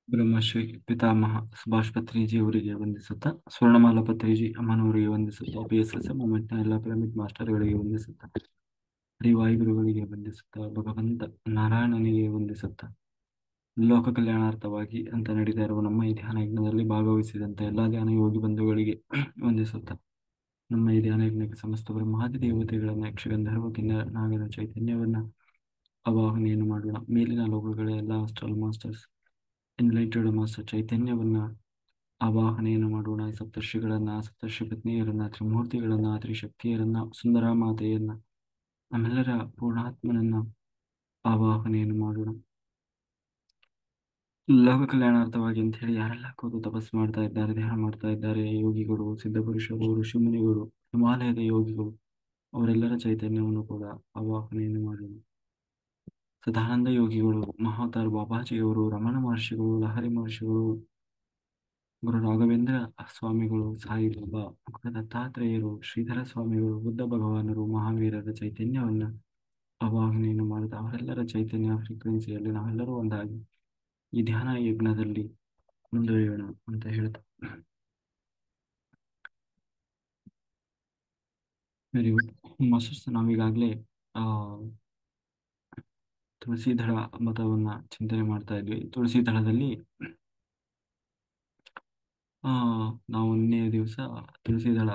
ಬ್ರಹ್ಮಶ್ರೀ ಪಿತಾಮಹ ಸುಭಾಷ್ ಪತ್ರಿಜಿ ಅವರಿಗೆ ವಂದಿಸುತ್ತಾ, ಸ್ವರ್ಣಮಾಲಾ ಪತ್ರಿಜಿ ಅಮ್ಮನವರಿಗೆ ವಂದಿಸುತ್ತಾ, PSSM ಮೂಮೆಂಟ್ನ ಎಲ್ಲ ಪಿರಮಿಡ್ ಮಾಸ್ಟರ್ಗಳಿಗೆ ವಂದಿಸುತ್ತಾ, ಹರಿವಾಯುಗುರುಗಳಿಗೆ ವಂದಿಸುತ್ತಾ, ಭಗವಂತ ನಾರಾಯಣನಿಗೆ ವಂದಿಸುತ್ತಾ, ಲೋಕ ಕಲ್ಯಾಣಾರ್ಥವಾಗಿ ಅಂತ ನಡೀತಾ ಇರುವ ನಮ್ಮ ಈ ಧ್ಯಾನ ಯಜ್ಞದಲ್ಲಿ ಭಾಗವಹಿಸಿದಂತ ಎಲ್ಲಾ ಧ್ಯಾನ ಯೋಗಿ ಬಂಧುಗಳಿಗೆ ವಂದಿಸುತ್ತಾ, ನಮ್ಮ ಈ ಧ್ಯಾನ ಯಜ್ಞಕ್ಕೆ ಸಮಸ್ತ ಬ್ರಹ್ಮಾದಿ ದೇವತೆಗಳನ್ನ, ಯಕ್ಷಗಂಧರ್ವ ಕಿನ್ನರ ನಾಗರ ಚೈತನ್ಯವನ್ನ ಆವಾಹನೆಯನ್ನು ಮಾಡೋಣ. ಮೇಲಿನ ಲೋಕಗಳ ಎಲ್ಲ ಅಸ್ಟ್ರಲ್ ಮಾಸ್ಟರ್ಸ್, ಎನ್ಲೈಟೆಡ್ ಮಾಸ್ಟರ್ ಚೈತನ್ಯವನ್ನ ಆವಾಹನೆಯನ್ನು ಮಾಡೋಣ. ಸಪ್ತರ್ಷಿಗಳನ್ನ, ಸಪ್ತರ್ಷಿ ಪತ್ನಿಯರನ್ನ, ತ್ರಿಮೂರ್ತಿಗಳನ್ನ, ತ್ರಿಶಕ್ತಿಯರನ್ನ, ಸುಂದರ ಮಾತೆಯನ್ನ, ನಮ್ಮೆಲ್ಲರ ಪೂರ್ಣಾತ್ಮನನ್ನ ಆವಾಹನೆಯನ್ನು ಮಾಡೋಣ. ಲೋಕ ಕಲ್ಯಾಣಾರ್ಥವಾಗಿ ಅಂತ ಹೇಳಿ ಯಾರೆಲ್ಲ ಕೂತು ತಪಸ್ಸು ಮಾಡ್ತಾ ಇದ್ದಾರೆ, ಧ್ಯಾನ ಮಾಡ್ತಾ ಇದ್ದಾರೆ, ಯೋಗಿಗಳು, ಸಿದ್ಧಪುರುಷರು, ಋಷಿಮುನಿಗಳು, ಹಿಮಾಲಯದ ಯೋಗಿಗಳು, ಅವರೆಲ್ಲರ ಚೈತನ್ಯವನ್ನು ಕೂಡ ಆವಾಹನೆಯನ್ನು ಮಾಡೋಣ. ಸದಾನಂದ ಯೋಗಿಗಳು, ಮಹಾತಾರ್ ಬಾಬಾಜಿಯವರು, ರಮಣ ಮಹರ್ಷಿಗಳು, ಲಹರಿ ಮಹರ್ಷಿಗಳು, ಗುರು ರಾಘವೇಂದ್ರ ಸ್ವಾಮಿಗಳು, ಸಾಯಿಬಾಬಾ, ಗುರು ದತ್ತಾತ್ರೇಯರು, ಶ್ರೀಧರ ಸ್ವಾಮಿಗಳು, ಬುದ್ಧ ಭಗವಾನರು, ಮಹಾವೀರರ ಚೈತನ್ಯವನ್ನ ಆವಾಹನೆಯನ್ನು ಮಾಡುತ್ತಾ ಅವರೆಲ್ಲರ ಚೈತನ್ಯ ಫ್ರೀಕ್ವೆನ್ಸಿಯಲ್ಲಿ ನಾವೆಲ್ಲರೂ ಒಂದಾಗಿ ಈ ಧ್ಯಾನ ಯಜ್ಞದಲ್ಲಿ ಮುಂದುವರಿಯೋಣ ಅಂತ ಹೇಳ್ತಾ, ವೆರಿ ಗುಡ್ ಮಾಸ್ಟರ್ಸ್. ನಾವೀಗಾಗಲೇ ಆ ತುಳಸಿ ದಳ ಮತವನ್ನ ಚಿಂತನೆ ಮಾಡ್ತಾ ಇದ್ವಿ. ತುಳಸಿ ದಳದಲ್ಲಿ ಆ ನಾವು ನಿನ್ನೆ ದಿವಸ ತುಳಸಿ ದಳ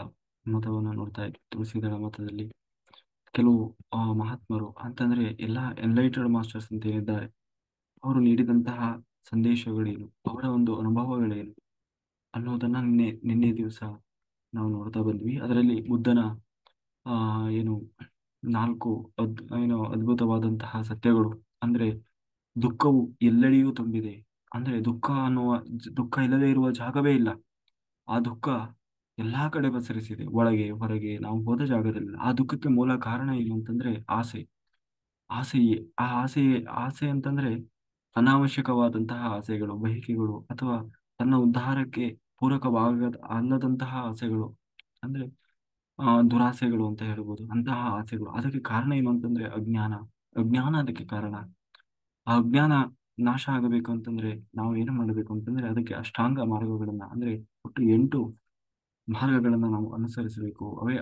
ಮತವನ್ನ ನೋಡ್ತಾ ಇದ್ವಿ. ತುಳಸಿ ದಳ ಮತದಲ್ಲಿ ಕೆಲವು ಮಹಾತ್ಮರು ಅಂತಂದ್ರೆ ಎಲ್ಲಾ ಎನ್ಲೈಟೆಡ್ ಮಾಸ್ಟರ್ಸ್ ಅಂತ ಏನಿದ್ದಾರೆ, ಅವರು ನೀಡಿದಂತಹ ಸಂದೇಶಗಳೇನು, ಅವರ ಒಂದು ಅನುಭವಗಳೇನು ಅನ್ನೋದನ್ನ ನಿನ್ನೆ ದಿವಸ ನಾವು ನೋಡ್ತಾ ಬಂದ್ವಿ. ಅದರಲ್ಲಿ ಬುದ್ಧನ ಆ ಏನು ನಾಲ್ಕು ಅದ್ಭುತವಾದಂತಹ ಸತ್ಯಗಳು ಅಂದ್ರೆ, ದುಃಖವು ಎಲ್ಲೆಡೆಯೂ ತುಂಬಿದೆ. ಅಂದ್ರೆ ದುಃಖ ಇಲ್ಲದೆ ಇರುವ ಜಾಗವೇ ಇಲ್ಲ. ಆ ದುಃಖ ಎಲ್ಲಾ ಕಡೆ ಪಸರಿಸಿದೆ, ಒಳಗೆ ಹೊರಗೆ ನಾವು ಹೋದ ಜಾಗದಲ್ಲಿ. ಆ ದುಃಖಕ್ಕೆ ಮೂಲ ಕಾರಣ ಏನು ಅಂತಂದ್ರೆ ಆಸೆ. ಆಸೆಯೇ ಆ ಆಸೆ ಆಸೆ ಅಂತಂದ್ರೆ ಅನಾವಶ್ಯಕವಾದಂತಹ ಆಸೆಗಳು, ಬಯಕೆಗಳು, ಅಥವಾ ತನ್ನ ಉದ್ಧಾರಕ್ಕೆ ಅಲ್ಲದಂತಹ ಆಸೆಗಳು, ಅಂದ್ರೆ ದುರಾಸೆಗಳು ಅಂತ ಹೇಳ್ಬೋದು. ಅಂತಹ ಆಸೆಗಳು, ಅದಕ್ಕೆ ಕಾರಣ ಏನು ಅಂತಂದ್ರೆ ಅಜ್ಞಾನ. ಅಜ್ಞಾನ ಅದಕ್ಕೆ ಕಾರಣ. ಆ ಅಜ್ಞಾನ ನಾಶ ಆಗಬೇಕು ಅಂತಂದ್ರೆ ನಾವು ಏನು ಮಾಡಬೇಕು ಅಂತಂದ್ರೆ, ಅದಕ್ಕೆ ಅಷ್ಟಾಂಗ ಮಾರ್ಗಗಳನ್ನ, ಅಂದ್ರೆ ಒಟ್ಟು 8 ಮಾರ್ಗಗಳನ್ನ ನಾವು ಅನುಸರಿಸಬೇಕು. ಅವೇ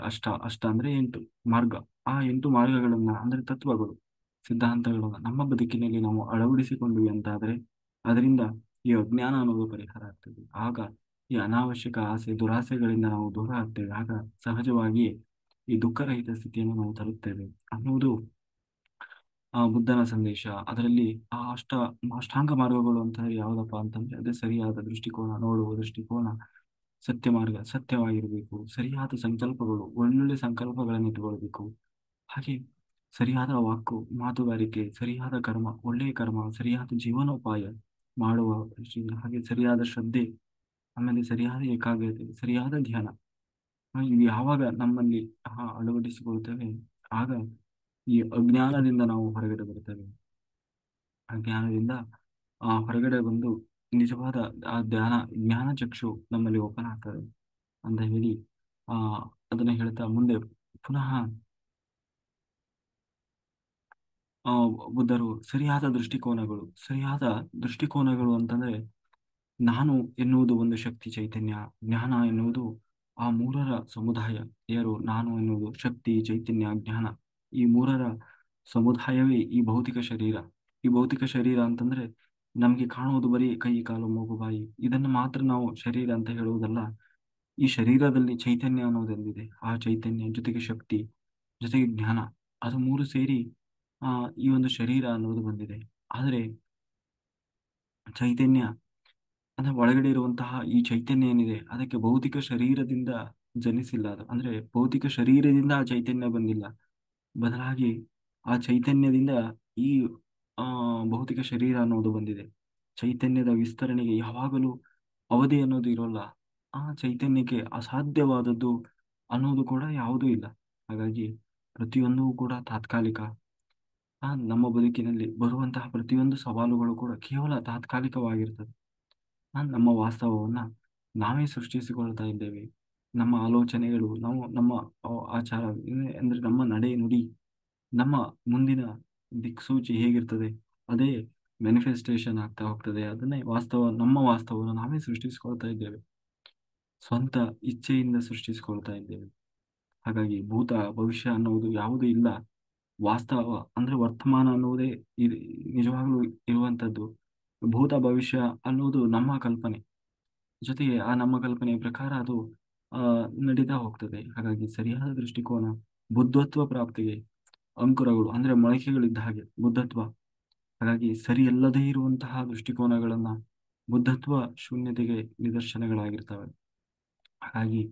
ಅಷ್ಟ ಅಂದ್ರೆ 8 ಮಾರ್ಗ. ಆ 8 ಮಾರ್ಗಗಳನ್ನ ಅಂದ್ರೆ ತತ್ವಗಳು, ಸಿದ್ಧಾಂತಗಳನ್ನ ನಮ್ಮ ಬದುಕಿನಲ್ಲಿ ನಾವು ಅಳವಡಿಸಿಕೊಂಡ್ವಿ ಅಂತಾದ್ರೆ ಅದರಿಂದ ಈ ಅಜ್ಞಾನ ಅನ್ನೋದು ಪರಿಹಾರ ಆಗ್ತದೆ. ಆಗ ಈ ಅನಾವಶ್ಯಕ ಆಸೆ ದುರಾಸೆಗಳಿಂದ ನಾವು ದೂರ ಆಗ್ತೇವೆ. ಆಗ ಸಹಜವಾಗಿ ಈ ದುಃಖರಹಿತ ಸ್ಥಿತಿಯನ್ನು ನಾವು ತಲುಪ್ತೇವೆ ಅನ್ನುವುದು ಬುದ್ಧನ ಸಂದೇಶ. ಅದರಲ್ಲಿ ಅಷ್ಟಾಂಗ ಮಾರ್ಗಗಳು ಅಂತ ಯಾವುದಪ್ಪ ಅಂತಂದ್ರೆ, ಅದೇ ಸರಿಯಾದ ದೃಷ್ಟಿಕೋನ, ನೋಡುವ ದೃಷ್ಟಿಕೋನ, ಸತ್ಯ ಮಾರ್ಗ, ಸತ್ಯವಾಗಿರಬೇಕು. ಸರಿಯಾದ ಸಂಕಲ್ಪಗಳು, ಒಳ್ಳೊಳ್ಳೆ ಸಂಕಲ್ಪಗಳನ್ನು ಇಟ್ಟುಕೊಳ್ಬೇಕು. ಹಾಗೆ ಸರಿಯಾದ ವಾಕು, ಮಾತುಗಾರಿಕೆ, ಸರಿಯಾದ ಕರ್ಮ, ಒಳ್ಳೆಯ ಕರ್ಮ, ಸರಿಯಾದ ಜೀವನೋಪಾಯ ಮಾಡುವ ಹಾಗೆ ಸರಿಯಾದ ಶ್ರದ್ಧೆ, ಆಮೇಲೆ ಸರಿಯಾದ ಏಕಾಗ್ರತೆ, ಸರಿಯಾದ ಧ್ಯಾನ, ಇವು ಯಾವಾಗ ನಮ್ಮಲ್ಲಿ ಅಳವಡಿಸಿಕೊಳ್ತೇವೆ ಆಗ ಈ ಅಜ್ಞಾನದಿಂದ ನಾವು ಹೊರಗಡೆ ಬರ್ತೇವೆ. ಅಜ್ಞಾನದಿಂದ ಹೊರಗಡೆ ಬಂದು ನಿಜವಾದ ಆ ಜ್ಞಾನ ಚಕ್ಷು ನಮ್ಮಲ್ಲಿ ಓಪನ್ ಆಗ್ತದೆ ಅಂತ ಹೇಳಿ ಆ ಅದನ್ನ ಹೇಳ್ತಾ ಮುಂದೆ ಪುನಃ ಆ ಬುದ್ಧರು ಸರಿಯಾದ ದೃಷ್ಟಿಕೋನಗಳು ಅಂತಂದ್ರೆ, ನಾನು ಎನ್ನುವುದು ಒಂದು ಶಕ್ತಿ ಚೈತನ್ಯ, ಜ್ಞಾನ ಎನ್ನುವುದು ಆ ಮೂರರ ಸಮುದಾಯ. ನಾನು ಎನ್ನುವುದು ಶಕ್ತಿ, ಚೈತನ್ಯ, ಜ್ಞಾನ, ಈ ಮೂರರ ಸಮುದಾಯವೇ ಈ ಭೌತಿಕ ಶರೀರ. ಈ ಭೌತಿಕ ಶರೀರ ಅಂತಂದ್ರೆ ನಮ್ಗೆ ಕಾಣುವುದು ಬರೀ ಕೈ, ಕಾಲು, ಮೂಗು, ಬಾಯಿ, ಇದನ್ನು ಮಾತ್ರ ನಾವು ಶರೀರ ಅಂತ ಹೇಳುವುದಲ್ಲ. ಈ ಶರೀರದಲ್ಲಿ ಚೈತನ್ಯ ಅನ್ನೋದೊಂದಿದೆ. ಆ ಚೈತನ್ಯ ಜೊತೆಗೆ ಶಕ್ತಿ, ಜೊತೆಗೆ ಜ್ಞಾನ, ಅದು ಮೂರು ಸೇರಿ ಆ ಈ ಒಂದು ಶರೀರ ಅನ್ನೋದು ಬಂದಿದೆ. ಆದರೆ ಚೈತನ್ಯ ಅಂದ್ರೆ ಒಳಗಡೆ ಇರುವಂತಹ ಈ ಚೈತನ್ಯ ಏನಿದೆ, ಅದಕ್ಕೆ ಭೌತಿಕ ಶರೀರದಿಂದ ಜನಿಸಿಲ್ಲ. ಅದು ಅಂದ್ರೆ ಭೌತಿಕ ಶರೀರದಿಂದ ಆ ಚೈತನ್ಯ ಬಂದಿಲ್ಲ. ಬದಲಾಗಿ ಆ ಚೈತನ್ಯದಿಂದ ಈ ಆ ಭೌತಿಕ ಶರೀರ ಅನ್ನೋದು ಬಂದಿದೆ. ಚೈತನ್ಯದ ವಿಸ್ತರಣೆಗೆ ಯಾವಾಗಲೂ ಅವಧಿ ಅನ್ನೋದು ಇರೋಲ್ಲ. ಆ ಚೈತನ್ಯಕ್ಕೆ ಅಸಾಧ್ಯವಾದದ್ದು ಅನ್ನೋದು ಕೂಡ ಯಾವುದೂ ಇಲ್ಲ. ಹಾಗಾಗಿ ಪ್ರತಿಯೊಂದು ಕೂಡ ತಾತ್ಕಾಲಿಕ. ನಮ್ಮ ಬದುಕಿನಲ್ಲಿ ಬರುವಂತಹ ಪ್ರತಿಯೊಂದು ಸವಾಲುಗಳು ಕೂಡ ಕೇವಲ ತಾತ್ಕಾಲಿಕವಾಗಿರ್ತದೆ. ನಮ್ಮ ವಾಸ್ತವವನ್ನ ನಾವೇ ಸೃಷ್ಟಿಸಿಕೊಳ್ತಾ ಇದ್ದೇವೆ. ನಮ್ಮ ಆಲೋಚನೆಗಳು, ನಮ್ಮ ಆಚಾರ ಅಂದ್ರೆ ನಮ್ಮ ನಡೆ ನುಡಿ, ನಮ್ಮ ಮುಂದಿನ ದಿಕ್ಸೂಚಿ ಹೇಗಿರ್ತದೆ, ಅದೇ ಮ್ಯಾನಿಫೆಸ್ಟೇಷನ್ ಆಗ್ತಾ ಹೋಗ್ತದೆ. ಅದನ್ನೇ ವಾಸ್ತವ, ನಮ್ಮ ವಾಸ್ತವವನ್ನು ನಾವೇ ಸೃಷ್ಟಿಸಿಕೊಳ್ತಾ ಇದ್ದೇವೆ, ಸ್ವಂತ ಇಚ್ಛೆಯಿಂದ ಸೃಷ್ಟಿಸಿಕೊಳ್ತಾ ಇದ್ದೇವೆ. ಹಾಗಾಗಿ ಭೂತ ಭವಿಷ್ಯ ಅನ್ನುವುದು ಯಾವುದೂ ಇಲ್ಲ. ವಾಸ್ತವ ಅಂದ್ರೆ ವರ್ತಮಾನ ಅನ್ನುವುದೇ ನಿಜವಾಗ್ಲೂ ಇರುವಂತದ್ದು. ಭೂತ ಭವಿಷ್ಯ ಅನ್ನುವುದು ನಮ್ಮ ಕಲ್ಪನೆ, ಜೊತೆಗೆ ಆ ನಮ್ಮ ಕಲ್ಪನೆಯ ಪ್ರಕಾರ ಅದು ಆ ನಡೀತಾ ಹೋಗ್ತದೆ. ಹಾಗಾಗಿ ಸರಿಯಾದ ದೃಷ್ಟಿಕೋನ ಬುದ್ಧತ್ವ ಪ್ರಾಪ್ತಿಗೆ ಅಂಕುರಗಳು, ಅಂದ್ರೆ ಮೊಳಕೆಗಳಿದ್ದ ಹಾಗೆ ಬುದ್ಧತ್ವ. ಹಾಗಾಗಿ ಸರಿಯಲ್ಲದೇ ಇರುವಂತಹ ದೃಷ್ಟಿಕೋನಗಳನ್ನ ಬುದ್ಧತ್ವ ಶೂನ್ಯತೆಗೆ ನಿದರ್ಶನಗಳಾಗಿರ್ತವೆ. ಹಾಗಾಗಿ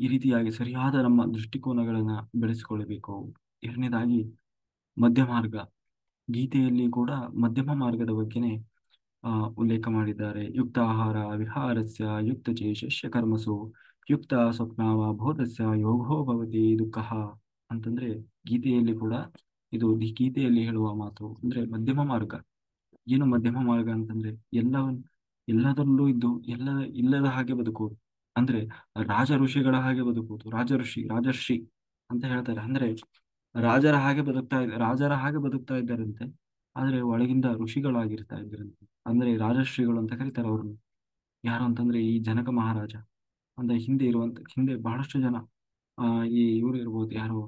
ಈ ರೀತಿಯಾಗಿ ಸರಿಯಾದ ನಮ್ಮ ದೃಷ್ಟಿಕೋನಗಳನ್ನ ಬೆಳೆಸಿಕೊಳ್ಳಬೇಕು. ಎರಡನೇದಾಗಿ ಮಧ್ಯ ಮಾರ್ಗ. ಗೀತೆಯಲ್ಲಿ ಕೂಡ ಮಧ್ಯಮ ಮಾರ್ಗದ ಬಗ್ಗೆನೇ ಉಲ್ಲೇಖ ಮಾಡಿದ್ದಾರೆ. ಯುಕ್ತ ಆಹಾರ ವಿಹಾರಸ್ಯ ಯುಕ್ತ ಚೇಶಸ್ಯ ಕರ್ಮಸು ಯುಕ್ತ ಸ್ವಪ್ನಾವ ಬೋಧಸ್ಯ ಯೋಗೋ ಭವತಿ ದುಃಖಃ ಅಂತಂದ್ರೆ ಗೀತೆಯಲ್ಲಿ ಕೂಡ ಇದು ಗೀತೆಯಲ್ಲಿ ಹೇಳುವ ಮಾತು. ಅಂದ್ರೆ ಮಧ್ಯಮ ಮಾರ್ಗ. ಏನು ಮಧ್ಯಮ ಮಾರ್ಗ ಅಂತಂದ್ರೆ ಎಲ್ಲದರಲ್ಲೂ ಇದ್ದು ಇಲ್ಲದ ಹಾಗೆ ಬದುಕುವುದು. ಅಂದ್ರೆ ರಾಜ ಋಷಿಗಳ ಹಾಗೆ ಬದುಕುವುದು. ರಾಜರ್ಷಿ ಅಂತ ಹೇಳ್ತಾರೆ. ಅಂದ್ರೆ ರಾಜರ ಹಾಗೆ ಬದುಕ್ತಾ ಇದ್ದಾರಂತೆ, ಆದ್ರೆ ಒಳಗಿಂದ ಋಷಿಗಳಾಗಿರ್ತಾ ಇದ್ದಾರಂತೆ. ಅಂದ್ರೆ ರಾಜರ್ಷಿಗಳು ಅಂತ ಕರೀತಾರೆ ಅವ್ರನ್ನ. ಯಾರು ಅಂತಂದ್ರೆ ಈ ಜನಕ ಮಹಾರಾಜ ಅಂತ ಹಿಂದೆ ಬಹಳಷ್ಟು ಜನ, ಈ ಇವರು ಇರ್ಬೋದು, ಯಾರು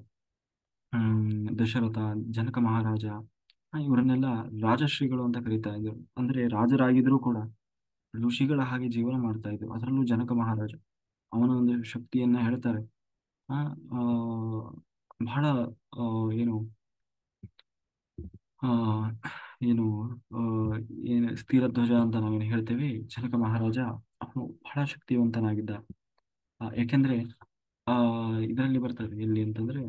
ದಶರಥ, ಜನಕ ಮಹಾರಾಜ, ಇವರನ್ನೆಲ್ಲ ರಾಜಶ್ರೀಗಳು ಅಂತ ಕರೀತಾ ಇದ್ರು. ಅಂದ್ರೆ ರಾಜರಾಗಿದ್ರು ಕೂಡ ಋಷಿಗಳ ಹಾಗೆ ಜೀವನ ಮಾಡ್ತಾ ಇದ್ರು. ಅದರಲ್ಲೂ ಜನಕ ಮಹಾರಾಜ, ಅವನ ಒಂದು ಶಕ್ತಿಯನ್ನ ಹೇಳ್ತಾರೆ. ಆ ಆ, ಬಹಳ ಆ, ಏನು ಆ ಏನು ಆ, ಏನು ಸ್ಥಿರ ಧ್ವಜ ಅಂತ ನಾವೇನು ಹೇಳ್ತೇವೆ, ಜನಕ ಮಹಾರಾಜ ಅವನು ಬಹಳ ಶಕ್ತಿವಂತನಾಗಿದ್ದ. ಯಾಕೆಂದ್ರೆ ಆ ಇದರಲ್ಲಿ ಬರ್ತದೆ ಎಲ್ಲಿ ಅಂತಂದ್ರೆ,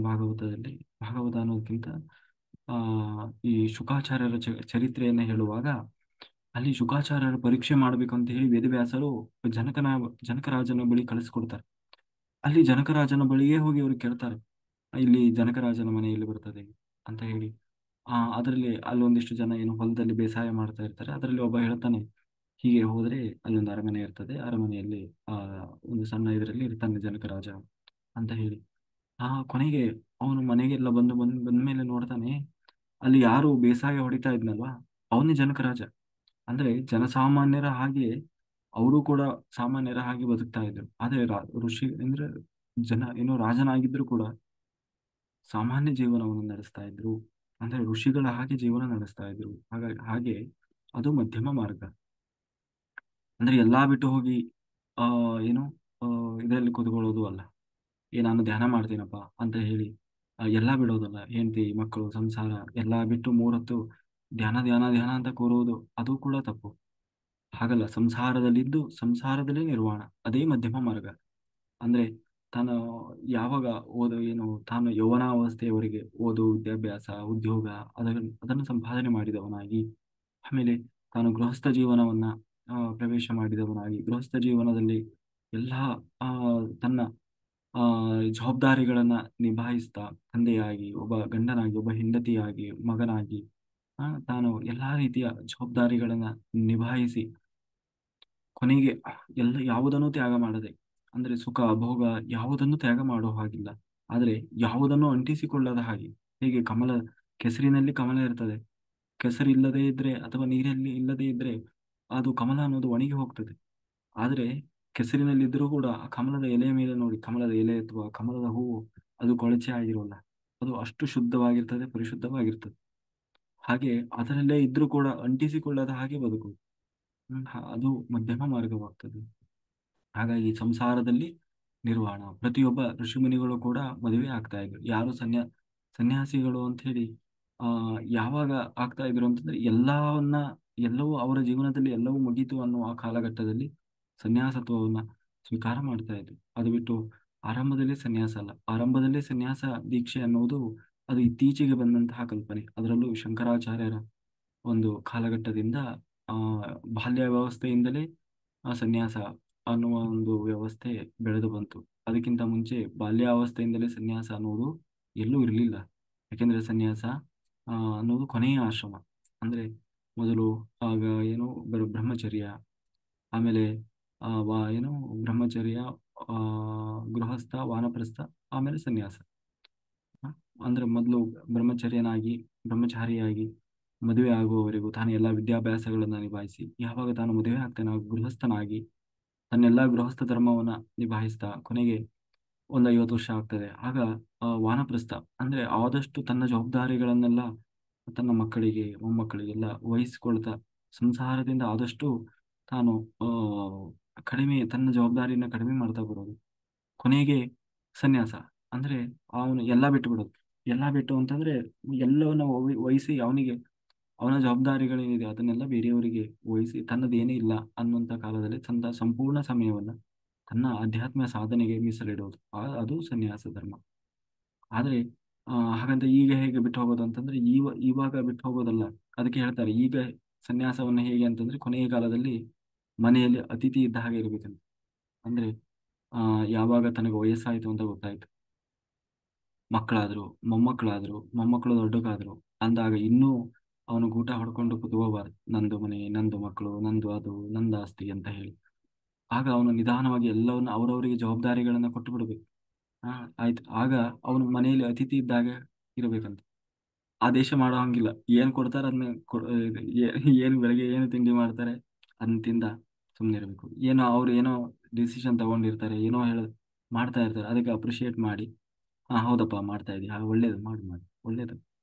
ಭಾಗವತದಲ್ಲಿ, ಭಾಗವತ ಅನ್ನೋದಕ್ಕಿಂತ ಆ ಈ ಶುಕಾಚಾರ್ಯರ ಚರಿತ್ರೆಯನ್ನ ಹೇಳುವಾಗ, ಅಲ್ಲಿ ಶುಕಾಚಾರ್ಯರ ಪರೀಕ್ಷೆ ಮಾಡ್ಬೇಕು ಅಂತ ಹೇಳಿ ವೇದವ್ಯಾಸರು ಜನಕರಾಜನ ಬಳಿ ಕಳಿಸ್ಕೊಡ್ತಾರೆ. ಅಲ್ಲಿ ಜನಕರಾಜನ ಬಳಿಯೇ ಹೋಗಿ ಅವರು ಕೇಳ್ತಾರೆ, ಇಲ್ಲಿ ಜನಕರಾಜನ ಮನೆ ಎಲ್ಲಿ ಬರ್ತದೆ ಅಂತ ಹೇಳಿ. ಅದರಲ್ಲಿ ಅಲ್ಲೊಂದಿಷ್ಟು ಜನ ಏನು ಹೊಲದಲ್ಲಿ ಬೇಸಾಯ ಮಾಡ್ತಾ ಇರ್ತಾರೆ. ಅದರಲ್ಲಿ ಒಬ್ಬ ಹೇಳ್ತಾನೆ, ಹೀಗೆ ಹೋದ್ರೆ ಅಲ್ಲೊಂದು ಅರಮನೆ ಇರ್ತದೆ, ಅರಮನೆಯಲ್ಲಿ ಆ ಒಂದು ಸಣ್ಣ ಇದರಲ್ಲಿ ಇರ್ತಾನೆ ಜನಕರಾಜ ಅಂತ ಹೇಳಿ. ಕೊನೆಗೆ ಅವನು ಮನೆಗೆಲ್ಲ ಬಂದ್ಮೇಲೆ ನೋಡ್ತಾನೆ, ಅಲ್ಲಿ ಯಾರು ಬೇಸಾಯ ಹೊಡಿತಾ ಇದ್ನಲ್ವಾ, ಅವನೇ ಜನಕರಾಜ. ಅಂದ್ರೆ ಜನಸಾಮಾನ್ಯರ ಹಾಗೆ ಅವರು ಕೂಡ ಸಾಮಾನ್ಯರ ಹಾಗೆ ಬದುಕ್ತಾ ಇದ್ರು. ಆದ್ರೆ ಋಷಿ ಅಂದ್ರೆ ಏನೋ ರಾಜನಾಗಿದ್ರು ಕೂಡ ಸಾಮಾನ್ಯ ಜೀವನವನ್ನು ನಡೆಸ್ತಾ ಇದ್ರು. ಅಂದ್ರೆ ಋಷಿಗಳ ಹಾಗೆ ಜೀವನ ನಡೆಸ್ತಾ ಇದ್ರು. ಹಾಗೆ ಅದು ಮಧ್ಯಮ ಮಾರ್ಗ. ಅಂದ್ರೆ ಎಲ್ಲಾ ಬಿಟ್ಟು ಹೋಗಿ ಆ ಏನು ಇದರಲ್ಲಿ ಕೂತ್ಕೊಳ್ಳೋದು ಅಲ್ಲ. ನಾನು ಧ್ಯಾನ ಮಾಡ್ತೀನಪ್ಪ ಅಂತ ಹೇಳಿ ಎಲ್ಲಾ ಬಿಡೋದಲ್ಲ. ಹೆಂಡತಿ ಮಕ್ಕಳು ಸಂಸಾರ ಎಲ್ಲಾ ಬಿಟ್ಟು ಮೂರೊತ್ತು ಧ್ಯಾನ ಧ್ಯಾನ ಧ್ಯಾನ ಅಂತ ಕೂರುವುದು, ಅದು ಕೂಡ ತಪ್ಪು. ಹಾಗಲ್ಲ, ಸಂಸಾರದಲ್ಲಿದ್ದು ಸಂಸಾರದಲ್ಲೇ ನಿರ್ವಾಣ, ಅದೇ ಮಧ್ಯಮ ಮಾರ್ಗ. ಅಂದ್ರೆ ತಾನು ಯಾವಾಗ ತಾನು ಯೌವನಾವಸ್ಥೆಯವರೆಗೆ ಓದು, ವಿದ್ಯಾಭ್ಯಾಸ, ಉದ್ಯೋಗ ಅದನ್ನು ಸಂಪಾದನೆ ಮಾಡಿದವನಾಗಿ, ಆಮೇಲೆ ತಾನು ಗೃಹಸ್ಥ ಜೀವನವನ್ನ ಪ್ರವೇಶ ಮಾಡಿದವನಾಗಿ, ಗೃಹಸ್ಥ ಜೀವನದಲ್ಲಿ ಎಲ್ಲ ಆ ತನ್ನ ಆ ಜವಾಬ್ದಾರಿಗಳನ್ನ ನಿಭಾಯಿಸ್ತಾ, ತಂದೆಯಾಗಿ, ಒಬ್ಬ ಗಂಡನಾಗಿ, ಒಬ್ಬ ಹೆಂಡತಿಯಾಗಿ, ಮಗನಾಗಿ, ತಾನು ಎಲ್ಲಾ ರೀತಿಯ ಜವಾಬ್ದಾರಿಗಳನ್ನ ನಿಭಾಯಿಸಿ ಕೊನೆಗೆ ಯಾವುದನ್ನು ತ್ಯಾಗ ಮಾಡದೆ, ಅಂದ್ರೆ ಸುಖ ಭೋಗ ಯಾವುದನ್ನು ತ್ಯಾಗ ಮಾಡೋ ಹಾಗಿಲ್ಲ, ಆದ್ರೆ ಯಾವುದನ್ನು ಅಂಟಿಸಿಕೊಳ್ಳದ ಹಾಗೆ. ಹೇಗೆ ಕೆಸರಿನಲ್ಲಿ ಕಮಲ ಇರ್ತದೆ, ಕೆಸರು ಇಲ್ಲದೆ ಇದ್ರೆ ಅಥವಾ ನೀರಲ್ಲಿ ಇಲ್ಲದೆ ಇದ್ರೆ ಅದು ಕಮಲ ಅನ್ನೋದು ಒಣಗಿ ಹೋಗ್ತದೆ. ಆದ್ರೆ ಕೆಸರಿನಲ್ಲಿದ್ದರೂ ಕೂಡ ಆ ಕಮಲದ ಎಲೆಯ ಮೇಲೆ ನೋಡಿ, ಕಮಲದ ಎಲೆ ಅಥವಾ ಕಮಲದ ಹೂವು ಅದು ಕೊಳಚೆ ಆಗಿರೋಲ್ಲ, ಅದು ಅಷ್ಟು ಶುದ್ಧವಾಗಿರ್ತದೆ, ಪರಿಶುದ್ಧವಾಗಿರ್ತದೆ. ಹಾಗೆ ಅದರಲ್ಲೇ ಇದ್ರೂ ಕೂಡ ಅಂಟಿಸಿಕೊಳ್ಳದ ಹಾಗೆ ಬದುಕು, ಅದು ಮಧ್ಯಮ ಮಾರ್ಗವಾಗ್ತದೆ. ಹಾಗಾಗಿ ಸಂಸಾರದಲ್ಲಿ ನಿರ್ವಾಣ. ಪ್ರತಿಯೊಬ್ಬ ಋಷಿಮುನಿಗಳು ಕೂಡ ಮದುವೆ ಆಗ್ತಾ ಇದ್ರು. ಯಾರು ಸನ್ಯಾಸಿಗಳು ಅಂತ ಹೇಳಿ ಯಾವಾಗ ಆಗ್ತಾ ಇದ್ರು ಅಂತಂದ್ರೆ, ಎಲ್ಲವೂ ಅವರ ಜೀವನದಲ್ಲಿ ಎಲ್ಲವೂ ಮುಗೀತು ಅನ್ನುವ ಆ ಕಾಲಘಟ್ಟದಲ್ಲಿ ಸನ್ಯಾಸತ್ವವನ್ನ ಸ್ವೀಕಾರ ಮಾಡ್ತಾ ಇದ್ರು. ಅದು ಬಿಟ್ಟು ಆರಂಭದಲ್ಲೇ ಸನ್ಯಾಸ ಅಲ್ಲ. ಆರಂಭದಲ್ಲೇ ಸನ್ಯಾಸ ದೀಕ್ಷೆ ಅನ್ನುವುದು ಅದು ಇತ್ತೀಚೆಗೆ ಬಂದಂತಹ ಕಲ್ಪನೆ. ಅದರಲ್ಲೂ ಶಂಕರಾಚಾರ್ಯರ ಒಂದು ಕಾಲಘಟ್ಟದಿಂದ ಆ ಬಾಲ್ಯ ವ್ಯವಸ್ಥೆಯಿಂದಲೇ ಆ ಸನ್ಯಾಸ ಅನ್ನುವ ಒಂದು ವ್ಯವಸ್ಥೆ ಬೆಳೆದು ಬಂತು. ಅದಕ್ಕಿಂತ ಮುಂಚೆ ಬಾಲ್ಯಾವಸ್ಥೆಯಿಂದಲೇ ಸನ್ಯಾಸ ಅನ್ನುವುದು ಎಲ್ಲೂ ಇರಲಿಲ್ಲ. ಯಾಕೆಂದ್ರೆ ಸನ್ಯಾಸ ಅನ್ನೋದು ಕೊನೆಯ ಆಶ್ರಮ. ಅಂದ್ರೆ ಮೊದಲು ಆಗ ಬ್ರಹ್ಮಚರ್ಯ, ಆಮೇಲೆ ಏನು ಬ್ರಹ್ಮಚರ್ಯ, ಆ ಗೃಹಸ್ಥ, ವಾನಪ್ರಸ್ಥ, ಆಮೇಲೆ ಸನ್ಯಾಸ. ಅಂದ್ರೆ ಮೊದಲು ಬ್ರಹ್ಮಚಾರಿಯಾಗಿ ಮದುವೆ ಆಗುವವರೆಗೂ ತಾನು ಎಲ್ಲ ವಿದ್ಯಾಭ್ಯಾಸಗಳನ್ನ ನಿಭಾಯಿಸಿ ಯಾವಾಗ ತಾನು ಮದುವೆ ಆಗ್ತಾನೆ ಆಗ ಗೃಹಸ್ಥನಾಗಿ ತನ್ನೆಲ್ಲ ಗೃಹಸ್ಥ ಧರ್ಮವನ್ನ ನಿಭಾಯಿಸ್ತಾ ಕೊನೆಗೆ ಒಂದು 50 ವರ್ಷ ಆಗ್ತದೆ. ಆಗ ವಾನಪ್ರಸ್ಥ ಅಂದ್ರೆ ಆದಷ್ಟು ತನ್ನ ಜವಾಬ್ದಾರಿಗಳನ್ನೆಲ್ಲ ತನ್ನ ಮಕ್ಕಳಿಗೆ ಮೊಮ್ಮಕ್ಕಳಿಗೆಲ್ಲ ವಹಿಸಿಕೊಳ್ತಾ ಸಂಸಾರದಿಂದ ಆದಷ್ಟು ತಾನು ಕಡಿಮೆ ತನ್ನ ಜವಾಬ್ದಾರಿನ ಕಡಿಮೆ ಮಾಡ್ತಾ ಬರೋದು. ಕೊನೆಗೆ ಸನ್ಯಾಸ ಅಂದ್ರೆ ಅವನು ಎಲ್ಲ ಬಿಟ್ಟು ಬಿಡೋದು. ಎಲ್ಲ ಬಿಟ್ಟು ಅಂತಂದ್ರೆ ಎಲ್ಲವನ್ನ ವಹಿಸಿ ಅವನಿಗೆ ಅವನ ಜವಾಬ್ದಾರಿಗಳೇನಿದೆ ಅದನ್ನೆಲ್ಲ ಬೇರೆಯವರಿಗೆ ವಹಿಸಿ ತನ್ನದೇನೇ ಇಲ್ಲ ಅನ್ನುವಂಥ ಕಾಲದಲ್ಲಿ ತನ್ನ ಸಂಪೂರ್ಣ ಸಮಯವನ್ನ ತನ್ನ ಅಧ್ಯಾತ್ಮ ಸಾಧನೆಗೆ ಮೀಸಲಿಡುವುದು ಅದು ಸನ್ಯಾಸ ಧರ್ಮ. ಆದ್ರೆ ಹಾಗಂತ ಈಗ ಹೇಗೆ ಬಿಟ್ಟು ಹೋಗೋದು ಅಂತಂದ್ರೆ ಇವಾಗ ಬಿಟ್ಟು ಹೋಗೋದಲ್ಲ. ಅದಕ್ಕೆ ಹೇಳ್ತಾರೆ ಈಗ ಸನ್ಯಾಸವನ್ನ ಹೇಗೆ ಅಂತಂದ್ರೆ ಕೊನೆಯ ಕಾಲದಲ್ಲಿ ಮನೆಯಲ್ಲಿ ಅತಿಥಿ ಇದ್ದ ಹಾಗೆ ಇರ್ಬೇಕಂತ. ಅಂದ್ರೆ ಯಾವಾಗ ತನಗೆ ವಯಸ್ಸಾಯ್ತು ಅಂತ ಗೊತ್ತಾಯ್ತು, ಮಕ್ಕಳಾದ್ರು ಮೊಮ್ಮಕ್ಕಳು ದೊಡ್ಡಗಾದ್ರು ಅಂದಾಗ ಇನ್ನೂ ಅವನು ಗೂಟ ಹೊಡ್ಕೊಂಡು ಕುತ್ಕೋಬಾರ್ದು, ನಂದು ಮನೆ ನಂದು ಮಕ್ಕಳು ನಂದು ಅದು ನಂದು ಆಸ್ತಿ ಅಂತ ಹೇಳಿ. ಆಗ ಅವನು ನಿಧಾನವಾಗಿ ಎಲ್ಲವನ್ನ ಅವರವರಿಗೆ ಜವಾಬ್ದಾರಿಗಳನ್ನ ಕೊಟ್ಟು ಬಿಡ್ಬೇಕು. ಆಯ್ತು, ಆಗ ಅವನು ಮನೆಯಲ್ಲಿ ಅತಿಥಿ ಇದ್ದಾಗ ಇರಬೇಕಂತ. ಆದೇಶ ಮಾಡೋ ಹಂಗಿಲ್ಲ, ಏನ್ ಕೊಡ್ತಾರೆ ಅದನ್ನ ಏನ್ ಬೆಳಗ್ಗೆ ಏನು ತಿಂಡಿ ಮಾಡ್ತಾರೆ ಅದನ್ನ ತಿಂದ ಸುಮ್ಮನೆ ಇರಬೇಕು. ಏನೋ ಅವ್ರು ಏನೋ ಡಿಸಿಷನ್ ತಗೊಂಡಿರ್ತಾರೆ, ಏನೋ ಮಾಡ್ತಾ ಇರ್ತಾರೆ, ಅದಕ್ಕೆ ಅಪ್ರಿಶಿಯೇಟ್ ಮಾಡಿ ಹೌದಪ್ಪ ಮಾಡ್ತಾ ಇದೀಯ, ಒಳ್ಳೇದು ಮಾಡಿ ಮಾಡಿ ಒಳ್ಳೇದು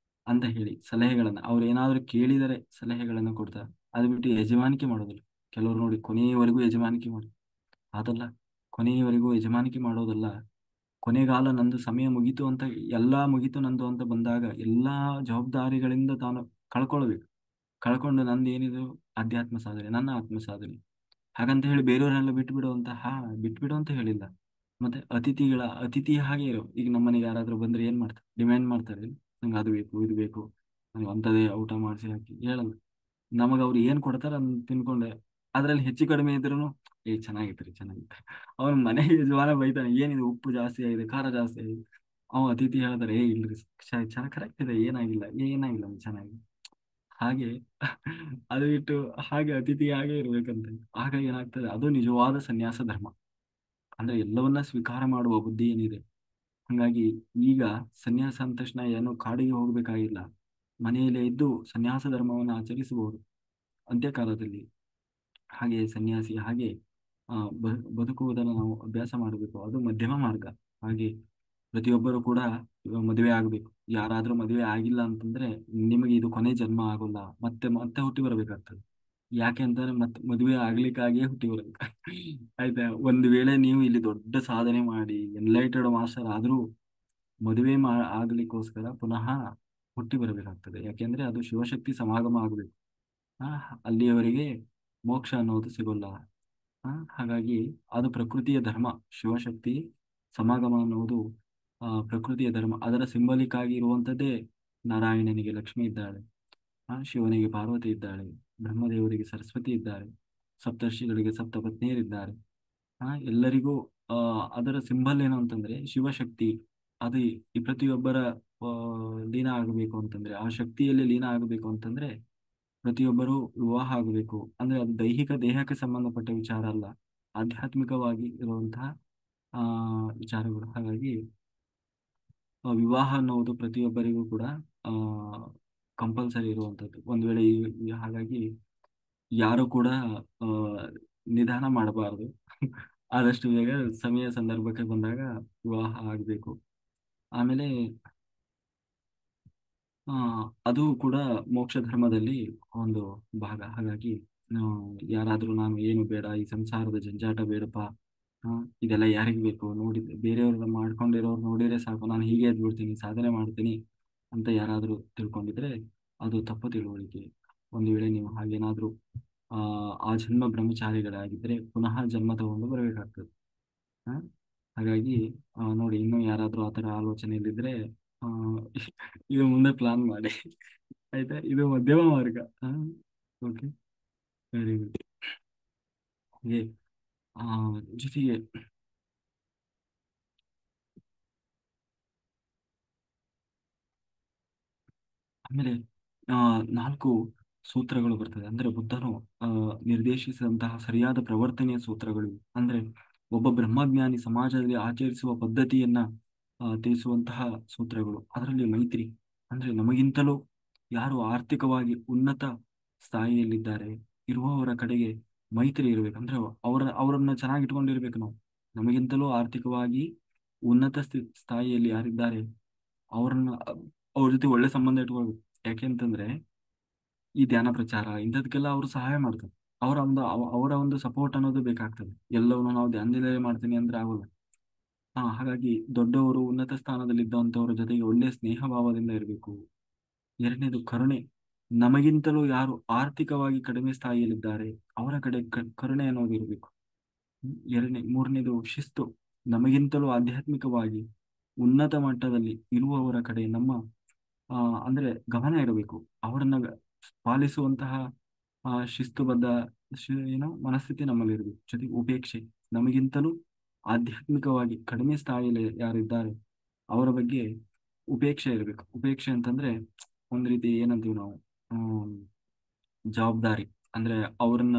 ಅಂತ ಹೇಳಿ ಸಲಹೆಗಳನ್ನ ಅವ್ರು ಏನಾದ್ರು ಕೇಳಿದರೆ ಸಲಹೆಗಳನ್ನ ಕೊಡ್ತಾರೆ. ಅದು ಬಿಟ್ಟು ಯಜಮಾನಿಕೆ ಮಾಡೋದಿಲ್ಲ. ಕೆಲವರು ನೋಡಿ ಕೊನೆಯವರೆಗೂ ಯಜಮಾನಿಕೆ ಮಾಡಿ ಅದಲ್ಲ, ಕೊನೆಯವರೆಗೂ ಯಜಮಾನಿಕೆ ಮಾಡೋದಲ್ಲ. ಕೊನೆಗಾಲ ನಂದು ಸಮಯ ಮುಗೀತು ಅಂತ ಎಲ್ಲಾ ಮುಗೀತು ನಂದು ಅಂತ ಬಂದಾಗ ಎಲ್ಲಾ ಜವಾಬ್ದಾರಿಗಳಿಂದ ತಾನು ಕಳ್ಕೊಳ್ಬೇಕು. ಕಳ್ಕೊಂಡು ನಂದು ಏನಿದು ಅಧ್ಯಾತ್ಮ ಸಾಧನೆ, ನನ್ನ ಆತ್ಮ ಸಾಧನೆ ಹಾಗಂತ ಹೇಳಿ ಬೇರೆಯವರೆಲ್ಲ ಬಿಟ್ಬಿಡು ಅಂತ ಹೇಳಿಲ್ಲ. ಮತ್ತೆ ಅತಿಥಿ ಹಾಗೆ ಇರೋ. ಈಗ ನಮ್ಮನೆಗೆ ಯಾರಾದ್ರೂ ಬಂದ್ರೆ ಏನ್ ಮಾಡ್ತಾರೆ, ಡಿಮ್ಯಾಂಡ್ ಮಾಡ್ತಾರೆ, ನಂಗೆ ಅದು ಬೇಕು ಇದು ಬೇಕು, ನಂಗೆ ಅಂಥದೇ ಊಟ ಮಾಡಿಸಿ ಹಾಕಿ ಹೇಳಲ್ಲ. ನಮಗ ಅವ್ರು ಏನ್ ಕೊಡ್ತಾರ ಅದನ್ನ ತಿನ್ಕೊಂಡೆ ಅದ್ರಲ್ಲಿ ಹೆಚ್ಚು ಕಡಿಮೆ ಇದ್ರು ಚೆನ್ನಾಗಿತ್ತು ಚೆನ್ನಾಗಿತ್ತು. ಅವನ ಮನೆ ಯಜಮಾನ ಬೈತಾನೆ, ಏನಿದೆ ಉಪ್ಪು ಜಾಸ್ತಿ ಆಗಿದೆ, ಖಾರ ಜಾಸ್ತಿ ಆಗಿದೆ. ಅವ ಅತಿಥಿ ಹೇಳ್ತಾರೆ, ಇಲ್ರಿ ಚೆನ್ನಾಗಿ ಕರೆಕ್ಟ್ ಇದೆ, ಏನಾಗಿಲ್ಲ ಏನಾಗಿಲ್ಲ ಚೆನ್ನಾಗಿ. ಹಾಗೆ ಅದು ಬಿಟ್ಟು ಹಾಗೆ ಅತಿಥಿ ಹಾಗೆ ಇರ್ಬೇಕಂತ. ಆಗ ಏನಾಗ್ತದೆ, ಅದು ನಿಜವಾದ ಸನ್ಯಾಸ ಧರ್ಮ. ಅಂದ್ರೆ ಎಲ್ಲವನ್ನ ಸ್ವೀಕಾರ ಮಾಡುವ ಬುದ್ಧಿ ಏನಿದೆ. ಹಂಗಾಗಿ ಈಗ ಸನ್ಯಾಸ ಅಂದ ತಕ್ಷಣ ಏನೋ ಕಾಡಿಗೆ ಹೋಗ್ಬೇಕಾಗಿಲ್ಲ, ಮನೆಯಲ್ಲೇ ಇದ್ದು ಸನ್ಯಾಸ ಧರ್ಮವನ್ನು ಆಚರಿಸಬಹುದು ಅಂತ್ಯಕಾಲದಲ್ಲಿ. ಹಾಗೆ ಸನ್ಯಾಸಿ ಹಾಗೆ ಬದುಕುವುದನ್ನು ನಾವು ಅಭ್ಯಾಸ ಮಾಡಬೇಕು, ಅದು ಮಧ್ಯಮ ಮಾರ್ಗ. ಹಾಗೆ ಪ್ರತಿಯೊಬ್ಬರು ಕೂಡ ಇವಾಗ ಮದುವೆ ಆಗಬೇಕು. ಯಾರಾದ್ರೂ ಮದುವೆ ಆಗಿಲ್ಲ ಅಂತಂದ್ರೆ ನಿಮಗೆ ಇದು ಕೊನೆ ಜನ್ಮ ಆಗೋಲ್ಲ, ಮತ್ತೆ ಮತ್ತೆ ಹುಟ್ಟಿ ಬರಬೇಕಾಗ್ತದೆ. ಯಾಕೆ ಅಂತಂದ್ರೆ ಮತ್ತೆ ಮದುವೆ ಆಗ್ಲಿಕ್ಕಾಗಿಯೇ ಹುಟ್ಟಿ ಬರ್ಬೇಕು. ಆಯ್ತಾ, ಒಂದು ವೇಳೆ ನೀವು ಇಲ್ಲಿ ದೊಡ್ಡ ಸಾಧನೆ ಮಾಡಿ ಎನ್ಲೈಟೆಡ್ ಮಾಸ್ಟರ್ ಆದ್ರೂ ಮದುವೆ ಆಗ್ಲಿಕ್ಕೋಸ್ಕರ ಪುನಃ ಹುಟ್ಟಿ ಬರಬೇಕಾಗ್ತದೆ. ಯಾಕೆಂದ್ರೆ ಅದು ಶಿವಶಕ್ತಿ ಸಮಾಗಮ ಆಗಬೇಕು. ಆ ಅಲ್ಲಿಯವರೆಗೆ ಮೋಕ್ಷ ಅನ್ನೋದು ಸಿಗೋಲ್ಲ. ಹಾಗಾಗಿ ಅದು ಪ್ರಕೃತಿಯ ಧರ್ಮ. ಶಿವಶಕ್ತಿ ಸಮಾಗಮ ಅನ್ನುವುದು ಪ್ರಕೃತಿಯ ಧರ್ಮ. ಅದರ ಸಿಂಬಲಿಕ್ ಆಗಿ ಇರುವಂತದ್ದೇ ನಾರಾಯಣನಿಗೆ ಲಕ್ಷ್ಮಿ ಇದ್ದಾಳೆ, ಶಿವನಿಗೆ ಪಾರ್ವತಿ ಇದ್ದಾಳೆ, ಬ್ರಹ್ಮದೇವರಿಗೆ ಸರಸ್ವತಿ ಇದ್ದಾರೆ, ಸಪ್ತರ್ಷಿಗಳಿಗೆ ಸಪ್ತಪತ್ನಿಯರಿದ್ದಾರೆ. ಎಲ್ಲರಿಗೂ ಅದರ ಸಿಂಬಲ್ ಏನು ಅಂತಂದ್ರೆ ಶಿವಶಕ್ತಿ. ಅದು ಈ ಪ್ರತಿಯೊಬ್ಬರ ಲೀನ ಆಗಬೇಕು ಅಂತಂದ್ರೆ, ಆ ಶಕ್ತಿಯಲ್ಲಿ ಲೀನ ಆಗಬೇಕು ಅಂತಂದ್ರೆ ಪ್ರತಿಯೊಬ್ಬರು ವಿವಾಹ ಆಗಬೇಕು. ಅಂದ್ರೆ ಅದು ದೈಹಿಕ ದೇಹಕ್ಕೆ ಸಂಬಂಧಪಟ್ಟ ವಿಚಾರ ಅಲ್ಲ, ಆಧ್ಯಾತ್ಮಿಕವಾಗಿ ಇರುವಂತಹ ವಿಚಾರಗಳು. ಹಾಗಾಗಿ ವಿವಾಹ ಅನ್ನುವುದು ಪ್ರತಿಯೊಬ್ಬರಿಗೂ ಕೂಡ ಆ ಕಂಪಲ್ಸರಿ ಇರುವಂಥದ್ದು. ಒಂದು ವೇಳೆ ಹಾಗಾಗಿ ಯಾರು ಕೂಡ ಆ ನಿಧಾನ ಮಾಡಬಾರದು. ಆದಷ್ಟು ಬೇಗ ಸಮಯ ಸಂದರ್ಭಕ್ಕೆ ಬಂದಾಗ ವಿವಾಹ ಆಗಬೇಕು. ಆಮೇಲೆ ಆ ಅದು ಕೂಡ ಮೋಕ್ಷ ಧರ್ಮದಲ್ಲಿ ಒಂದು ಭಾಗ. ಹಾಗಾಗಿ ಯಾರಾದ್ರೂ ನಾನು ಏನು ಬೇಡ, ಈ ಸಂಸಾರದ ಜಂಜಾಟ ಬೇಡಪ್ಪ, ಇದೆಲ್ಲ ಯಾರಿಗ್ ಬೇಕು, ನೋಡಿ ಬೇರೆಯವ್ರ ಮಾಡ್ಕೊಂಡಿರೋರು ನೋಡಿದ್ರೆ ಸಾಕು, ನಾನು ಹೀಗೆ ಎದ್ಬಿಡ್ತೀನಿ ಸಾಧನೆ ಮಾಡ್ತೀನಿ ಅಂತ ಯಾರಾದ್ರೂ ತಿಳ್ಕೊಂಡಿದ್ರೆ ಅದು ತಪ್ಪು ತಿಳುವಳಿಕೆ. ಒಂದು ವೇಳೆ ನೀವು ಹಾಗೇನಾದ್ರೂ ಆ ಜನ್ಮ ಬ್ರಹ್ಮಚಾರಿಗಳಾಗಿದ್ರೆ ಪುನಃ ಜನ್ಮ ತಗೊಂಡು ಬರಬೇಕಾಗ್ತದೆ. ಆ ಹಾಗಾಗಿ ನೋಡಿ, ಇನ್ನೂ ಯಾರಾದ್ರೂ ಆತರ ಆಲೋಚನೆಯಲ್ಲಿದ್ರೆ ಆ ಇದು ಮುಂದೆ ಪ್ಲಾನ್ ಮಾಡಿ. ಆಯ್ತಾ, ಇದು ಮಧ್ಯಮ ಮಾರ್ಗ. Okay, very good. ಹಾಗೆ ಆ ಜೊತೆಗೆ ಆಮೇಲೆ ಆ 4 ಸೂತ್ರಗಳು ಬರ್ತದೆ. ಅಂದ್ರೆ ಬುದ್ಧನು ಆ ನಿರ್ದೇಶಿಸಿದಂತಹ ಸರಿಯಾದ ಪ್ರವರ್ತನೆಯ ಸೂತ್ರಗಳು. ಅಂದ್ರೆ ಒಬ್ಬ ಬ್ರಹ್ಮಜ್ಞಾನಿ ಸಮಾಜದಲ್ಲಿ ಆಚರಿಸುವ ಪದ್ಧತಿಯನ್ನ ತಿಳಿಸುವಂತಹ ಸೂತ್ರಗಳು. ಅದರಲ್ಲಿ ಮೈತ್ರಿ, ಅಂದ್ರೆ ನಮಗಿಂತಲೂ ಯಾರು ಆರ್ಥಿಕವಾಗಿ ಉನ್ನತ ಸ್ಥಾಯಿಯಲ್ಲಿದ್ದಾರೆ ಇರುವವರ ಕಡೆಗೆ ಮೈತ್ರಿ ಇರಬೇಕು. ಅಂದ್ರೆ ಅವರನ್ನ ಚೆನ್ನಾಗಿ ಇಟ್ಕೊಂಡಿರ್ಬೇಕು ನಾವು. ನಮಗಿಂತಲೂ ಆರ್ಥಿಕವಾಗಿ ಉನ್ನತ ಸ್ಥಾಯಿಯಲ್ಲಿ ಯಾರಿದ್ದಾರೆ ಅವ್ರನ್ನ ಅವ್ರ ಜೊತೆ ಒಳ್ಳೆ ಸಂಬಂಧ ಇಟ್ಕೊಳ್ಬೇಕು. ಯಾಕೆಂತಂದ್ರೆ ಈ ಧ್ಯಾನ ಪ್ರಚಾರ ಇಂಥದಕ್ಕೆಲ್ಲ ಅವರು ಸಹಾಯ ಮಾಡ್ತಾರೆ. ಅವರ ಒಂದು ಸಪೋರ್ಟ್ ಅನ್ನೋದು ಬೇಕಾಗ್ತದೆ. ಎಲ್ಲವನ್ನೂ ನಾವು ಧ್ಯಾನದಲ್ಲೇ ಮಾಡ್ತೀನಿ ಅಂದ್ರೆ ಆಗೋಲ್ಲ. ಹಾಗಾಗಿ ದೊಡ್ಡವರು ಉನ್ನತ ಸ್ಥಾನದಲ್ಲಿದ್ದಂಥವ್ರ ಜೊತೆಗೆ ಒಳ್ಳೆ ಸ್ನೇಹ ಭಾವದಿಂದ ಇರಬೇಕು. ಎರಡನೇದು ಕರುಣೆ. ನಮಗಿಂತಲೂ ಯಾರು ಆರ್ಥಿಕವಾಗಿ ಕಡಿಮೆ ಸ್ಥಾಯಿಯಲ್ಲಿದ್ದಾರೆ ಅವರ ಕಡೆ ಕರುಣೆ ಅನ್ನೋದು ಇರಬೇಕು. ಮೂರನೇದು ಶಿಸ್ತು. ನಮಗಿಂತಲೂ ಆಧ್ಯಾತ್ಮಿಕವಾಗಿ ಉನ್ನತ ಮಟ್ಟದಲ್ಲಿ ಇರುವವರ ಕಡೆ ನಮ್ಮ ಅಂದ್ರೆ ಗಮನ ಇರಬೇಕು. ಅವರನ್ನ ಪಾಲಿಸುವಂತಹ ಶಿಸ್ತುಬದ್ಧ ಮನಸ್ಥಿತಿ ನಮ್ಮಲ್ಲಿ ಇರಬೇಕು. ಜೊತೆಗೆ ಉಪೇಕ್ಷೆ. ನಮಗಿಂತಲೂ ಆಧ್ಯಾತ್ಮಿಕವಾಗಿ ಕಡಿಮೆ ಸ್ಥಾಯಿಯಲ್ಲಿ ಯಾರಿದ್ದಾರೆ ಅವರ ಬಗ್ಗೆ ಉಪೇಕ್ಷೆ ಇರಬೇಕು. ಉಪೇಕ್ಷೆ ಅಂತಂದ್ರೆ ಒಂದ್ ರೀತಿ ಏನಂತೀವಿ ನಾವು, ಹ್ಮ್ ಜವಾಬ್ದಾರಿ. ಅಂದ್ರೆ ಅವ್ರನ್ನ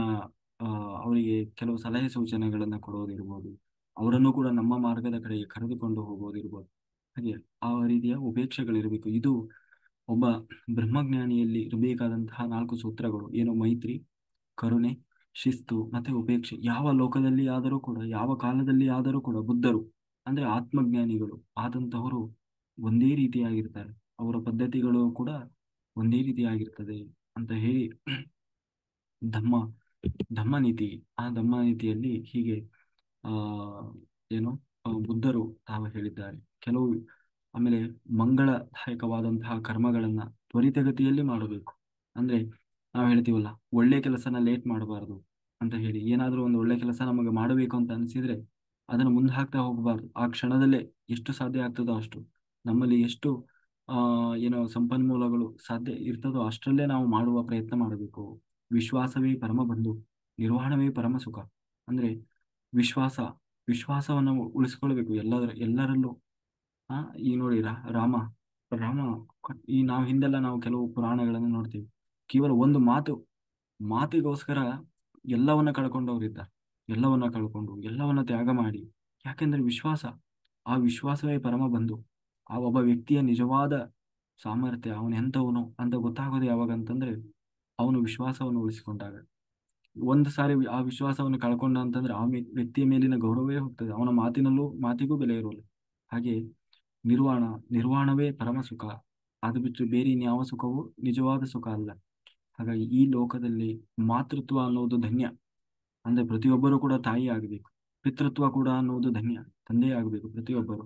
ಆ ಅವರಿಗೆ ಕೆಲವು ಸಲಹೆ ಸೂಚನೆಗಳನ್ನ ಕೊಡೋದಿರ್ಬೋದು, ಅವರನ್ನು ಕೂಡ ನಮ್ಮ ಮಾರ್ಗದ ಕಡೆಗೆ ಕರೆದುಕೊಂಡು ಹೋಗೋದಿರ್ಬೋದು. ಹಾಗೆ ಆ ರೀತಿಯ ಉಪೇಕ್ಷೆಗಳಿರಬೇಕು. ಇದು ಒಬ್ಬ ಬ್ರಹ್ಮಜ್ಞಾನಿಯಲ್ಲಿ ಇರಬೇಕಾದಂತಹ 4 ಸೂತ್ರಗಳು. ಏನು? ಮೈತ್ರಿ, ಕರುಣೆ, ಶಿಸ್ತು ಮತ್ತೆ ಉಪೇಕ್ಷೆ. ಯಾವ ಲೋಕದಲ್ಲಿ ಆದರೂ ಕೂಡ, ಯಾವ ಕಾಲದಲ್ಲಿ ಆದರೂ ಕೂಡ ಬುದ್ಧರು ಅಂದ್ರೆ ಆತ್ಮಜ್ಞಾನಿಗಳು ಆದಂತಹವರು ಒಂದೇ ರೀತಿಯಾಗಿರ್ತಾರೆ. ಅವರ ಪದ್ಧತಿಗಳು ಕೂಡ ಒಂದೇ ರೀತಿಯಾಗಿರ್ತದೆ ಅಂತ ಹೇಳಿ ಧಮ್ಮ ಧಮ್ಮ ನೀತಿ. ಆ ಧಮ್ಮ ನೀತಿಯಲ್ಲಿ ಹೀಗೆ ಆ ಏನು ಬುದ್ಧರು ತಾವು ಹೇಳಿದ್ದಾರೆ. ಕೆಲವು ಆಮೇಲೆ ಮಂಗಳದಾಯಕವಾದಂತಹ ಕರ್ಮಗಳನ್ನ ತ್ವರಿತಗತಿಯಲ್ಲಿ ಮಾಡಬೇಕು. ಅಂದ್ರೆ ನಾವು ಹೇಳ್ತೀವಲ್ಲ, ಒಳ್ಳೆ ಕೆಲಸನ ಲೇಟ್ ಮಾಡಬಾರದು ಅಂತ ಹೇಳಿ. ಏನಾದ್ರೂ ಒಂದು ಒಳ್ಳೆ ಕೆಲಸ ನಮಗೆ ಮಾಡಬೇಕು ಅಂತ ಅನಿಸಿದ್ರೆ ಅದನ್ನು ಮುಂದೆ ಹಾಕ್ತಾ ಹೋಗಬಾರ್ದು. ಆ ಕ್ಷಣದಲ್ಲೇ ಎಷ್ಟು ಸಾಧ್ಯ ಆಗ್ತದೋ ಅಷ್ಟು, ನಮ್ಮಲ್ಲಿ ಎಷ್ಟು ಸಂಪನ್ಮೂಲಗಳು ಸಾಧ್ಯ ಇರ್ತದೋ ಅಷ್ಟರಲ್ಲೇ ನಾವು ಮಾಡುವ ಪ್ರಯತ್ನ ಮಾಡಬೇಕು. ವಿಶ್ವಾಸವೇ ಪರಮ ಬಂಧು, ನಿರ್ವಾಣವೇ ಪರಮ ಸುಖ. ಅಂದ್ರೆ ವಿಶ್ವಾಸ ವಿಶ್ವಾಸವನ್ನು ಉಳಿಸ್ಕೊಳ್ಬೇಕು ಎಲ್ಲರಲ್ಲೂ. ಈಗ ನೋಡಿ ರಾಮ ರಾಮ ಈ ನಾವು ಹಿಂದೆಲ್ಲ ನಾವು ಕೆಲವು ಪುರಾಣಗಳನ್ನು ನೋಡ್ತೀವಿ. ಕೇವಲ ಒಂದು ಮಾತಿಗೋಸ್ಕರ ಎಲ್ಲವನ್ನ ಕಳ್ಕೊಂಡವರಿದ್ದಾರೆ. ಎಲ್ಲವನ್ನ ಕಳ್ಕೊಂಡು ಎಲ್ಲವನ್ನ ತ್ಯಾಗ ಮಾಡಿ. ಯಾಕೆಂದ್ರೆ ವಿಶ್ವಾಸ, ಆ ವಿಶ್ವಾಸವೇ ಪರಮ ಬಂಧು. ಆ ಒಬ್ಬ ವ್ಯಕ್ತಿಯ ನಿಜವಾದ ಸಾಮರ್ಥ್ಯ, ಅವನು ಎಂಥವನು ಅಂತ ಗೊತ್ತಾಗೋದು ಯಾವಾಗ ಅಂತಂದ್ರೆ ಅವನು ವಿಶ್ವಾಸವನ್ನು ಉಳಿಸಿಕೊಂಡಾಗ. ಒಂದು ಸಾರಿ ಆ ವಿಶ್ವಾಸವನ್ನು ಕಳ್ಕೊಂಡ ಅಂತಂದ್ರೆ ಆ ವ್ಯಕ್ತಿಯ ಮೇಲಿನ ಗೌರವವೇ ಹೋಗ್ತದೆ. ಅವನ ಮಾತಿಗೂ ಬೆಲೆ ಇರೋಲ್ಲ. ಹಾಗೆ ನಿರ್ವಾಣವೇ ಪರಮ ಸುಖ. ಅದು ಬಿಟ್ಟು ಬೇರೆ ಇನ್ಯಾವ ಸುಖವೂ ನಿಜವಾದ ಸುಖ ಅಲ್ಲ. ಹಾಗಾಗಿ ಈ ಲೋಕದಲ್ಲಿ ಮಾತೃತ್ವ ಅನ್ನೋದು ಧನ್ಯ. ಅಂದ್ರೆ ಪ್ರತಿಯೊಬ್ಬರು ಕೂಡ ತಾಯಿ ಆಗಬೇಕು. ಪಿತೃತ್ವ ಕೂಡ ಅನ್ನೋದು ಧನ್ಯ, ತಂದೆ ಆಗಬೇಕು ಪ್ರತಿಯೊಬ್ಬರು.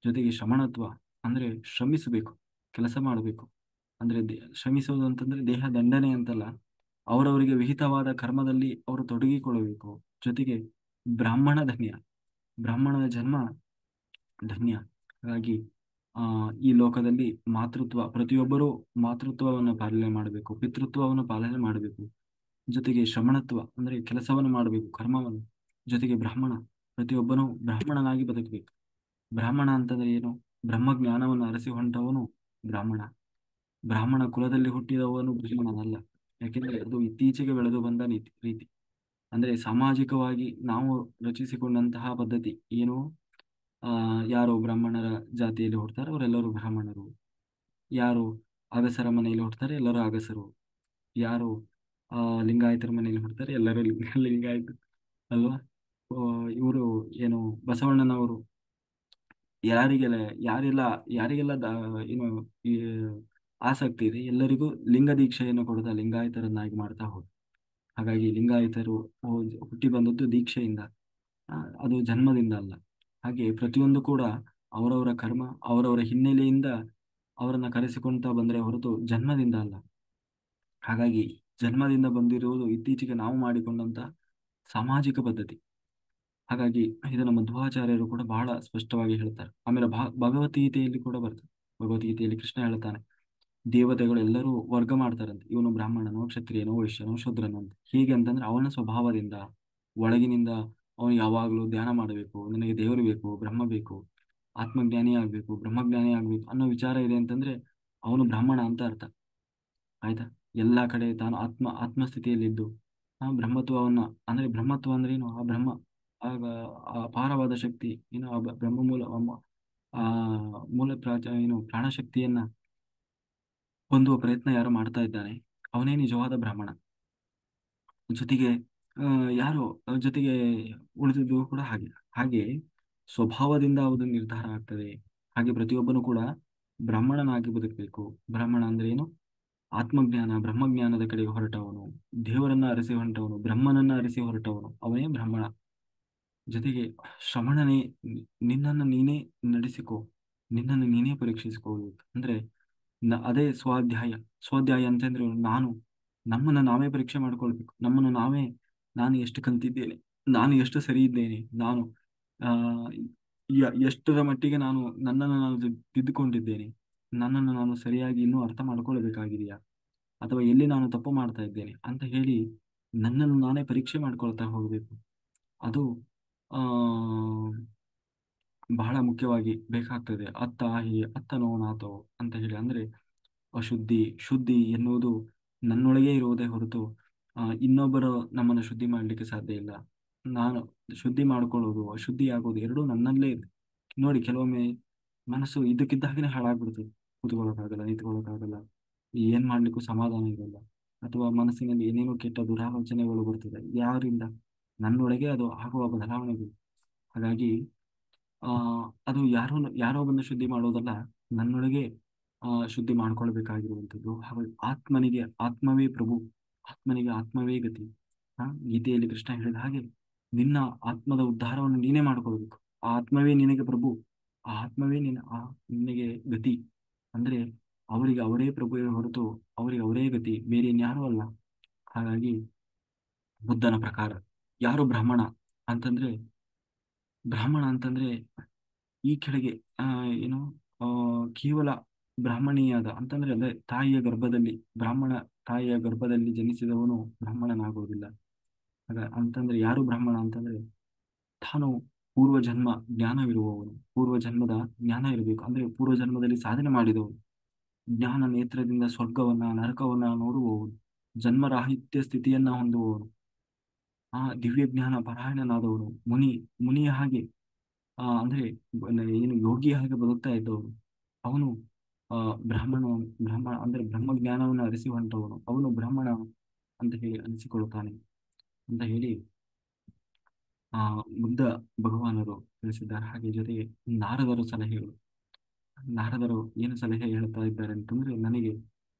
ಜೊತೆಗೆ ಶ್ರಮಣತ್ವ ಅಂದ್ರೆ ಶ್ರಮಿಸಬೇಕು, ಕೆಲಸ ಮಾಡಬೇಕು. ಅಂದ್ರೆ ಶ್ರಮಿಸೋದು ಅಂತಂದ್ರೆ ದೇಹ ದಂಡನೆ ಅಂತಲ್ಲ, ಅವರವರಿಗೆ ವಿಹಿತವಾದ ಕರ್ಮದಲ್ಲಿ ಅವರು ತೊಡಗಿಕೊಳ್ಳಬೇಕು. ಜೊತೆಗೆ ಬ್ರಾಹ್ಮಣ ಧನ್ಯ, ಬ್ರಾಹ್ಮಣನ ಜನ್ಮ ಧನ್ಯ. ಹಾಗಾಗಿ ಈ ಲೋಕದಲ್ಲಿ ಪ್ರತಿಯೊಬ್ಬರೂ ಮಾತೃತ್ವವನ್ನು ಪಾಲನೆ ಮಾಡಬೇಕು, ಪಿತೃತ್ವವನ್ನು ಪಾಲನೆ ಮಾಡಬೇಕು. ಜೊತೆಗೆ ಶ್ರಮಣತ್ವ ಅಂದ್ರೆ ಕೆಲಸವನ್ನು ಮಾಡಬೇಕು, ಕರ್ಮವನ್ನು. ಜೊತೆಗೆ ಪ್ರತಿಯೊಬ್ಬನೂ ಬ್ರಾಹ್ಮಣನಾಗಿ ಬದುಕಬೇಕು. ಬ್ರಾಹ್ಮಣ ಅಂತಂದ್ರೆ ಏನು? ಬ್ರಹ್ಮಜ್ಞಾನವನ್ನು ಅರಸಿ ಹೊಂಟವನು ಬ್ರಾಹ್ಮಣ. ಬ್ರಾಹ್ಮಣ ಕುಲದಲ್ಲಿ ಹುಟ್ಟಿದವನು ಬ್ರಾಹ್ಮಣನಲ್ಲ. ಯಾಕೆಂದ್ರೆ ಅದು ಇತ್ತೀಚೆಗೆ ಬೆಳೆದು ಬಂದ ರೀತಿ. ಅಂದ್ರೆ ಸಾಮಾಜಿಕವಾಗಿ ನಾವು ರಚಿಸಿಕೊಂಡಂತಹ ಪದ್ಧತಿ ಏನು? ಯಾರು ಬ್ರಾಹ್ಮಣರ ಜಾತಿಯಲ್ಲಿ ಹುಡ್ತಾರೆ ಅವರೆಲ್ಲರೂ ಬ್ರಾಹ್ಮಣರು. ಯಾರು ಅಗಸರ ಮನೆಯಲ್ಲಿ ಹುಡ್ತಾರೆ ಎಲ್ಲರೂ ಅಗಸರು. ಯಾರು ಲಿಂಗಾಯತರ ಮನೆಯಲ್ಲಿ ಹುಡ್ತಾರೆ ಎಲ್ಲರೂ ಲಿಂಗಾಯತ ಅಲ್ವಾ? ಇವರು ಏನು ಬಸವಣ್ಣನವರು ಯಾರಿಗೆಲ್ಲ ಯಾರೆಲ್ಲ ಯಾರಿಗೆಲ್ಲ ಏನು ಈ ಆಸಕ್ತಿ ಇದೆ ಎಲ್ಲರಿಗೂ ಲಿಂಗ ದೀಕ್ಷೆಯನ್ನು ಕೊಡ್ತಾ ಲಿಂಗಾಯತರನ್ನಾಗಿ ಮಾಡ್ತಾ ಹೋದ್ರು. ಹಾಗಾಗಿ ಲಿಂಗಾಯತರು ಹುಟ್ಟಿ ಬಂದದ್ದು ದೀಕ್ಷೆಯಿಂದ, ಅದು ಜನ್ಮದಿಂದ ಅಲ್ಲ. ಹಾಗೆ ಪ್ರತಿಯೊಂದು ಕೂಡ ಅವರವರ ಕರ್ಮ, ಅವರವರ ಹಿನ್ನೆಲೆಯಿಂದ ಅವರನ್ನ ಕರೆಸಿಕೊಳ್ತಾ ಬಂದ್ರೆ ಹೊರತು ಜನ್ಮದಿಂದ ಅಲ್ಲ. ಹಾಗಾಗಿ ಜನ್ಮದಿಂದ ಬಂದಿರುವುದು ಇತ್ತೀಚೆಗೆ ನಾವು ಮಾಡಿಕೊಂಡಂತ ಸಾಮಾಜಿಕ ಪದ್ಧತಿ. ಹಾಗಾಗಿ ಇದನ್ನ ಮಧ್ವಾಚಾರ್ಯರು ಕೂಡ ಬಹಳ ಸ್ಪಷ್ಟವಾಗಿ ಹೇಳ್ತಾರೆ. ಆಮೇಲೆ ಭಗವದ್ಗೀತೆಯಲ್ಲಿ ಕೂಡ ಬರ್ತದೆ. ಭಗವದ್ಗೀತೆಯಲ್ಲಿ ಕೃಷ್ಣ ಹೇಳ್ತಾನೆ, ದೇವತೆಗಳು ಎಲ್ಲರೂ ವರ್ಗ ಮಾಡ್ತಾರಂತೆ. ಇವನು ಬ್ರಾಹ್ಮಣನೋ, ಕ್ಷತ್ರಿಯನೋ, ವೈಶ್ಯನೋ, ಶೂದ್ರನೋ ಅಂತ. ಹೇಗೆ ಅಂತಂದ್ರೆ ಅವನ ಸ್ವಭಾವದಿಂದ, ಒಳಗಿನಿಂದ ಅವನು ಯಾವಾಗಲೂ ಧ್ಯಾನ ಮಾಡಬೇಕು, ನನಗೆ ದೇವರು ಬೇಕು, ಬ್ರಹ್ಮ ಬೇಕು, ಆತ್ಮಜ್ಞಾನಿ ಆಗ್ಬೇಕು, ಬ್ರಹ್ಮಜ್ಞಾನಿ ಆಗ್ಬೇಕು ಅನ್ನೋ ವಿಚಾರ ಇದೆ ಅಂತಂದ್ರೆ ಅವನು ಬ್ರಾಹ್ಮಣ ಅಂತ ಅರ್ಥ. ಆಯ್ತಾ? ಎಲ್ಲಾ ಕಡೆ ತಾನು ಆತ್ಮಸ್ಥಿತಿಯಲ್ಲಿದ್ದು ಬ್ರಹ್ಮತ್ವವನ್ನ, ಅಂದ್ರೆ ಬ್ರಹ್ಮತ್ವ ಅಂದ್ರೆ ಏನು? ಆ ಬ್ರಹ್ಮ ಆಗ ಆ ಅಪಾರವಾದ ಶಕ್ತಿ ಏನು, ಆ ಬ್ರಹ್ಮ ಮೂಲ ಆ ಮೂಲ ಪ್ರಾಚ ಏನು ಪ್ರಾಣಶಕ್ತಿಯನ್ನ ಹೊಂದುವ ಪ್ರಯತ್ನ ಯಾರು ಮಾಡ್ತಾ ಇದ್ದಾನೆ ಅವನೇ ನಿಜವಾದ ಬ್ರಾಹ್ಮಣ. ಜೊತೆಗೆ ಆ, ಯಾರು ಜೊತೆಗೆ ಉಳಿದಿದ್ದು ಕೂಡ ಹಾಗೆ. ಹಾಗೆ ಸ್ವಭಾವದಿಂದ ಅದು ನಿರ್ಧಾರ ಆಗ್ತದೆ. ಹಾಗೆ ಪ್ರತಿಯೊಬ್ಬನು ಕೂಡ ಬ್ರಾಹ್ಮಣನಾಗಿ ಬದುಕಬೇಕು. ಬ್ರಾಹ್ಮಣ ಅಂದ್ರೆ ಏನು? ಆತ್ಮಜ್ಞಾನ ಬ್ರಹ್ಮಜ್ಞಾನದ ಕಡೆಗೆ ಹೊರಟವನು, ದೇವರನ್ನ ಅರಸಿ ಹೊರಟವನು, ಬ್ರಹ್ಮನನ್ನ ಅರಸಿ ಹೊರಟವನು, ಅವನೇ ಬ್ರಾಹ್ಮಣ. ಜೊತೆಗೆ ಶ್ರಮಣನೇ, ನಿನ್ನನ್ನು ನೀನೇ ನಡೆಸಿಕೋ, ನಿನ್ನನ್ನು ನೀನೇ ಪರೀಕ್ಷಿಸಿಕೊಳ್ಳಬೇಕು ಅಂದ್ರೆ ಅದೇ ಸ್ವಾಧ್ಯಾಯ. ಸ್ವಾಧ್ಯಾಯ ಅಂತಂದ್ರೆ ನಾನು ನಮ್ಮನ್ನು ನಾವೇ ಪರೀಕ್ಷೆ ಮಾಡ್ಕೊಳ್ಬೇಕು. ನಮ್ಮನ್ನು ನಾವೇ, ನಾನು ಎಷ್ಟು ಕಲ್ತಿದ್ದೇನೆ, ನಾನು ಎಷ್ಟು ಸರಿ ಇದ್ದೇನೆ, ನಾನು ಆ ಎಷ್ಟರ ಮಟ್ಟಿಗೆ ನಾನು ನನ್ನನ್ನು ನಾನು ತಿದ್ದುಕೊಂಡಿದ್ದೇನೆ, ನನ್ನನ್ನು ನಾನು ಸರಿಯಾಗಿ ಇನ್ನೂ ಅರ್ಥ ಮಾಡ್ಕೊಳ್ಬೇಕಾಗಿದೆಯಾ, ಅಥವಾ ಎಲ್ಲಿ ನಾನು ತಪ್ಪು ಮಾಡ್ತಾ ಇದ್ದೇನೆ ಅಂತ ಹೇಳಿ ನನ್ನನ್ನು ನಾನೇ ಪರೀಕ್ಷೆ ಮಾಡ್ಕೊಳ್ತಾ ಹೋಗಬೇಕು. ಅದು ಆ ಬಹಳ ಮುಖ್ಯವಾಗಿ ಬೇಕಾಗ್ತದೆ. ಅತ್ತ ಹಿ ಅತ್ತನೋ ನಾತೋ ಅಂತ ಹೇಳಿ ಅಂದ್ರೆ ಅಶುದ್ಧಿ ಶುದ್ಧಿ ಎನ್ನುವುದು ನನ್ನೊಳಗೆ ಇರುವುದೇ ಹೊರತು ಇನ್ನೊಬ್ಬರು ನಮ್ಮನ್ನು ಶುದ್ಧಿ ಮಾಡಲಿಕ್ಕೆ ಸಾಧ್ಯ ಇಲ್ಲ. ನಾನು ಶುದ್ಧಿ ಮಾಡ್ಕೊಳ್ಳೋದು ಅಶುದ್ಧಿ ಆಗೋದು ಎರಡೂ ನನ್ನಲ್ಲೇ ಇದೆ. ನೋಡಿ, ಕೆಲವೊಮ್ಮೆ ಮನಸ್ಸು ಇದ್ದಕ್ಕಿದ್ದಾಗನೇ ಹಾಳಾಗ್ಬಿಡ್ತದೆ. ಕೂತ್ಕೊಳ್ಳೋಕ್ಕಾಗಲ್ಲ, ನಿಂತ್ಕೊಳ್ಳೋಕ್ಕಾಗಲ್ಲ, ಏನ್ ಮಾಡ್ಲಿಕ್ಕೂ ಸಮಾಧಾನ ಇರಲ್ಲ, ಅಥವಾ ಮನಸ್ಸಿನಲ್ಲಿ ಏನೇನೋ ಕೆಟ್ಟ ದುರಾಲೋಚನೆಗಳು ಬರ್ತದೆ. ಯಾರಿಂದ? ನನ್ನೊಳಗೆ ಅದು ಆಗುವ ಬದಲಾವಣೆಗಳು. ಹಾಗಾಗಿ ಆ ಅದು ಯಾರೋ ಬಂದು ಶುದ್ಧಿ ಮಾಡೋದಲ್ಲ, ನನ್ನೊಳಗೆ ಶುದ್ಧಿ ಮಾಡ್ಕೊಳ್ಬೇಕಾಗಿರುವಂಥದ್ದು. ಹಾಗಾಗಿ ಆತ್ಮನಿಗೆ ಆತ್ಮವೇ ಪ್ರಭು, ಆತ್ಮನಿಗೆ ಆತ್ಮವೇ ಗತಿ. ಗೀತೆಯಲ್ಲಿ ಕೃಷ್ಣ ಹೇಳಿದ ಹಾಗೆ ನಿನ್ನ ಆತ್ಮದ ಉದ್ಧಾರವನ್ನು ನೀನೇ ಮಾಡ್ಕೊಳ್ಬೇಕು. ಆ ಆತ್ಮವೇ ನಿನಗೆ ಪ್ರಭು, ಆ ಆತ್ಮವೇ ನಿನಗೆ ಗತಿ. ಅಂದ್ರೆ ಅವರಿಗೆ ಅವರೇ ಪ್ರಭುವೇ ಹೊರತು ಅವರಿಗೆ ಅವರೇ ಗತಿ, ಬೇರೆ ಇನ್ಯಾರೂ ಅಲ್ಲ. ಹಾಗಾಗಿ ಬುದ್ಧನ ಪ್ರಕಾರ ಯಾರು ಬ್ರಾಹ್ಮಣ ಅಂತಂದ್ರೆ, ಬ್ರಾಹ್ಮಣ ಅಂತಂದ್ರೆ ಈ ಕೆಳಗೆ ಆ ಏನು ಆ ಕೇವಲ ಬ್ರಾಹ್ಮಣೀಯದ ಅಂತಂದ್ರೆ ಅದೇ ತಾಯಿಯ ಗರ್ಭದಲ್ಲಿ ಬ್ರಾಹ್ಮಣ, ತಾಯಿಯ ಗರ್ಭದಲ್ಲಿ ಜನಿಸಿದವನು ಬ್ರಾಹ್ಮಣನಾಗುವುದಿಲ್ಲ. ಅಂತಂದ್ರೆ ಯಾರು ಬ್ರಾಹ್ಮಣ ಅಂತಂದ್ರೆ ತಾನು ಪೂರ್ವ ಜನ್ಮ ಜ್ಞಾನವಿರುವವನು, ಪೂರ್ವ ಜನ್ಮದ ಜ್ಞಾನ ಇರಬೇಕು. ಅಂದ್ರೆ ಪೂರ್ವ ಜನ್ಮದಲ್ಲಿ ಸಾಧನೆ ಮಾಡಿದವನು, ಜ್ಞಾನ ನೇತ್ರದಿಂದ ಸ್ವರ್ಗವನ್ನ ನರಕವನ್ನ ನೋಡುವವನು, ಜನ್ಮರಾಹಿತ್ಯ ಸ್ಥಿತಿಯನ್ನ ಹೊಂದುವವನು, ಆ ದಿವ್ಯ ಜ್ಞಾನ ಪರಾಯಣನಾದವನು, ಮುನಿಯ ಹಾಗೆ ಅಂದ್ರೆ ಏನು ಯೋಗಿಯ ಹಾಗೆ ಬದುಕ್ತಾ ಇದ್ದವನು, ಅವನು ಆ ಬ್ರಾಹ್ಮಣ. ಬ್ರಾಹ್ಮಣ ಅಂದ್ರೆ ಬ್ರಹ್ಮಜ್ಞಾನವನ್ನು ಅರಿಸಿ ಹೊಂಟವನು, ಅವನು ಬ್ರಾಹ್ಮಣ ಅಂತ ಹೇಳಿ ಅನಿಸಿಕೊಳ್ಳುತ್ತಾನೆ ಅಂತ ಹೇಳಿ ಆ ಬುದ್ಧ ಭಗವಾನರು ತಿಳಿಸಿದ್ದಾರೆ. ಹಾಗೆ ಜೊತೆಗೆ ನಾರದರು ಸಲಹೆಗಳು. ನಾರದರು ಏನು ಸಲಹೆ ಹೇಳ್ತಾ ಇದ್ದಾರೆ ಅಂತಂದ್ರೆ, ನನಗೆ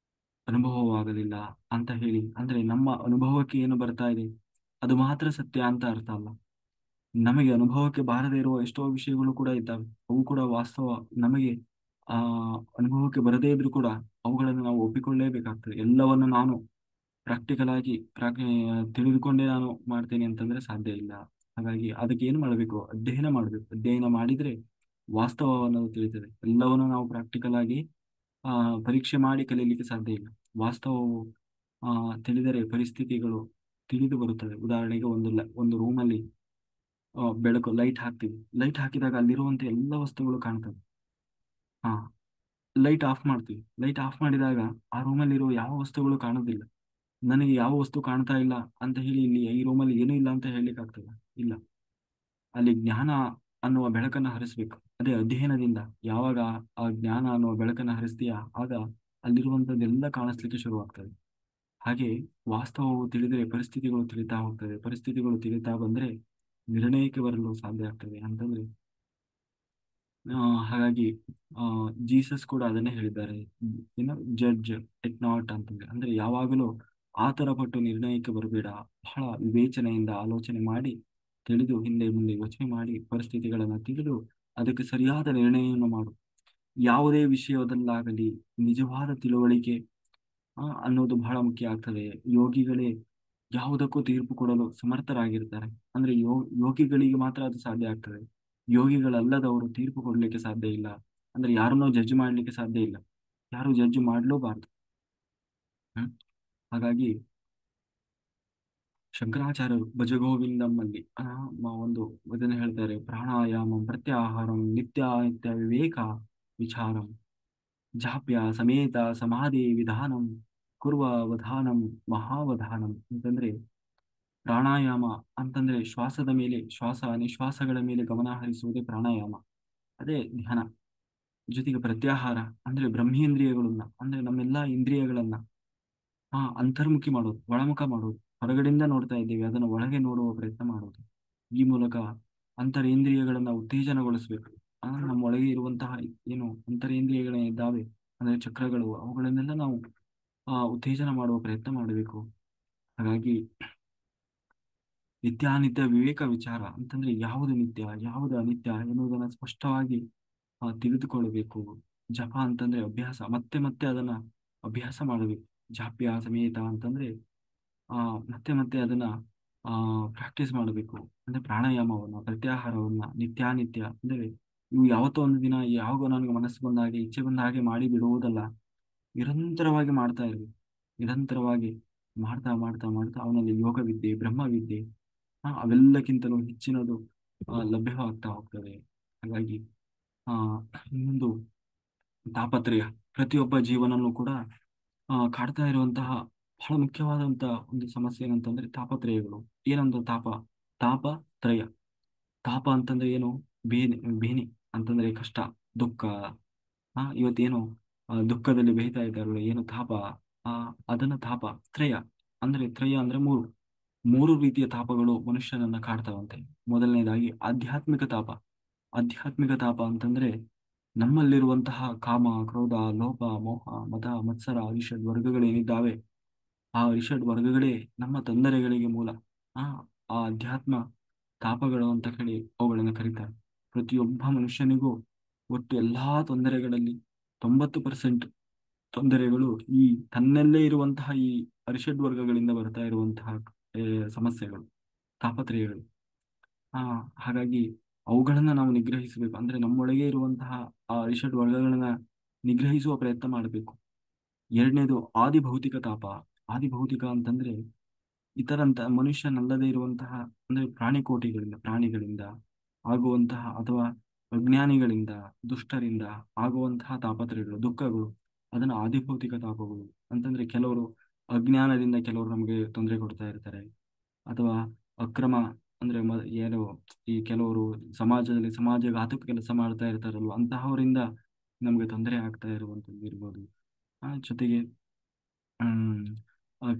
ಅನುಭವವಾಗಲಿಲ್ಲ ಅಂತ ಹೇಳಿ, ಅಂದ್ರೆ ನಮ್ಮ ಅನುಭವಕ್ಕೆ ಏನು ಬರ್ತಾ ಇದೆ ಅದು ಮಾತ್ರ ಸತ್ಯ ಅಂತ ಅರ್ಥ ಅಲ್ಲ. ನಮಗೆ ಅನುಭವಕ್ಕೆ ಬಾರದೇ ಇರುವ ಎಷ್ಟೋ ವಿಷಯಗಳು ಕೂಡ ಇದ್ದಾವೆ, ಅವು ಕೂಡ ವಾಸ್ತವ. ನಮಗೆ ಆ ಅನುಭವಕ್ಕೆ ಬರದೇ ಇದ್ರೂ ಕೂಡ ಅವುಗಳನ್ನು ನಾವು ಒಪ್ಪಿಕೊಳ್ಳೇಬೇಕಾಗ್ತದೆ. ಎಲ್ಲವನ್ನು ನಾನು ಪ್ರಾಕ್ಟಿಕಲ್ ಆಗಿ ತಿಳಿದುಕೊಂಡೇ ನಾನು ಮಾಡ್ತೇನೆ ಅಂತಂದ್ರೆ ಸಾಧ್ಯ ಇಲ್ಲ. ಹಾಗಾಗಿ ಅದಕ್ಕೆ ಏನು ಮಾಡಬೇಕು? ಅಧ್ಯಯನ ಮಾಡಬೇಕು. ಅಧ್ಯಯನ ಮಾಡಿದ್ರೆ ವಾಸ್ತವವನ್ನು ತಿಳಿತದೆ. ಎಲ್ಲವನ್ನು ನಾವು ಪ್ರಾಕ್ಟಿಕಲ್ ಆಗಿ ಪರೀಕ್ಷೆ ಮಾಡಿ ಕಲೀಲಿಕ್ಕೆ ಸಾಧ್ಯ ಇಲ್ಲ. ವಾಸ್ತವವು ತಿಳಿದರೆ ಪರಿಸ್ಥಿತಿಗಳು ತಿಳಿದು ಬರುತ್ತದೆ. ಉದಾಹರಣೆಗೆ ಒಂದು ರೂಮಲ್ಲಿ ಬೆಳಕು ಲೈಟ್ ಹಾಕ್ತೀವಿ. ಲೈಟ್ ಹಾಕಿದಾಗ ಅಲ್ಲಿರುವಂತ ಎಲ್ಲ ವಸ್ತುಗಳು ಕಾಣ್ತವೆ. ಹಾ, ಲೈಟ್ ಆಫ್ ಮಾಡ್ತೀವಿ. ಲೈಟ್ ಆಫ್ ಮಾಡಿದಾಗ ಆ ರೂಮಲ್ಲಿ ಇರುವ ಯಾವ ವಸ್ತುಗಳು ಕಾಣೋದಿಲ್ಲ. ನನಗೆ ಯಾವ ವಸ್ತು ಕಾಣ್ತಾ ಇಲ್ಲ ಅಂತ ಹೇಳಿ ಇಲ್ಲಿ ಈ ರೂಮಲ್ಲಿ ಏನೂ ಇಲ್ಲ ಅಂತ ಹೇಳಲಿಕ್ಕೆ ಆಗ್ತದ? ಇಲ್ಲ. ಅಲ್ಲಿ ಜ್ಞಾನ ಅನ್ನುವ ಬೆಳಕನ್ನು ಹರಿಸ್ಬೇಕು. ಅದೇ ಅಧ್ಯಯನದಿಂದ ಯಾವಾಗ ಆ ಜ್ಞಾನ ಅನ್ನುವ ಬೆಳಕನ್ನು ಹರಿಸ್ತೀಯಾ, ಆಗ ಅಲ್ಲಿರುವಂತದ್ದೆಲ್ಲ ಕಾಣಿಸ್ಲಿಕ್ಕೆ ಶುರುವಾಗ್ತದೆ. ಹಾಗೆ ವಾಸ್ತವವು ತಿಳಿದರೆ ಪರಿಸ್ಥಿತಿಗಳು ತಿಳಿತಾ ಹೋಗ್ತದೆ. ಪರಿಸ್ಥಿತಿಗಳು ತಿಳಿತಾ ಬಂದ್ರೆ ನಿರ್ಣಯಕ್ಕೆ ಬರಲು ಸಾಧ್ಯ ಆಗ್ತದೆ ಅಂತಂದ್ರೆ ಆ, ಹಾಗಾಗಿ ಆ ಜೀಸಸ್ ಕೂಡ ಅದನ್ನೇ ಹೇಳಿದ್ದಾರೆ. ಏನು, ಜಡ್ಜ್ ಎಟ್ ನಾಟ್ ಅಂತಂದ್ರೆ, ಅಂದ್ರೆ ಯಾವಾಗಲೂ ಆತರ ಪಟ್ಟು ನಿರ್ಣಯಕ್ಕೆ ಬರಬೇಡ. ಬಹಳ ವಿವೇಚನೆಯಿಂದ ಆಲೋಚನೆ ಮಾಡಿ ತಿಳಿದು ಹಿಂದೆ ಮುಂದೆ ಯೋಚನೆ ಮಾಡಿ ಪರಿಸ್ಥಿತಿಗಳನ್ನ ತಿಳಿದು ಅದಕ್ಕೆ ಸರಿಯಾದ ನಿರ್ಣಯವನ್ನು ಮಾಡು. ಯಾವುದೇ ವಿಷಯದಲ್ಲಾಗಲಿ ನಿಜವಾದ ತಿಳುವಳಿಕೆ ಅನ್ನೋದು ಬಹಳ ಮುಖ್ಯ ಆಗ್ತದೆ. ಯೋಗಿಗಳೇ ಯಾವುದಕ್ಕೂ ತೀರ್ಪು ಕೊಡಲು ಸಮರ್ಥರಾಗಿರ್ತಾರೆ. ಅಂದ್ರೆ ಯೋಗಿಗಳಿಗೆ ಮಾತ್ರ ಅದು ಸಾಧ್ಯ ಆಗ್ತದೆ. ಯೋಗಿಗಳಲ್ಲದವರು ತೀರ್ಪು ಕೊಡ್ಲಿಕ್ಕೆ ಸಾಧ್ಯ ಇಲ್ಲ. ಅಂದ್ರೆ ಯಾರನ್ನೂ ಜಡ್ಜ್ ಮಾಡ್ಲಿಕ್ಕೆ ಸಾಧ್ಯ ಇಲ್ಲ. ಯಾರು ಜಡ್ಜ್ ಮಾಡ್ಲೂಬಾರ್ದು. ಹ್ಮ್ ಹಾಗಾಗಿ ಶಂಕರಾಚಾರ್ಯರು ಭಜಗೋವಿಂದಮ್ಮಲ್ಲಿ ಒಂದು ವಚನ ಹೇಳ್ತಾರೆ: ಪ್ರಾಣಾಯಾಮಂ ಪ್ರತ್ಯಾಹಾರಂ ನಿತ್ಯ ನಿತ್ಯ ವಿವೇಕ ವಿಚಾರಂ ಜಾಪ್ಯ ಸಮೇತ ಸಮಾಧಿ ವಿಧಾನಂ ಕುರ್ವ ವಧಾನಂ ಮಹಾವಧಾನಂ ಅಂತಂದ್ರೆ, ಪ್ರಾಣಾಯಾಮ ಅಂತಂದ್ರೆ ಶ್ವಾಸದ ಮೇಲೆ, ಶ್ವಾಸ ನಿಶ್ವಾಸಗಳ ಮೇಲೆ ಗಮನ ಹರಿಸುವುದೇ ಪ್ರಾಣಾಯಾಮ. ಅದೇ ಧ್ಯಾನ. ಜೊತೆಗೆ ಪ್ರತ್ಯಾಹಾರ ಅಂದ್ರೆ ಬ್ರಹ್ಮೇಂದ್ರಿಯಗಳನ್ನ ಅಂದ್ರೆ ನಮ್ಮೆಲ್ಲಾ ಇಂದ್ರಿಯಗಳನ್ನ ಅಂತರ್ಮುಖಿ ಮಾಡೋದು, ಒಳಮುಖ ಮಾಡೋದು. ಹೊರಗಡೆಯಿಂದ ನೋಡ್ತಾ ಇದ್ದೀವಿ, ಅದನ್ನು ಒಳಗೆ ನೋಡುವ ಪ್ರಯತ್ನ ಮಾಡೋದು. ಈ ಮೂಲಕ ಅಂತರೇಂದ್ರಿಯಗಳನ್ನ ಉತ್ತೇಜನಗೊಳಿಸ್ಬೇಕು. ನಮ್ಮ ಒಳಗೆ ಇರುವಂತಹ ಏನು ಅಂತರೇಂದ್ರಿಯಗಳಿದ್ದಾವೆ ಅಂದ್ರೆ ಚಕ್ರಗಳು, ಅವುಗಳನ್ನೆಲ್ಲ ನಾವು ಉತ್ತೇಜನ ಮಾಡುವ ಪ್ರಯತ್ನ ಮಾಡಬೇಕು. ಹಾಗಾಗಿ ನಿತ್ಯಾನಿತ್ಯ ವಿವೇಕ ವಿಚಾರ ಅಂತಂದ್ರೆ ಯಾವುದು ನಿತ್ಯ ಯಾವುದು ಅನಿತ್ಯ ಎನ್ನುವುದನ್ನ ಸ್ಪಷ್ಟವಾಗಿ ತಿಳಿದುಕೊಳ್ಳಬೇಕು. ಜಪ ಅಂತಂದ್ರೆ ಅಭ್ಯಾಸ, ಮತ್ತೆ ಮತ್ತೆ ಅದನ್ನ ಅಭ್ಯಾಸ ಮಾಡಬೇಕು. ಜಾಪ್ಯ ಸಮೇತ ಅಂತಂದ್ರೆ ಮತ್ತೆ ಮತ್ತೆ ಅದನ್ನ ಪ್ರಾಕ್ಟೀಸ್ ಮಾಡಬೇಕು. ಅಂದ್ರೆ ಪ್ರಾಣಾಯಾಮವನ್ನ, ಪ್ರತ್ಯಾಹಾರವನ್ನ ನಿತ್ಯಾನಿತ್ಯ ಅಂದ್ರೆ ಇವು ಯಾವತ್ತೋ ಒಂದು ದಿನ ಯಾವಾಗ ನನಗೆ ಮನಸ್ಸು ಬಂದ ಹಾಗೆ ಇಚ್ಛೆ ಬಂದ ಹಾಗೆ ಮಾಡಿ ಬಿಡುವುದಲ್ಲ, ನಿರಂತರವಾಗಿ ಮಾಡ್ತಾ ಇರ್ಬೇಕು. ನಿರಂತರವಾಗಿ ಮಾಡ್ತಾ ಮಾಡ್ತಾ ಮಾಡ್ತಾ ಅವನಲ್ಲಿ ಯೋಗವಿದ್ಯೆ, ಬ್ರಹ್ಮವಿದ್ಯೆ ಅವೆಲ್ಲಕ್ಕಿಂತಲೂ ಹೆಚ್ಚಿನದು ಲಭ್ಯವಾಗ್ತಾ ಹೋಗ್ತದೆ. ಹಾಗಾಗಿ ಆ ಇನ್ನೊಂದು ತಾಪತ್ರಯ ಪ್ರತಿಯೊಬ್ಬ ಜೀವನನ್ನು ಕೂಡ ಕಾಡ್ತಾ ಇರುವಂತಹ ಬಹಳ ಮುಖ್ಯವಾದಂತಹ ಒಂದು ಸಮಸ್ಯೆ ಏನಂತಂದ್ರೆ ತಾಪತ್ರಯಗಳು. ಏನೊಂದು ತಾಪತ್ರಯ. ತಾಪ ಅಂತಂದ್ರೆ ಏನು? ಬೇನೆ ಬೇನೆ ಅಂತಂದ್ರೆ ಕಷ್ಟ, ದುಃಖ. ಇವತ್ತೇನು ದುಃಖದಲ್ಲಿ ಬೇಯ್ತಾ ಇದ್ದಾರಲ್ಲ, ಏನು ತಾಪ, ಅದನ್ನ ತಾಪ ತ್ರಯ ಅಂದ್ರೆ, ತ್ರಯ ಅಂದ್ರೆ ಮೂರು. ಮೂರು ರೀತಿಯ ತಾಪಗಳು ಮನುಷ್ಯನನ್ನ ಕಾಡ್ತಾವಂತೆ. ಮೊದಲನೇದಾಗಿ ಆಧ್ಯಾತ್ಮಿಕ ತಾಪ. ಆಧ್ಯಾತ್ಮಿಕ ತಾಪ ಅಂತಂದ್ರೆ ನಮ್ಮಲ್ಲಿರುವಂತಹ ಕಾಮ, ಕ್ರೋಧ, ಲೋಭ, ಮೋಹ, ಮದ, ಮತ್ಸರ, ಅರಿಷಡ್ ವರ್ಗಗಳೇನಿದ್ದಾವೆ, ಆ ಅರಿಷಡ್ ವರ್ಗಗಳೇ ನಮ್ಮ ತೊಂದರೆಗಳಿಗೆ ಮೂಲ. ಆ ಆ ಅಧ್ಯಾತ್ಮ ತಾಪಗಳು ಅಂತ ಹೇಳಿ ಅವುಗಳನ್ನು ಕರೀತಾರೆ. ಪ್ರತಿಯೊಬ್ಬ ಮನುಷ್ಯನಿಗೂ ಒಟ್ಟು ಎಲ್ಲಾ ತೊಂದರೆಗಳಲ್ಲಿ 90% ತೊಂದರೆಗಳು ಈ ತನ್ನಲ್ಲೇ ಇರುವಂತಹ ಈ ಅರಿಷಡ್ ವರ್ಗಗಳಿಂದ ಬರ್ತಾ ಇರುವಂತಹ ಸಮಸ್ಯೆಗಳು, ತಾಪತ್ರಯಗಳು. ಆ ಹಾಗಾಗಿ ಅವುಗಳನ್ನ ನಾವು ನಿಗ್ರಹಿಸಬೇಕು. ಅಂದ್ರೆ ನಮ್ಮೊಳಗೆ ಇರುವಂತಹ ಆ ಅರಿಷಡ್ ವರ್ಗಗಳನ್ನ ನಿಗ್ರಹಿಸುವ ಪ್ರಯತ್ನ ಮಾಡಬೇಕು. ಎರಡನೇದು ಆದಿಭೌತಿಕ ತಾಪ. ಆದಿಭೌತಿಕ ಅಂತಂದ್ರೆ ಇತರಂತ ಮನುಷ್ಯನಲ್ಲದೆ ಇರುವಂತಹ ಅಂದ್ರೆ ಪ್ರಾಣಿಗಳಿಂದ ಆಗುವಂತಹ ಅಥವಾ ಅಜ್ಞಾನಿಗಳಿಂದ, ದುಷ್ಟರಿಂದ ಆಗುವಂತಹ ತಾಪತ್ರಯಗಳು, ದುಃಖಗಳು, ಅದನ್ನ ಆದಿಭೌತಿಕ ತಾಪಗಳು ಅಂತಂದ್ರೆ. ಕೆಲವರು ಅಜ್ಞಾನದಿಂದ ಕೆಲವರು ನಮಗೆ ತೊಂದರೆ ಕೊಡ್ತಾ ಇರ್ತಾರೆ, ಅಥವಾ ಅಕ್ರಮ ಅಂದ್ರೆ ಏನು ಈ ಕೆಲವರು ಸಮಾಜಘಾತಕ ಕೆಲಸ ಮಾಡ್ತಾ ಇರ್ತಾರಲ್ವ, ಅಂತಹವರಿಂದ ನಮ್ಗೆ ತೊಂದರೆ ಆಗ್ತಾ ಇರುವಂತದ್ದು ಇರ್ಬೋದು. ಜೊತೆಗೆ ಹ್ಮ್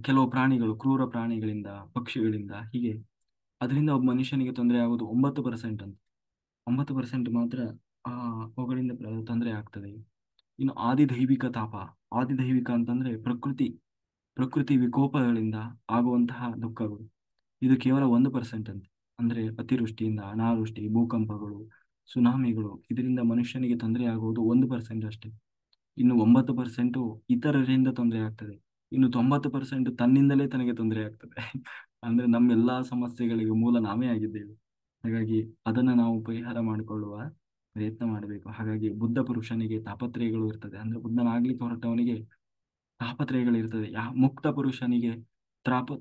ಕೆಲವು ಪ್ರಾಣಿಗಳು, ಕ್ರೂರ ಪ್ರಾಣಿಗಳಿಂದ, ಪಕ್ಷಿಗಳಿಂದ, ಹೀಗೆ ಅದರಿಂದ ಒಬ್ಬ ಮನುಷ್ಯನಿಗೆ ತೊಂದರೆ ಆಗೋದು 9% ಅಂತ. 9% ಮಾತ್ರ ಅವುಗಳಿಂದ ತೊಂದರೆ ಆಗ್ತದೆ. ಇನ್ನು ಆದಿದೈವಿಕ ತಾಪ. ಆದಿದೈವಿಕ ಅಂತಂದ್ರೆ ಪ್ರಕೃತಿ ವಿಕೋಪಗಳಿಂದ ಆಗುವಂತಹ ದುಃಖಗಳು. ಇದು ಕೇವಲ 1% ಅಂತ. ಅಂದ್ರೆ ಅತಿವೃಷ್ಟಿಯಿಂದ, ಅನಾವೃಷ್ಟಿ, ಭೂಕಂಪಗಳು, ಸುನಾಮಿಗಳು, ಇದರಿಂದ ಮನುಷ್ಯನಿಗೆ ತೊಂದರೆ ಆಗುವುದು 1% ಅಷ್ಟೇ. ಇನ್ನು 9% ಇತರರಿಂದ ತೊಂದರೆ ಆಗ್ತದೆ. ಇನ್ನು 90% ತನ್ನಿಂದಲೇ ತನಗೆ ತೊಂದರೆ ಆಗ್ತದೆ. ಅಂದ್ರೆ ನಮ್ಮೆಲ್ಲಾ ಸಮಸ್ಯೆಗಳಿಗೆ ಮೂಲ ನಾವೇ ಆಗಿದ್ದೇವೆ. ಹಾಗಾಗಿ ಅದನ್ನ ನಾವು ಪರಿಹಾರ ಮಾಡಿಕೊಳ್ಳುವ ಪ್ರಯತ್ನ ಮಾಡಬೇಕು. ಹಾಗಾಗಿ ಬುದ್ಧ ಪುರುಷನಿಗೆ ತಾಪತ್ರಯಗಳು ಇರ್ತದೆ. ಅಂದ್ರೆ ಬುದ್ಧನಾಗ್ಲಿಕ್ಕೆ ಹೊರಟವನಿಗೆ ತಾಪತ್ರಯಗಳು ಇರ್ತದೆ. ಮುಕ್ತ ಪುರುಷನಿಗೆ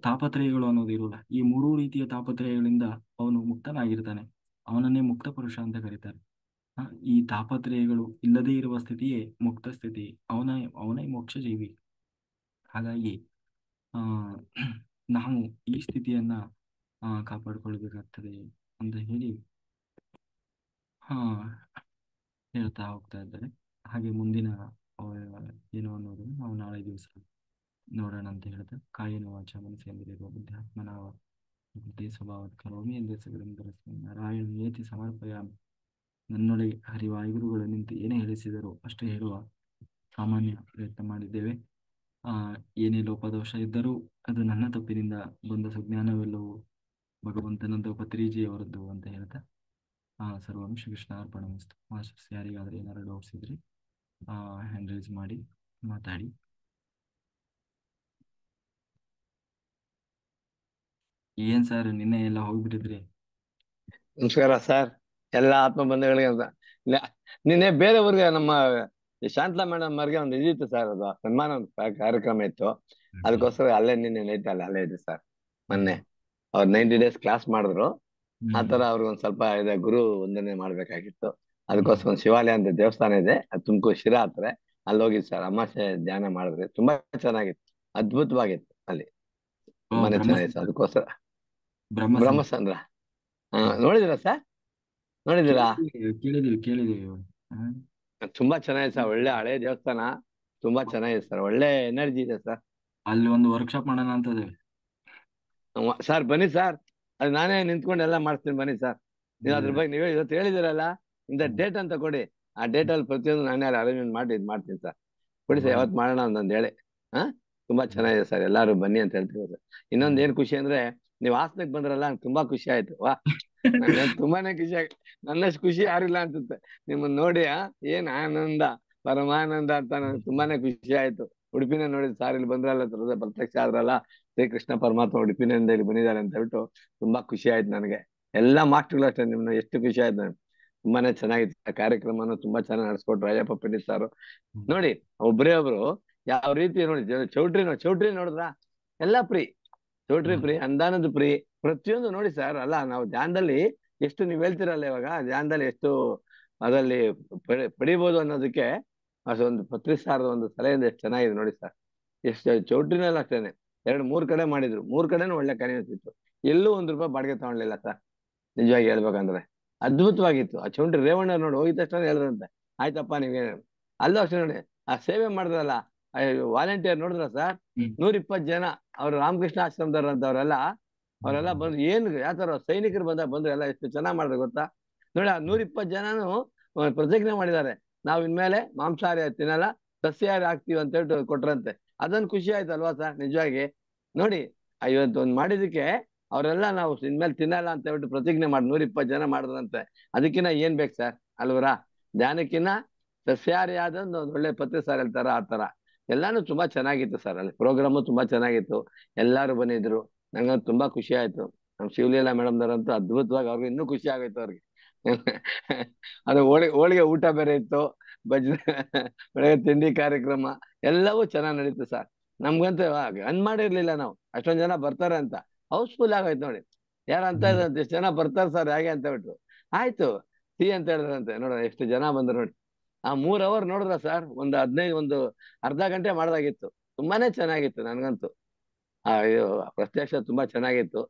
ತಾಪತ್ರಯಗಳು ಅನ್ನೋದು ಇರೋಲ್ಲ. ಈ ಮೂರೂ ರೀತಿಯ ತಾಪತ್ರಯಗಳಿಂದ ಅವನು ಮುಕ್ತನಾಗಿರ್ತಾನೆ. ಅವನನ್ನೇ ಮುಕ್ತ ಪುರುಷ ಅಂತ ಕರೀತಾರೆ. ಈ ತಾಪತ್ರಯಗಳು ಇಲ್ಲದೇ ಇರುವ ಸ್ಥಿತಿಯೇ ಮುಕ್ತ ಸ್ಥಿತಿ. ಅವನೇ ಮೋಕ್ಷ ಜೀವಿ. ಹಾಗಾಗಿ ಆ ನಾವು ಈ ಸ್ಥಿತಿಯನ್ನ ಕಾಪಾಡಿಕೊಳ್ಬೇಕಾಗ್ತದೆ ಅಂತ ಹೇಳಿ ಹಾ ಹೇಳ್ತಾ ಹೋಗ್ತಾ ಇದ್ದಾರೆ. ಹಾಗೆ ಮುಂದಿನ ಆ, ಏನು ಅನ್ನೋದು ನಾವು ನಾಳೆ ದಿವಸ ನೋಡೋಣ ಅಂತ ಹೇಳ್ತಾ, ಕಾಯೇನ ವಾಚ ಮನಸೇಂದ್ರಿಯರ್ವಾ ಬುದ್ಧಾತ್ಮನಾ ವಾ ಪ್ರಕೃತಿ ಸ್ವಭಾವ ಕರೋಮಿ ಎಂದೆಸಗಡೆಂದರೆ ನಾರಾಯಣ ಏತಿ ಸಮರ್ಪಯಾಮಿ. ನನ್ನೊಳಗೆ ಹರಿವಾಯುಗುರುಗಳು ನಿಂತು ಏನೇ ಹೇಳಿಸಿದರು ಅಷ್ಟೇ ಹೇಳುವ ಸಾಮಾನ್ಯ ಪ್ರಯತ್ನ ಮಾಡಿದ್ದೇವೆ. ಏನೇ ಲೋಪದೋಷ ಇದ್ದರೂ ಅದು ನನ್ನ ತಪ್ಪಿನಿಂದ ಬಂದ ಸುಜ್ಞಾನವೆಲ್ಲವೂ ಭಗವಂತನದ್ದು, ಪತ್ರಿಜಿಯವರದ್ದು ಅಂತ ಹೇಳ್ತಾ ಸರ್ವಂ ಶ್ರೀಕೃಷ್ಣ ಅರ್ಪಣಮಸ್ತು. ಮಾಸ್ಟರ್ಸ್ ಯಾರಿಗಾದ್ರೆ ಏನಾರು ಡೌಟ್ಸ್ ಇದ್ರೆ ಹ್ಯಾಂಡ್ ರೈಸ್ ಮಾಡಿ ಮಾತಾಡಿ. ಏನ್ ಸರ್ ನಿನ್ನೆ ಎಲ್ಲ ಹೋಗ್ಬಿಟ್ಟಿದ್ರಿ? ನಮಸ್ಕಾರ ಸರ್, ಎಲ್ಲ ಆತ್ಮ ಬಂಧುಗಳಿಗೆ ಅಂತ. ನಿನ್ನೆ ಬೇರೆಯವ್ರಿಗೆ ನಮ್ಮ ಶಾಂತಲಾ ಮೇಡಮ್ ಅವ್ರಿಗೆ ಒಂದು ಇದಿತ್ತು ಸರ್, ಅದು ಸನ್ಮಾನ ಒಂದು ಕಾರ್ಯಕ್ರಮ ಇತ್ತು. ಅದಕ್ಕೋಸ್ಕರ ಅಲ್ಲೇ ನಿನ್ನೆ ನೈಟ್ ಅಲ್ಲೇ ಇದೆ ಸರ್. ಮೊನ್ನೆ ಅವ್ರು 90 days ಕ್ಲಾಸ್ ಮಾಡಿದ್ರು. ಆತರ ಅವ್ರಿಗೆ ಒಂದ್ ಸ್ವಲ್ಪ ಇದೆ, ಗುರು ವಂದನೆ ಮಾಡ್ಬೇಕಾಗಿತ್ತು. ಅದಕ್ಕೋಸ್ಕರ ಒಂದು ಶಿವಾಲಯ ಅಂತ ದೇವಸ್ಥಾನ ಇದೆ, ಅದು ತುಮಕೂರು ಶಿರಾ ಹತ್ರ. ಅಲ್ಲಿ ಹೋಗಿದ್ದು ಸರ್, ಅಮಾಸೆ ಧ್ಯಾನ ಮಾಡಿದ್ರಿ. ತುಂಬಾ ಚೆನ್ನಾಗಿತ್ತು, ಅದ್ಭುತವಾಗಿತ್ತು ಅಲ್ಲಿ. ತುಂಬಾನೇ ಚೆನ್ನಾಗಿತ್ತು. ಅದಕ್ಕೋಸ್ಕರ ಬ್ರಹ್ಮಸಂದ್ರ ಬ್ರಹ್ಮಸಂದ್ರ ನೋಡಿದಿರಾ ಸರ್? ನೋಡಿದಿರಾ? ಕೇಳಿದೀವಿ. ತುಂಬಾ ಚೆನ್ನಾಗಿದೆ ಸರ್, ಒಳ್ಳೆ ಹಳೆ ದೇವಸ್ಥಾನ, ತುಂಬಾ ಚೆನ್ನಾಗಿದೆ ಸರ್, ಒಳ್ಳೆ ಎನರ್ಜಿ ಇದೆ ಸರ್. ಅಲ್ಲಿ ಒಂದು ವರ್ಕ್ಶಾಪ್ ಮಾಡೋಣ ಅಂತ ಇದ್ದೀವಿ. ಸರ್ ಬನ್ನಿ ಸರ್, ಅದು ನಾನೇ ನಿಂತ್ಕೊಂಡು ಎಲ್ಲ ಮಾಡಿಸ್ತೀನಿ, ಬನ್ನಿ ಸರ್. ನೀವು ಅದ್ರ ಬಗ್ಗೆ ನೀವು ಇವತ್ತು ಹೇಳಿದಿರಲ್ಲ, ಇಂಥ ಡೇಟ್ ಅಂತ ಕೊಡಿ, ಆ ಡೇಟ್ ಅಲ್ಲಿ ಪ್ರತಿಯೊಂದು ನಾನೇ ಅರೇಂಜ್ಮೆಂಟ್ ಮಾಡಿ ಇದು ಮಾಡ್ತೀನಿ ಸರ್. ಕೊಡಿ ಸರ್, ಯಾವತ್ತು ಮಾಡೋಣ ಒಂದೊಂದು ಹೇಳಿ. ಹಾ, ತುಂಬಾ ಚೆನ್ನಾಗಿದೆ ಸರ್, ಎಲ್ಲಾರು ಬನ್ನಿ ಅಂತ ಹೇಳ್ತೀವಿ ಸರ್. ಇನ್ನೊಂದ್ ಏನ್ ಖುಷಿ ಅಂದ್ರೆ, ನೀವು ಹಾಸನಕ್ಕೆ ಬಂದ್ರಲ್ಲ, ನಂಗೆ ತುಂಬಾ ಖುಷಿ ಆಯ್ತು. ವಾ, ನಂಗೆ ತುಂಬಾನೇ ಖುಷಿ ಆಯ್ತು, ನನ್ನಷ್ಟು ಖುಷಿ ಯಾರಿಲ್ಲ ಅನ್ಸುತ್ತೆ ನಿಮ್ಮನ್ನ ನೋಡಿ. ಏನ್ ಆನಂದ, ಪರಮಾನಂದ ಅಂತ, ನಂಗೆ ತುಂಬಾನೇ ಖುಷಿ ಆಯ್ತು. ಉಡುಪಿನ ನೋಡಿದ್ ಸಾರ್, ಇಲ್ಲಿ ಬಂದ್ರಲ್ಲ ಪ್ರತ್ಯಕ್ಷ ಆದ್ರಲ್ಲ, ಶ್ರೀಕೃಷ್ಣ ಪರಮಾತ್ಮ ಉಡುಪಿನಿಂದ ಇಲ್ಲಿ ಬಂದಿದ್ದಾರೆ ಅಂತ ಹೇಳ್ಬಿಟ್ಟು ತುಂಬಾ ಖುಷಿ ಆಯ್ತು ನನಗೆ. ಎಲ್ಲಾ ಮಾಸ್ಟರ್ಗಳು ಅಷ್ಟೇ, ನಿಮ್ನ ಎಷ್ಟು ಖುಷಿ ಆಯ್ತು ನನಗೆ. ತುಂಬಾನೇ ಚೆನ್ನಾಗಿತ್ತು ಆ ಕಾರ್ಯಕ್ರಮನ, ತುಂಬಾ ಚೆನ್ನಾಗಿ ನಡೆಸ್ಕೊಟ್ರು ಅಯ್ಯಪ್ಪ ಪಂಡಿತ್ ಸಾರು. ನೋಡಿ, ಒಬ್ರೇ ಒಬ್ರು ಯಾವ ರೀತಿ ನೋಡಿ, ಚೌಟ್ರಿ ನೋಡಿದ್ರ, ಎಲ್ಲಾ ಫ್ರೀ. ಚೌಟ್ರಿ ಫ್ರೀ, ಅನುದಾನದ ಫ್ರೀ, ಪ್ರತಿಯೊಂದು ನೋಡಿ ಸರ್. ಅಲ್ಲ, ನಾವು ಧ್ಯಾನದಲ್ಲಿ ಎಷ್ಟು ನೀವ್ ಹೇಳ್ತಿರಲ್ಲ ಇವಾಗ, ಧ್ಯಾನದಲ್ಲಿ ಎಷ್ಟು ಅದ್ರಲ್ಲಿ ಪಡಿಬಹುದು ಅನ್ನೋದಕ್ಕೆ ಅದೊಂದು ಪತ್ರಿಸಾರದ ಒಂದು ಸಲಹೆಯಿಂದ ಎಷ್ಟು ಚೆನ್ನಾಗಿದೆ ನೋಡಿ ಸರ್. ಎಷ್ಟು ಚೌಟ್ರಿನಲ್ಲಿ ಅಷ್ಟೇನೆ 2-3 ಕಡೆ ಮಾಡಿದ್ರು, 3 ಕಡೆನೂ ಒಳ್ಳೆ ಕರೆನ್ಸಿತ್ತು. ಎಲ್ಲೂ ₹1 ಬಾಡಿಗೆ ತಗೊಳ್ಳಿಲ್ಲ ಸರ್, ನಿಜವಾಗಿ ಹೇಳ್ಬೇಕಂದ್ರೆ. ಅದ್ಭುತವಾಗಿತ್ತು ಆ ಚೌಂಟ್ರಿ. ರೇವಣ್ಣ ನೋಡಿ ಹೋಗಿದ ತಕ್ಷಣ ಹೇಳಿದ್ರಂತೆ, ಆಯ್ತಪ್ಪ ನೀವೇ. ಅಲ್ಲೂ ಅಷ್ಟೇ ನೋಡಿ, ಆ ಸೇವೆ ಮಾಡಿದ್ರಲ್ಲ ವಾಲಂಟಿಯರ್, ನೋಡಿದ್ರ ಸರ್, 120 ಜನ, ಅವ್ರು ರಾಮಕೃಷ್ಣ ಆಶ್ರಮದವ್ರ ಅಂತವ್ರೆಲ್ಲ, ಅವರೆಲ್ಲ ಬಂದು ಏನ್ ಯಾವ ತರ ಸೈನಿಕರು ಬಂದ್ರು, ಎಲ್ಲ ಎಷ್ಟು ಚೆನ್ನಾಗ್ ಮಾಡಿದ್ರು ಗೊತ್ತಾ. ನೋಡಿ, ಆ 120 ಜನನು ಪ್ರತಿಜ್ಞೆ ಮಾಡಿದ್ದಾರೆ, ನಾವ್ ಇನ್ಮೇಲೆ ಮಾಂಸಾಹಾರಿ ತಿನ್ನಲ್ಲ, ಸಸ್ಯಾಹಾರಿ ಆಗ್ತೀವಿ ಅಂತ ಹೇಳ್ಬಿಟ್ಟು ಕೊಟ್ರಂತೆ. ಅದೊಂದು ಖುಷಿ ಆಯ್ತು ಅಲ್ವಾ ಸರ್, ನಿಜವಾಗಿ. ನೋಡಿ, ಇವತ್ತೊಂದು ಮಾಡಿದಕ್ಕೆ ಅವರೆಲ್ಲ ನಾವು ಇನ್ಮೇಲೆ ತಿನ್ನಲ್ಲ ಅಂತ ಹೇಳ್ಬಿಟ್ಟು ಪ್ರತಿಜ್ಞೆ ಮಾಡಿ 120 ಜನ ಮಾಡಿದ್ರಂತೆ. ಅದಕ್ಕಿನ್ನ ಏನ್ ಬೇಕು ಸರ್, ಅಲ್ವರ. ಧ್ಯಾನಕ್ಕಿನ್ನ ಸಸ್ಯಾಹಾರಿ ಆದ ಒಂದು ಒಳ್ಳೆ ಪತ್ರಿ ಸಾರ್ ಹೇಳ್ತಾರ, ಆ ತರ ಎಲ್ಲಾನು ತುಂಬಾ ಚೆನ್ನಾಗಿತ್ತು ಸರ್. ಅಲ್ಲಿ ಪ್ರೋಗ್ರಾಮು ತುಂಬಾ ಚೆನ್ನಾಗಿತ್ತು, ಎಲ್ಲಾರು ಬಂದಿದ್ರು, ನಂಗಂತೂ ತುಂಬಾ ಖುಷಿ ಆಯ್ತು. ನಮ್ ಶಿವಲೀಲಾ ಮೇಡಮ್ದವ್ರಂತೂ ಅದ್ಭುತವಾಗಿ, ಅವ್ರಿಗೆ ಇನ್ನೂ ಖುಷಿ ಆಗೋಯ್ತು ಅವ್ರಿಗೆ. ಅದು ಹೋಳಿಗೆ ಊಟ ಬೇರೆ ಇತ್ತು, ಬಜ್ ಬೆಳಗ್ಗೆ ತಿಂಡಿ ಕಾರ್ಯಕ್ರಮ ಎಲ್ಲವೂ ಚೆನ್ನಾಗಿ ನಡೀತು ಸರ್. ನಮ್ಗಂತೂ ಮಾಡಿರ್ಲಿಲ್ಲ ನಾವು, ಅಷ್ಟೊಂದ್ ಜನ ಬರ್ತಾರೆ ಅಂತ. ಹೌಸ್ಫುಲ್ ಆಗೋಯ್ತು ನೋಡಿ. ಯಾರು ಅಂತ ಇದ್ರಂತೆ, ಎಷ್ಟು ಜನ ಬರ್ತಾರೆ ಸರ್ ಹೇಗೆ ಅಂತ ಹೇಳ್ಬಿಟ್ಟು. ಆಯ್ತು, ಟೀ ಅಂತ ಹೇಳಿದ್ರಂತೆ, ನೋಡ ಎಷ್ಟು ಜನ ಬಂದ್ರು ನೋಡಿ. ಆ 3 ಅವರ್ ನೋಡಿದ್ರ ಸರ್, ಒಂದು ಅರ್ಧ ಗಂಟೆ ಮಾಡ್ದಾಗಿತ್ತು. ತುಂಬಾನೇ ಚೆನ್ನಾಗಿತ್ತು ನನ್ಗಂತೂ. ಇದು ಪ್ರತ್ಯಕ್ಷ ತುಂಬಾ ಚೆನ್ನಾಗಿತ್ತು.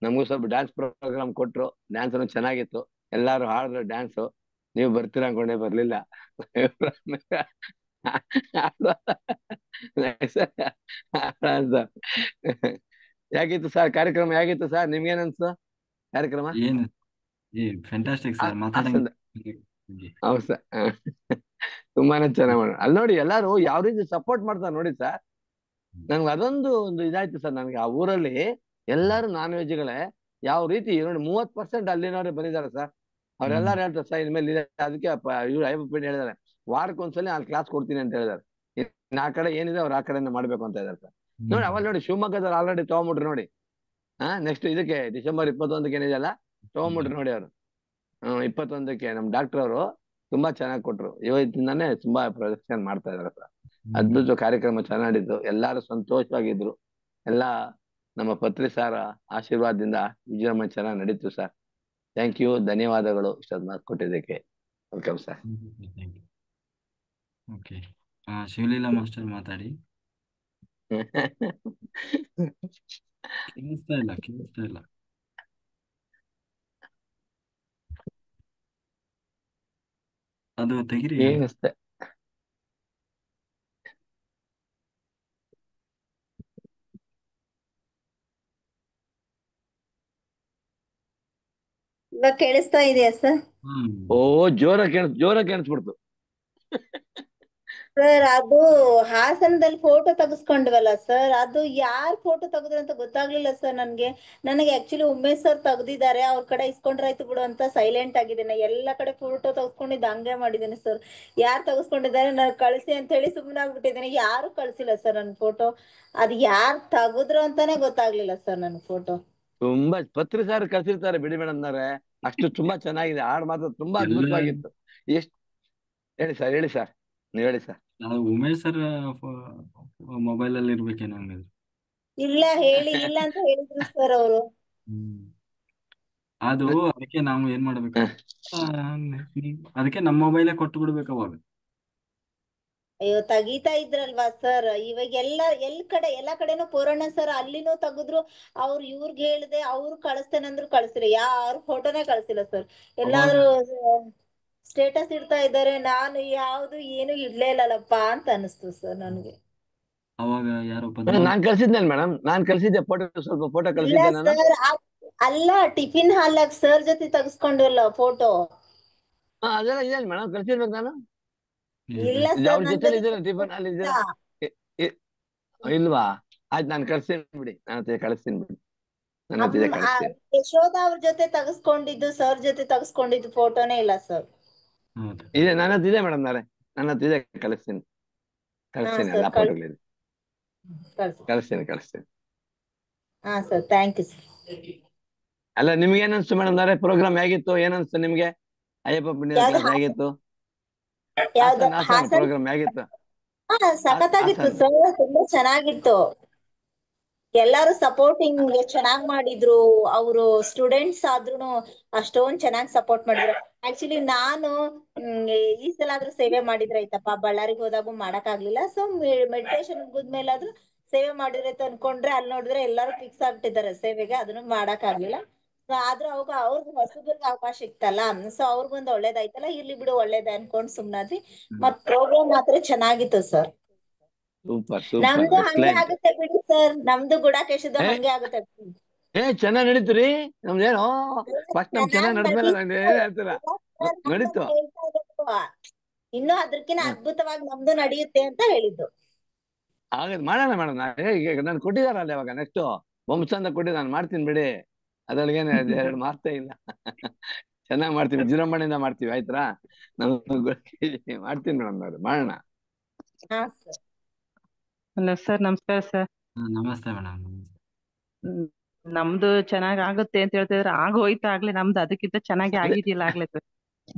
ನಮಗೂ ಸ್ವಲ್ಪ ಡ್ಯಾನ್ಸ್ ಪ್ರೋಗ್ರಾಮ್ ಕೊಟ್ರು, ಡ್ಯಾನ್ಸ್ ಚೆನ್ನಾಗಿತ್ತು, ಎಲ್ಲಾರು ಹಾಡಿದ್ರು ಡ್ಯಾನ್ಸು. ನೀವು ಬರ್ತೀರ ಅನ್ಕೊಂಡೆ, ಬರ್ಲಿಲ್ಲ. ಹೇಗಿತ್ತು ಸರ್ ಕಾರ್ಯಕ್ರಮ, ಹೇಗಿತ್ತು ಸರ್, ನಿಮ್ಗೇನ್ ಅನ್ಸ್ತು ಕಾರ್ಯಕ್ರಮ? ಏನು ಫ್ಯಾಂಟಾಸ್ಟಿಕ್ ಸರ್, ಹಾಸನ್. ಮಾತಾಡಂಗೆ. ಹೌದು ಸರ್, ತುಂಬಾನೇ ಚೆನ್ನಾಗಿ ಮಾಡ. ಅಲ್ಲಿ ನೋಡಿ, ಎಲ್ಲಾರು ಯಾವ ರೀತಿ ಸಪೋರ್ಟ್ ಮಾಡ್ತಾರೆ ನೋಡಿ ಸರ್. ನನ್ಗೆ ಒಂದು ಇದಾಯ್ತು ಸರ್, ನನ್ಗೆ ಆ ಊರಲ್ಲಿ ಎಲ್ಲಾರು ನಾನ್ ವೆಜ್ಗಳೇ. ಯಾವ ರೀತಿ ನೋಡಿ, 30% ಅಲ್ಲಿನವ್ರೆ ಬಂದಿದ್ದಾರೆ ಸರ್. ಅವ್ರೆಲ್ಲಾರು ಹೇಳ್ತಾರೆ ಸರ್, ಇನ್ಮೇಲೆ ಇದೆ. ಅದಕ್ಕೆ ಇವ್ರು ಅಯ್ಯಪ್ಪ ಹೇಳಿದಾರೆ, ವಾರಕ್ಕೊಂದ್ಸಲಿ ಅಲ್ಲಿ ಕ್ಲಾಸ್ ಕೊಡ್ತೀನಿ ಅಂತ ಹೇಳಿದಾರೆ. ಇನ್ನು ಆ ಕಡೆ ಏನಿದೆ ಅವ್ರು ಆ ಕಡೆನೇ ಮಾಡ್ಬೇಕು ಅಂತ ಇದಾರೆ ಸರ್. ನೋಡಿ, ಅವಲ್ಲಿ ನೋಡಿ ಶಿವಮೊಗ್ಗದಲ್ಲಿ ಆಲ್ರೆಡಿ ತಗೊಂಬಿಟ್ರು ನೋಡಿ. ನೆಕ್ಸ್ಟ್ ಇದಕ್ಕೆ ಡಿಸೆಂಬರ್ 21ಕ್ಕೆ ಏನಿದೆಯಲ್ಲ, ತಗೊಂಬಿಟ್ರು ನೋಡಿ ಅವರು. 21ಕ್ಕೆ ನಮ್ ಡಾಕ್ಟರ್ ಅವರು ತುಂಬಾ ಚೆನ್ನಾಗಿ ಕೊಟ್ರು. ಇವತ್ತಿಂದಾನೇ ತುಂಬಾ ಪ್ರದರ್ಶನ ಮಾಡ್ತಾ ಇದಾರೆ ಸರ್. ಅದ್ಭುತ ಕಾರ್ಯಕ್ರಮ ಚೆನ್ನಾಗಿದ್ದು, ಎಲ್ಲಾರು ಸಂತೋಷವಾಗಿದ್ರು. ಎಲ್ಲಾ ನಮ್ಮ ಪತ್ರಿ ಸಾರ ಆಶೀರ್ವಾದದಿಂದ ವಿಜೃಂಭಣೆ ಚೆನ್ನಾಗಿ ನಡೀತು ಸರ್. ಥ್ಯಾಂಕ್ ಯು, ಧನ್ಯವಾದಗಳು ಇಷ್ಟೊಂದು ಮಾತು ಕೊಟ್ಟಿದ್ದಕ್ಕೆ. Welcome sir. Okay, Shivaleela master ಮಾತಾಡಿ. ಕೇಳಿಸ್ತಾ ಇಲ್ಲ. ಅದು ತೆಗಿರಿ. ಏನಿಸ್ತೆ ಇವಾಗ ಕೇಳಿಸ್ತಾ ಇದೆಯಾ ಸರ್? ಓ, ಜೋರ ಕೇಳಿಸ್ಬಿಡ್ತು. ಸರ್, ಅದು ಹಾಸನದಲ್ಲಿ ಫೋಟೋ ತೆಗೆಸ್ಕೊಂಡ್ವಲ್ಲ ಸರ್, ಅದು ಯಾರ್ ಫೋಟೋ ತೆಗೆದ್ರು ಅಂತ ಗೊತ್ತಾಗ್ಲಿಲ್ಲ ಸರ್ ನನಗೆ ಆಕ್ಚುಲಿ ಉಮೇಶ್ ಸರ್ ತೆಗ್ದಿದ್ದಾರೆ, ಅವ್ರ ಕಡೆ ಇಸ್ಕೊಂಡ್ರಾಯ್ತು ಬಿಡು ಅಂತ ಸೈಲೆಂಟ್ ಆಗಿದ್ದೇನೆ. ಎಲ್ಲ ಕಡೆ ಫೋಟೋ ತೆಗೆಸ್ಕೊಂಡಿದ್ದು ಹಂಗೆ ಮಾಡಿದ್ದೇನೆ ಸರ್. ಯಾರು ತೆಗೆಸ್ಕೊಂಡಿದ್ದಾರೆ ನಾನು ಕಳಿಸಿ ಅಂತ ಹೇಳಿ ಸುಮ್ಮನೆ ಆಗ್ಬಿಟ್ಟಿದ್ದೇನೆ. ಯಾರು ಕಳ್ಸಿಲ್ಲ ಸರ್ ನನ್ ಫೋಟೋ. ಅದು ಯಾರು ತೆಗೆದ್ರು ಅಂತಾನೆ ಗೊತ್ತಾಗ್ಲಿಲ್ಲ ಸರ್ ನನ್ ಫೋಟೋ. ತುಂಬಾ ಪತ್ರಿ ಸಾರ್ ಕಳ್ಸಿರ್ತಾರೆ ಬಿಡಿ ಮೇಡಮ್ನವ್ರೆ, ಅಷ್ಟು ತುಂಬಾ ಚೆನ್ನಾಗಿದೆ. ಹಾಡು ಮಾತ್ರ ತುಂಬಾ ಎಲ್ಲ ಅದ್ಭುತವಾಗಿತ್ತು. ಎಷ್ಟ್ ಹೇಳಿ ಸರ್, ನೀವ್ ಹೇಳಿ ಸರ್. ಉಮೇಶ್ ಸರ್ ಮೊಬೈಲ್ ಅಲ್ಲಿ ಇರ್ಬೇಕೇನೋ ಹಂಗಾದ್ರೆ. ಇಲ್ಲ ಇಲ್ಲ ಅಂತ ಹೇಳಿದ್ರು ಸರ್ ಅವರು. ಅದು ಅದಕ್ಕೆ ನಾವು ಏನ್ ಮಾಡ್ಬೇಕು, ಅದಕ್ಕೆ ನಮ್ಮ ಮೊಬೈಲೇ ಕೊಟ್ಟು ಬಿಡ್ಬೇಕು ಅವಾಗ. ಅಯ್ಯೋ, ತೆಗಿತಾ ಇದ್ರಲ್ವಾ ಸರ್. ಇವಾಗ ಎಲ್ಲಾ ಕಡೆನೂ ಪೂರಣ್ಣ ಸರ್ ಅಲ್ಲಿನೂ ತೆಗೆದ್ರು. ಅವ್ರು ಇವ್ರಿಗೆ ಹೇಳ್ದೆ, ಅವ್ರು ಕಳಿಸ್ತೇನಂದ್ರು ಕಳ್ಸಿಲ್ಲ, ಯಾರು ಫೋಟೋನೇ ಕಳ್ಸಿಲ್ಲ ಸರ್. ಅವಾಗ ಎಲ್ಲಾದ್ರೂ ಸ್ಟೇಟಸ್ ಇಡ್ತಾ ಇದ್ದಾರೆ, ನಾನು ಯಾವ್ದು ಏನು ಇಡ್ಲೇ ಇಲ್ಲಲ್ಲಪ್ಪ ಅಂತ ಅನಿಸ್ತು ಸರ್ ನನಗೆ. ಅವಾಗ ಯಾರೋ ನಾನ್ ಕಳ್ಸಿದ್ದೇನೆ ಮೇಡಮ್, ನಾನ್ ಕಳ್ಸಿದ್ದೆ ಫೋಟೋ, ಸ್ವಲ್ಪ ಫೋಟೋ ಇಲ್ಲ ಕಳ್ಸಿದ್ದೆ ನಾನು. ಸರ್, ಅಲ್ಲ ಟಿಫಿನ್ ಹಾಲಾಗ್ ಸರ್ ಜೊತೆ ತೆಗೆಸ್ಕೊಂಡ್ವಲ್ಲ ಫೋಟೋ. ಅದೆಲ್ಲ ಇದೆ ಮೇಡಮ್, ಕಳ್ಸಿರ್ಬೇಕು ನಾನು. ಇಲ್ಲ ಅವ್ರ ಸರ್, ಜೊತೆಲಿ ಇದ್ದೀರಾ ಟಿಫನ್ ಅಲ್ಲಿ ಇದ್ದೀರಾ? ಇಲ್ವಾ? ಆಯ್ತು, ನಾನು ಕಳ್ಸ್ತೀನಿ ಬಿಡಿ, ನನ್ನ ಹತ್ರ ಕಳಿಸ್ತೀನಿ ಬಿಡಿ, ನನ್ನ ಹತ್ರ ಕಳಿಸ್ತೀನಿ. ಯಶೋಧ ಅವ್ರ ಜೊತೆ ತೆಗೆಸ್ಕೊಂಡಿದ್ದು, ಸರ್ ಜೊತೆ ತೆಗೆಸ್ಕೊಂಡಿದ್ದು ಫೋಟೋನೇ ಇಲ್ಲ ಸರ್. ಇದೆ, ನನ್ನ ಹತ್ರ ಇದೆ ಮೇಡಮ್, ನನ್ನ ಹತ್ರ ಇದೆ, ಕಳಿಸ್ತೀನಿ ಎಲ್ಲ ಫೋಟೋಗಳಿದೆ, ಕಳಿಸ್ತೀನಿ. ಹಾ ಸರ್, ಥ್ಯಾಂಕ್ ಯು ಸರ್. ಅಲ್ಲ, ನಿಮ್ಗೆ ಏನನ್ಸ್ತು ಮೇಡಮ್ ಪ್ರೋಗ್ರಾಮ್ ಹೇಗಿತ್ತು? ಏನನ್ಸ್ತು ನಿಮ್ಗೆ? ಅಯ್ಯಪ್ಪ ಪುಣ್ಯದ ಕ್ಲಾಸ್ ಹೇಗಿತ್ತು? ಹಾಸನ್ ಪ್ರೋಗ್ರಾಮ್ ಹೇಗಿತ್ತು? ಸಖತ್ತಾಗಿತ್ತು ಸರ್, ತುಂಬಾ ಚೆನ್ನಾಗಿತ್ತು. ಎಲ್ಲಾರು ಸಪೋರ್ಟಿಂಗ್ ಚೆನ್ನಾಗ್ ಮಾಡಿದ್ರು. ಅವರು ಸ್ಟೂಡೆಂಟ್ಸ್ ಆದ್ರೂನು ಅಷ್ಟೊಂದ್ ಚೆನ್ನಾಗ್ ಸಪೋರ್ಟ್ ಮಾಡಿದ್ರು. ಆಕ್ಚುಲಿ ನಾನು ಈ ಸಲ ಆದ್ರೂ ಸೇವೆ ಮಾಡಿದ್ರೆ ಆಯ್ತಪ್ಪ, ಬಳ್ಳಾರಿಗೆ ಹೋದಾಗೂ ಮಾಡಕ್ ಆಗ್ಲಿಲ್ಲ. ಸೊ ಮೆಡಿಟೇಷನ್ ಮುಗಿದ್ಮೇಲಾದ್ರೂ ಸೇವೆ ಮಾಡಿದ್ರೆ ಅಂತ ಅನ್ಕೊಂಡ್ರೆ, ಅಲ್ಲಿ ನೋಡಿದ್ರೆ ಎಲ್ಲಾರು ಫಿಕ್ಸ್ ಆಗ್ಬಿಟ್ಟಿದ್ದಾರೆ ಸೇವೆಗೆ, ಅದನ್ನು ಮಾಡಕ್ ಆಗ್ಲಿಲ್ಲ. ಸೊ ಆದ್ರೂ ಅವಾಗ ಅವ್ರಿಗೆ ಹೊಸಬ್ರಿಗೆ ಅವಕಾಶ ಇತ್ತಲ್ಲ, ಸೊ ಅವ್ರಿಗೊಂದು ಒಳ್ಳೇದಾಯ್ತಲ್ಲ, ಇರ್ಲಿ ಬಿಡು ಒಳ್ಳೇದೇ ಅನ್ಕೊಂಡ್ ಸುಮ್ನಾದ್ವಿ. ಮತ್ ಪ್ರೋಗ್ರಾಮ್ ಮಾತ್ರ ಚೆನ್ನಾಗಿತ್ತು ಸರ್. ಸೂಪರ್ ನಮ್ದು ಹಂಗೆ ಆಗುತ್ತೆ ಬಿಡಿ ಸರ್, ನಮ್ದು ಗುಡಾಕೇಶದ ಹಂಗೆ ಆಗುತ್ತೆ. ಚೆನ್ನಾಗ್ ನಡೀತು ರೀ ನಮ್ದೇನೋ. ಫಸ್ಟ್ ನಮ್ ಚೆನ್ನಾಗ್ ನಡೆದ್ಮೇಲೆ ಏನ್ ಹೇಳ್ತೀರಾ? ನಡೀತು. ಇನ್ನು ಅದಕ್ಕಿಂತ ಅದ್ಭುತವಾಗಿ ನಮ್ದು ನಡೆಯುತ್ತೆ ಅಂತ ಹೇಳಿದ್ದು. ಹಾಗಾದ್ರೆ ಮಾಡೋಣ ಮೇಡಮ್, ನಾನು ಕೊಟ್ಟಿದಾರಲ್ಲ ಇವಾಗ ನೆಕ್ಸ್ಟ್ ವಂಶಂದ ಕೊಟ್ಟಿ, ನಾನು ಮಾಡ್ತೀನಿ ಬಿಡಿ, ಅದ್ರೊಳಗೇನೆ ಎರಡು ಮಾರ್ತೇ ಇಲ್ಲ. ಚೆನ್ನಾಗ್ ಮಾಡ್ತೀವಿ, ವಿಜೃಂಭಣೆಯಿಂದ ಮಾಡ್ತೀವಿ, ಆಯ್ತಾ? ನಾವು ಮಾಡ್ತೀನಿ ಮೇಡಮ್, ಮಾಡೋಣ. ಹಲೋ ಸರ್, ನಮಸ್ಕಾರ ಸರ್. ನಮಸ್ತೆ ಮೇಡಮ್. ನಮ್ದು ಚೆನ್ನಾಗ್ ಆಗುತ್ತೆ ಅಂತ ಹೇಳ್ತಿದ್ರೆ ಆಗೋಯ್ತು ಆಗ್ಲೇ, ನಮ್ದು ಅದಕ್ಕಿಂತ ಚೆನ್ನಾಗಿ ಆಗಿದ್ದಿಲ್ಲ ಆಗ್ಲೇ ಸರ್.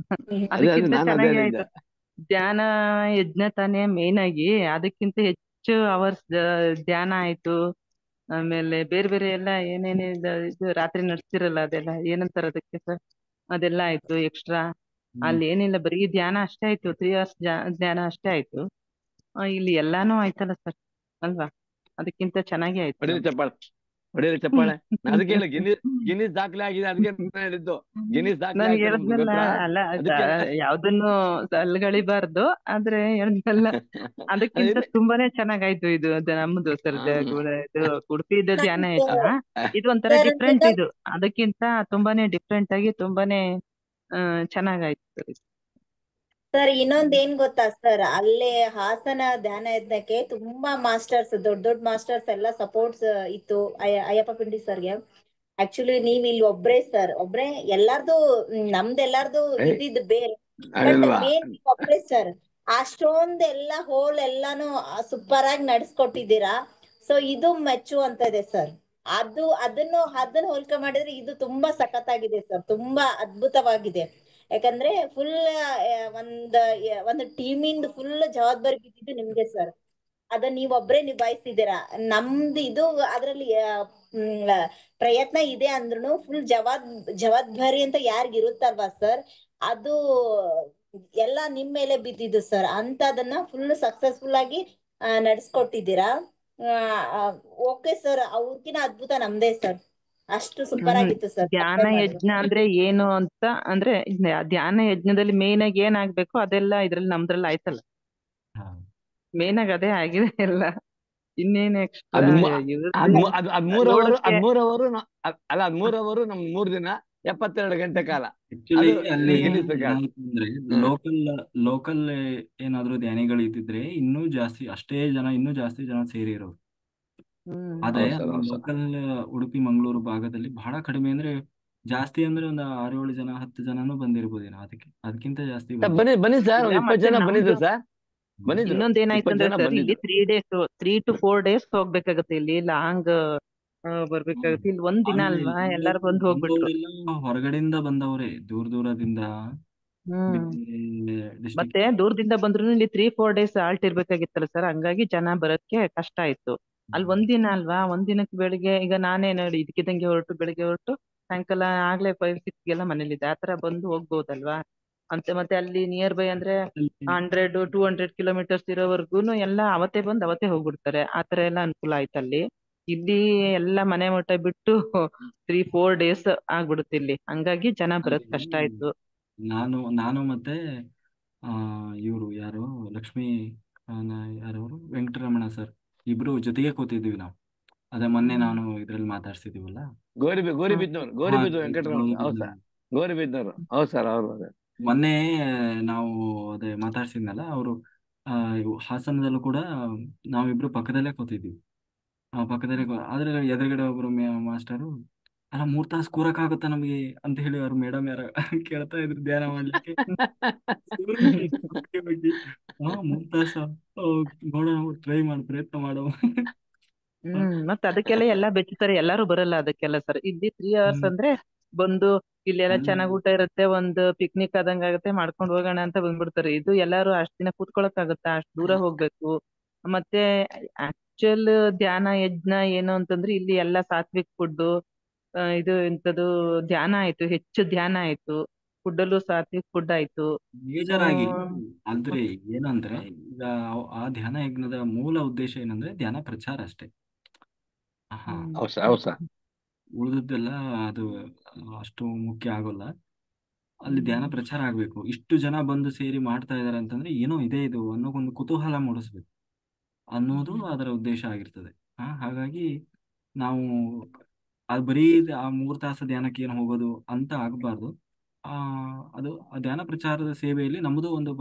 ಅದಕ್ಕಿಂತ ಚೆನ್ನಾಗಿ ಆಯ್ತು. ಧ್ಯಾನ ಯಜ್ಞ ತಾನೇ ಮೇನ್ ಆಗಿ, ಅದಕ್ಕಿಂತ ಹೆಚ್ಚು ಅವರ್ಸ್ ಧ್ಯಾನ ಆಯ್ತು. ಆಮೇಲೆ ಬೇರೆ ಬೇರೆ ಎಲ್ಲ ಏನೇನೇ ಇದು ರಾತ್ರಿ ನಡೆಸ್ತಿರಲ್ಲ, ಅದೆಲ್ಲ ಏನಂತಾರ ಅದಕ್ಕೆ ಸರ್, ಅದೆಲ್ಲ ಆಯ್ತು ಎಕ್ಸ್ಟ್ರಾ. ಅಲ್ಲಿ ಏನಿಲ್ಲ, ಬರೀ ಧ್ಯಾನ ಅಷ್ಟೇ ಆಯ್ತು, 3 hours ಧ್ಯಾನ ಅಷ್ಟೇ ಆಯ್ತು. ಇಲ್ಲಿ ಎಲ್ಲಾನು ಆಯ್ತಲ್ಲ ಸರ್, ಅಲ್ವಾ? ಅದಕ್ಕಿಂತ ಚೆನ್ನಾಗಿ ಆಯ್ತು. ಹೊಡಿರಿ ಚಪ್ಪಾಳೆ. ಅದಕ್ಕೆ ಗಿನ್ನಿಸ್ ದಾಖಲೆ ಆಗಿದೆ, ಅದಕ್ಕೆ ಹೇಳಿದ್ದು ಗಿನ್ನಿಸ್ ದಾಖಲೆ. ನನ್ಗೆ ಹೇಳಿದ್ನಲ್ಲ, ಅಲ್ಲ ಯಾವ್ದನ್ನು ಅಲ್ಗಳಿಬಾರ್ದು, ಆದ್ರೆ ಹೇಳಿದ್ನಲ್ಲ ಅದಕ್ಕಿಂತ ತುಂಬಾನೇ ಚೆನ್ನಾಗಾಯ್ತು ಇದು ನಮ್ದು ಸರ್. ಇದು ಉಡುಪಿದ ಧ್ಯಾನ ಯಜ್ಞ, ಇದು ಒಂಥರ ಡಿಫ್ರೆಂಟ್. ಇದು ಅದಕ್ಕಿಂತ ತುಂಬಾನೇ ಡಿಫ್ರೆಂಟ್ ಆಗಿ ತುಂಬಾನೇ ಚೆನ್ನಾಗಾಯ್ತು ಸರ್. ಸರ್ ಇನ್ನೊಂದ್ ಏನ್ ಗೊತ್ತಾ ಸರ್, ಅಲ್ಲೇ ಹಾಸನ ಧ್ಯಾನ ಯಜ್ಞಕ್ಕೆ ತುಂಬಾ ಮಾಸ್ಟರ್ಸ್, ದೊಡ್ಡ ದೊಡ್ಡ ಮಾಸ್ಟರ್ಸ್ ಎಲ್ಲ ಸಪೋರ್ಟ್ಸ್ ಇತ್ತು ಅಯ್ಯಪ್ಪ ಪಿಂಡಿ ಸರ್ಗೆ. ಆಕ್ಚುಲಿ ನೀವ್ ಇಲ್ಲಿ ಒಬ್ರೇ ಸರ್, ಒಬ್ರೇ ಎಲ್ಲಾರ್ದು, ನಮ್ದೆಲ್ಲಾರ್ದು ಇದ್ದಿದ್ದು ಬೇರೆ, ಬಟ್ ಮೇನ್ ಒಬ್ರೇ ಸರ್. ಅಷ್ಟೊಂದ್ ಎಲ್ಲ ಹೋಲ್ ಎಲ್ಲಾನು ಸೂಪರ್ ಆಗಿ ನಡ್ಸ್ಕೊಟ್ಟಿದ್ದೀರಾ. ಸೊ ಇದು ಮೆಚ್ಚುವಂತದೆ ಸರ್. ಅದನ್ನ ಹೋಲಿಕೆ ಮಾಡಿದ್ರೆ ಇದು ತುಂಬಾ ಸಖತ್ತಾಗಿದೆ ಸರ್, ತುಂಬಾ ಅದ್ಭುತವಾಗಿದೆ. ಯಾಕಂದ್ರೆ ಫುಲ್ ಒಂದು ಟೀಮಿಂದ ಫುಲ್ ಜವಾಬ್ದಾರಿ ಬಿದ್ದಿದ್ದು ನಿಮ್ಗೆ ಸರ್. ಅದನ್ನ ನೀವೊಬ್ರೇ ನಿಭಾಯಿಸಿದ್ದೀರಾ. ನಮ್ದು ಇದು ಅದ್ರಲ್ಲಿ ಪ್ರಯತ್ನ ಇದೆ ಅಂದ್ರೂ ಫುಲ್ ಜವಾಬ್ದಾರಿ ಅಂತ ಯಾರಿಗ ಇರುತ್ತಲ್ವಾ ಸರ್, ಅದು ಎಲ್ಲ ನಿಮ್ ಮೇಲೆ ಬಿದ್ದಿದ್ದು ಸರ್. ಅಂತದನ್ನ ಫುಲ್ ಸಕ್ಸಸ್ಫುಲ್ ಆಗಿ ನಡ್ಸ್ಕೊಟ್ಟಿದ್ದೀರಾ. ಓಕೆ ಸರ್, ಅವ್ರಕಿನ ಅದ್ಭುತ ನಮ್ದೇ ಸರ್. ಅಷ್ಟು ಸೂಪರ್ ಆಗಿತ್ತು ಸರ್. ಧ್ಯಾನ ಯಜ್ಞ ಅಂದ್ರೆ ಏನು ಅಂತ ಅಂದ್ರೆ, ಧ್ಯಾನ ಯಜ್ಞದಲ್ಲಿ ಮೇನ್ ಆಗಿ ಏನಾಗ್ಬೇಕು ಅದೆಲ್ಲ ಇದ್ರಲ್ಲಿ ನಮ್ದ್ರಲ್ಲಿ ಆಯ್ತಲ್ಲ. ಮೇನ್ ಆಗಿ ಅದೇ ಆಗಿದೆ ಎಲ್ಲ, ಇನ್ನೇನು ಎಕ್ಸ್ಟ್ರಾ. ಅದ್ 3 ಅವರು ನಮ್ 3 ದಿನ 72 ಗಂಟೆ ಕಾಲ. ಆಕ್ಚುಲಿ ಅಲ್ಲಿ ಅಂದ್ರೆ ಲೋಕಲ್ ಏನಾದ್ರು ಧ್ಯಾನಿಗಳು ಇದ್ದಿದ್ರೆ ಇನ್ನೂ ಜಾಸ್ತಿ, ಇನ್ನೂ ಜಾಸ್ತಿ ಜನ ಸೇರಿರೋರು. ಆದ್ರೆ ಲೋಕಲ್ ಉಡುಪಿ ಮಂಗಳೂರು ಭಾಗದಲ್ಲಿ ಬಹಳ ಕಡಿಮೆ, ಅಂದ್ರೆ ಜಾಸ್ತಿ ಅಂದ್ರೆ ಒಂದು 6-7 ಜನ 10 ಜನನು ಬಂದಿರ್ಬೋದೇನೋ. ಅದಕ್ಕಿಂತ ಜಾಸ್ತಿ ಬನ್ನಿ ಸರ್, 20 ಜನ ಬಂದಿದ್ರು ಸರ್. ಇನ್ನೊಂದ್ ಏನಾಯ್ತಂದ್ರೆ ಸರ್, ಇಲ್ಲಿ 3 to 4 days ಹೋಗ್ಬೇಕಾಗತ್ತೆ. ಇಲ್ಲಿ ಲಾಂಗ್ ಬರ್ಬೇಕಾಗತ್ತೆ. ಇಲ್ಲಿ ಒಂದ್ ದಿನ ಅಲ್ವಾ, ಎಲ್ಲಾರು ಬಂದು ಹೋಗ್ಬಿಟ್ರು. ಹೊರಗಡೆಯಿಂದ ಬಂದವ್ರೆ, ದೂರದಿಂದ. ಮತ್ತೆ ದೂರದಿಂದ ಬಂದ್ರು ಇಲ್ಲಿ 3-4 days ಆಲ್ಟ್ ಇರ್ಬೇಕಾಗಿತ್ತಲ್ಲ ಸರ್, ಹಂಗಾಗಿ ಜನ ಬರೋಕ್ಕೆ ಕಷ್ಟ ಆಯ್ತು. ಅಲ್ಲಿ ಒಂದಿನ ಅಲ್ವಾ, ಒಂದಿನಕ್ಕೆ ಬೆಳಿಗ್ಗೆ ಈಗ ನಾನೇ ನೋಡಿ ಇದಕ್ಕಿದ್ದಂಗೆ ಬೆಳಿಗ್ಗೆ ಹೊರಟು ಸಾಯಂಕಾಲ ಆಗ್ಲೇ 5-6 ಮನೇಲಿದ್ದೆ. ಆತರ ಬಂದು ಹೋಗ್ಬೋದಲ್ವಾ ಅಂತ. ಮತ್ತೆ ಅಲ್ಲಿ ನಿಯರ್ ಬೈ ಅಂದ್ರೆ 100-200 ಕಿಲೋಮೀಟರ್ಸ್ ಇರೋವರ್ಗುನು ಎಲ್ಲ ಅವತ್ತೇ ಬಂದು ಅವತ್ತೇ ಹೋಗ್ಬಿಡ್ತಾರೆ. ಆತರ ಎಲ್ಲ ಅನುಕೂಲ ಆಯ್ತು ಅಲ್ಲಿ. ಇಲ್ಲಿ ಎಲ್ಲ ಮನೆ ಮಠ ಬಿಟ್ಟು 3-4 days ಆಗ್ಬಿಡುತ್ತೆ ಇಲ್ಲಿ, ಹಂಗಾಗಿ ಜನ ಬರೋದ್ ಕಷ್ಟ ಆಯ್ತು. ನಾನು ನಾನು ಮತ್ತೆ ಇವರು ಯಾರು ಲಕ್ಷ್ಮೀ ಯಾರವರು ವೆಂಕಟರಮಣ ಸರ್, ಇಬ್ರು ಜೊತೆಗೆ ಕೂತಿದ್ವಿ ನಾವು. ಅದೇ ಮೊನ್ನೆ ನಾನು ಇದ್ರಲ್ಲಿ ಮಾತಾಡ್ಸಿದೀವಲ್ಲ. ಗೋರಿಬಿದ್ನೂರು ವೆಂಕಟರಮಣ, ಹೌದು ಗೌರಿಬಿದನೂರು. ಸರ್. ಗೋರಿಬಿದ್ನೂರು, ಹೌದು ಸರ್, ಅವ್ರು ಅದೇ. ಮೊನ್ನೆ ನಾವು ಅದೇ ಮಾತಾಡ್ಸಿದ್ನಲ್ಲ ಅವರು. ಹಾಸನದಲ್ಲೂ ಕೂಡ ನಾವಿಬ್ರು ಪಕ್ಕದಲ್ಲೇ ಕೂತಿದ್ವಿ. ಪಕ್ಕದಲ್ಲೇ ಆದ್ರೆ ಎದುರುಗಡೆ ಒಬ್ರು ಮಾಸ್ಟರು, ಅಲ್ಲ 3 ತಾಸು ಕೂರಕ್ಕಾಗುತ್ತಾ ನಮಗೆ ಅಂತ ಹೇಳಿ ಅವ್ರು ಮೇಡಮ್ ಯಾರ ಕೇಳ್ತಾ ಇದ್ರು ಧ್ಯಾನ ಮಾಡ್ಲಿಕ್ಕೆ. ಬಗ್ಗೆ 3 ತಾಸ ನೋಡೋಣ, ಟ್ರೈ ಮಾಡಿ ಪ್ರಯತ್ನ ಮಾಡೋ. ಮತ್ತ ಅದಕ್ಕೆಲ್ಲ ಎಲ್ಲಾ ಬೆಚ್ಚುತ್ತಾರೆ, ಎಲ್ಲಾರು ಬರಲ್ಲ ಅದಕ್ಕೆಲ್ಲ ಸರ್. ಇಲ್ಲಿ 3 hours ಅಂದ್ರೆ ಬಂದು ಇಲ್ಲೆಲ್ಲ ಚೆನ್ನಾಗ್ ಊಟ ಇರುತ್ತೆ, ಒಂದು ಪಿಕ್ನಿಕ್ ಆದಂಗ ಆಗುತ್ತೆ, ಮಾಡ್ಕೊಂಡ್ ಹೋಗೋಣ ಅಂತ ಬಂದ್ಬಿಡ್ತಾರೆ. ಇದು ಎಲ್ಲಾರು ಅಷ್ಟ್ ದಿನ ಕೂತ್ಕೊಳಕ್ ಆಗುತ್ತಾ, ಅಷ್ಟ್ ದೂರ ಹೋಗ್ಬೇಕು. ಮತ್ತೆ ಆಕ್ಚುಯಲ್ ಧ್ಯಾನ ಯಜ್ಞ ಏನು ಅಂತಂದ್ರೆ ಇಲ್ಲಿ ಎಲ್ಲಾ ಸಾತ್ವಿಕ್ ಫುಡ್, ಇದು ಎಂತದು ಧ್ಯಾನ ಆಯ್ತು, ಹೆಚ್ಚು ಧ್ಯಾನ ಆಯ್ತು, ಫುಡ್ಡಲ್ಲೂ ಸಾತ್ವಿಕ್ ಫುಡ್ ಆಯ್ತು. ಬೇಜಾರಾಗಿ ಅಂದ್ರೆ ಏನಂದ್ರೆ, ಈಗ ಆ ಧ್ಯಾನ ಯಜ್ಞದ ಮೂಲ ಉದ್ದೇಶ ಏನಂದ್ರೆ ಧ್ಯಾನ ಪ್ರಚಾರ ಅಷ್ಟೇ. ಹಾ, ಹೌದು ಸರ್, ಹೌದು ಸರ್. ಉಳಿದದ್ದೆಲ್ಲ ಅದು ಅಷ್ಟು ಮುಖ್ಯ ಆಗೋಲ್ಲ. ಅಲ್ಲಿ ಧ್ಯಾನ ಪ್ರಚಾರ ಆಗ್ಬೇಕು. ಇಷ್ಟು ಜನ ಬಂದು ಸೇರಿ ಮಾಡ್ತಾ ಇದಾರೆ ಅಂತಂದ್ರೆ ಏನೋ ಇದೆ ಇದು ಅನ್ನೋ ಒಂದು ಕುತೂಹಲ ಮೂಡಿಸ್ಬೇಕು ಅನ್ನೋದು ಅದರ ಉದ್ದೇಶ ಆಗಿರ್ತದೆ. ಹಾಗಾಗಿ ನಾವು ಅದು ಬರೀ ಆ 3 ತಾಸು ಧ್ಯಾನಕ್ಕೆ ಏನು ಹೋಗೋದು ಅಂತ ಆಗಬಾರ್ದು. ಆ ಅದು ಆ ಧ್ಯಾನ ಪ್ರಚಾರದ ಸೇವೆಯಲ್ಲಿ ನಮ್ಮದು ಒಂದು